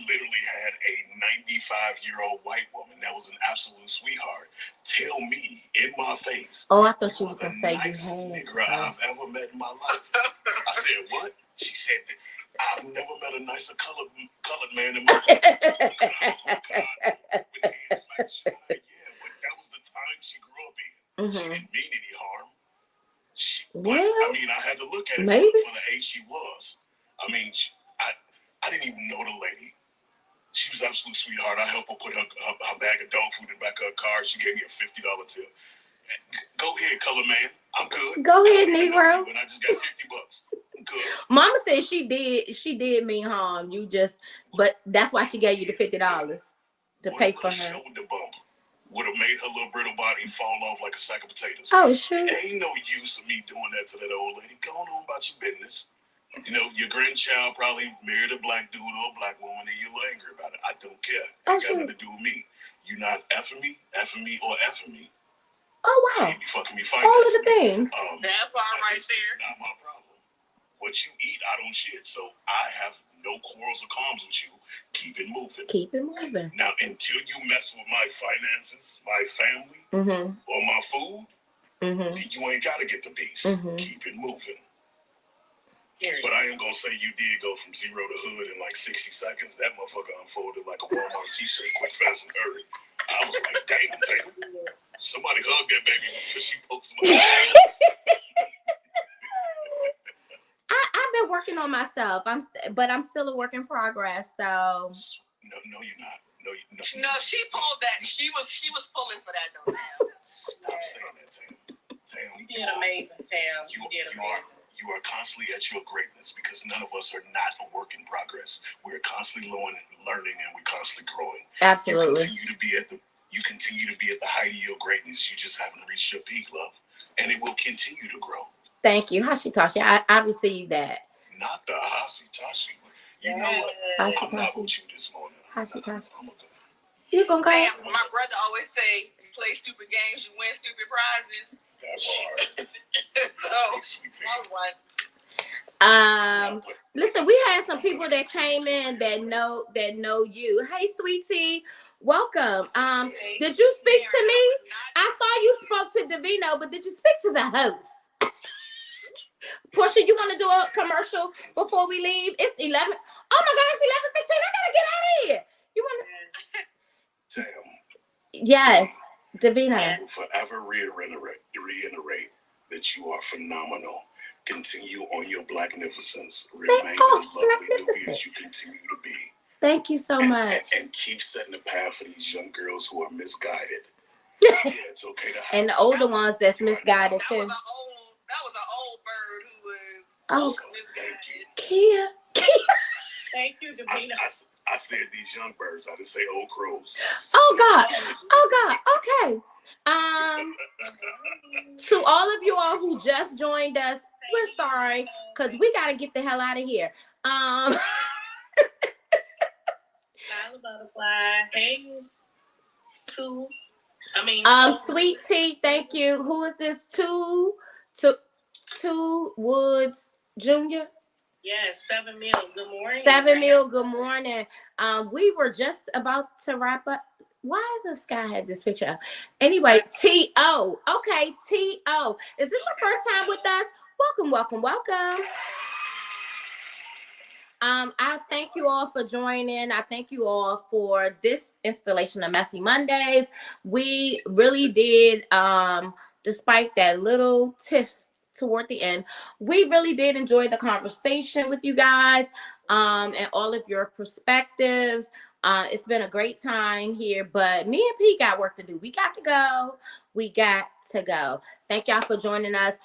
S3: literally had a 95-year-old white woman that was an absolute sweetheart tell me in my face,
S2: oh, I thought you were going to say
S3: nicest nigga I've ever met in my life. I said, what? She said, I've never met a nicer colored man in my life. But that was the time she grew up in. She didn't mean any harm. I mean, I had to look at it for the age she was. I mean, I didn't even know the lady. She was an absolute sweetheart. I helped her put her bag of dog food in the back of her car. She gave me a $50 tip. Go ahead, color man. I'm good.
S2: Go ahead, Negro.
S3: And I just got $50. I'm good.
S2: Mama said she did mean harm. But that's why she gave you the $50 to pay for her.
S3: Shoulder bump would have made her little brittle body fall off like a sack of potatoes.
S2: Oh, sure.
S3: There ain't no use of me doing that to that old lady. Go on about your business. You know, your grandchild probably married a black dude or a black woman and you're angry about it. I don't care. It ain't got nothing to do with me. You You're not effing me, or effing me.
S2: Oh, wow.
S3: Feed me, fucking me,
S2: all of the things.
S7: That part right there.
S3: Not my problem. What you eat, I don't shit. So I have no quarrels or qualms with you. Keep it moving.
S2: Keep it moving.
S3: Now, until you mess with my finances, my family, or my food, then you ain't got to get the beast. Keep it moving. But I am going to say you did go from zero to hood in like 60 seconds. That motherfucker unfolded like a Walmart t-shirt, quick, fast, and hurry. I was like, damn, Taylor. Somebody hug that baby because she poked somebody.
S2: I've been working on myself. But I'm still a work in progress. So
S3: no, you're not.
S7: No, she pulled that. She was pulling for that though.
S3: Stop saying that, Tam.
S4: You did amazing, Tam. You did amazing.
S3: You are constantly at your greatness because none of us are not a work in progress. We're constantly learning and we're constantly growing.
S2: Absolutely.
S3: You continue to be at the height of your greatness. You just haven't reached your peak, love, and it will continue to grow.
S2: Thank you, Hashitashi. I received that.
S3: Not the Hashitashi. You know what? I'm not with you this morning.
S2: Hashitashi.
S7: You gonna go? My brother always say, "You play stupid games, you win stupid prizes."
S3: That part.
S7: So, all right.
S2: Listen, we had some people that came in that know you. Hey, sweetie, welcome. Did you speak to me? I saw you spoke to Davino, but did you speak to the host? Portia, you want to do a commercial before we leave? It's 11. Oh my God, it's 11:15. I gotta get out of here. You want
S3: to? Damn.
S2: Yes, Davina.
S3: I will forever reiterate that you are phenomenal. Continue on your blacknificence. Remain the lovely newbie as you continue to be.
S2: Thank you so much.
S3: And keep setting the path for these young girls who are misguided. Yeah, it's okay to have
S2: and the older ones that's misguided too.
S7: That was an old bird who was
S3: misguided.
S2: Kia.
S4: Thank you, Davina.
S3: I said these young birds. I didn't say old crows.
S2: Oh God. Okay. To all of you all who just joined us, we're sorry because we gotta get the hell out of here.
S4: Butterfly. Hey,
S2: Sweet Tea, thank you. Who is this? Two Woods Jr.
S4: Yes, 7 Mil. Good morning.
S2: 7 Mil. Good morning. We were just about to wrap up. Why does this guy have this picture? Anyway, T.O. Okay, T.O. Is this your first time with us? Welcome. I thank you all for joining. I thank you all for this installation of Messy Mondays. We really did, despite that little tiff toward the end, we really did enjoy the conversation with you guys, and all of your perspectives. It's been a great time here, but me and P got work to do. We got to go. Thank y'all for joining us.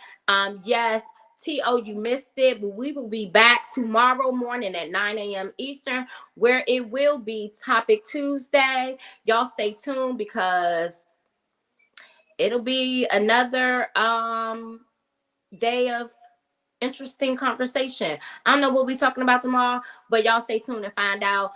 S2: Yes, T.O., you missed it, but we will be back tomorrow morning at 9 a.m. Eastern, where it will be Topic Tuesday. Y'all stay tuned because it'll be another day of interesting conversation. I don't know what we're talking about tomorrow, but y'all stay tuned and find out.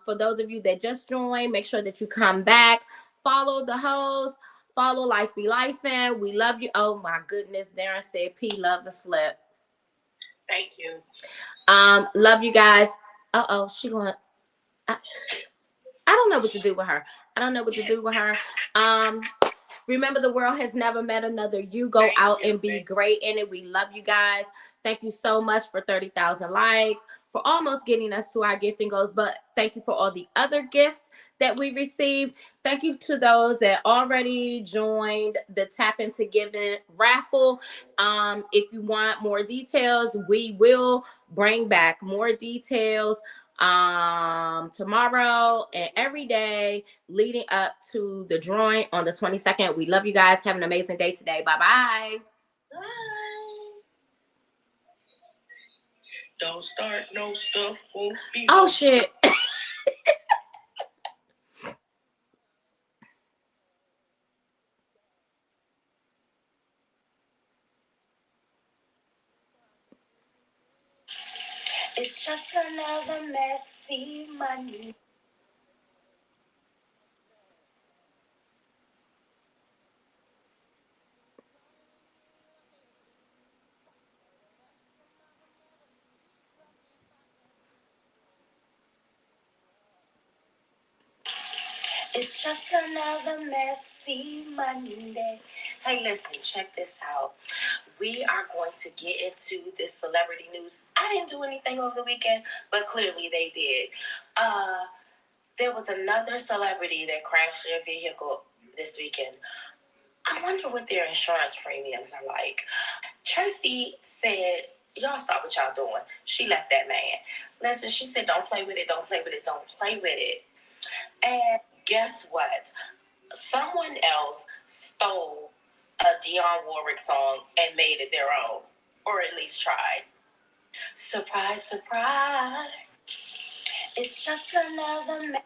S2: For those of you that just joined, make sure that you come back. Follow the host. Follow Life Be Lifing. We love you. Oh my goodness. Darren said P love the slip.
S4: Thank you.
S2: Love you guys. She going. I don't know what to do with her. Remember, the world has never met another you. Go out and be great in it. We love you guys. Thank you so much for 30,000 likes, for almost getting us to our gifting goals. But thank you for all the other gifts that we received. Thank you to those that already joined the Tap Into Giving raffle. If you want more details, we will bring back more details tomorrow and every day leading up to the drawing on the 22nd. We love you guys. Have an amazing day today. Bye.
S1: Don't start no stuff. Won't be
S2: oh shit.
S8: It's just another messy Monday.
S2: It's just another messy Monday. Hey, listen, check this out. We are going to get into this celebrity news. I didn't do anything over the weekend, but clearly they did. There was another celebrity that crashed their vehicle this weekend. I wonder what their insurance premiums are like. Tracy said, y'all stop what y'all doing. She left that man. Listen, she said, don't play with it, don't play with it, don't play with it. And guess what? Someone else stole a Dionne Warwick song and made it their own, or at least tried. Surprise, surprise. It's just another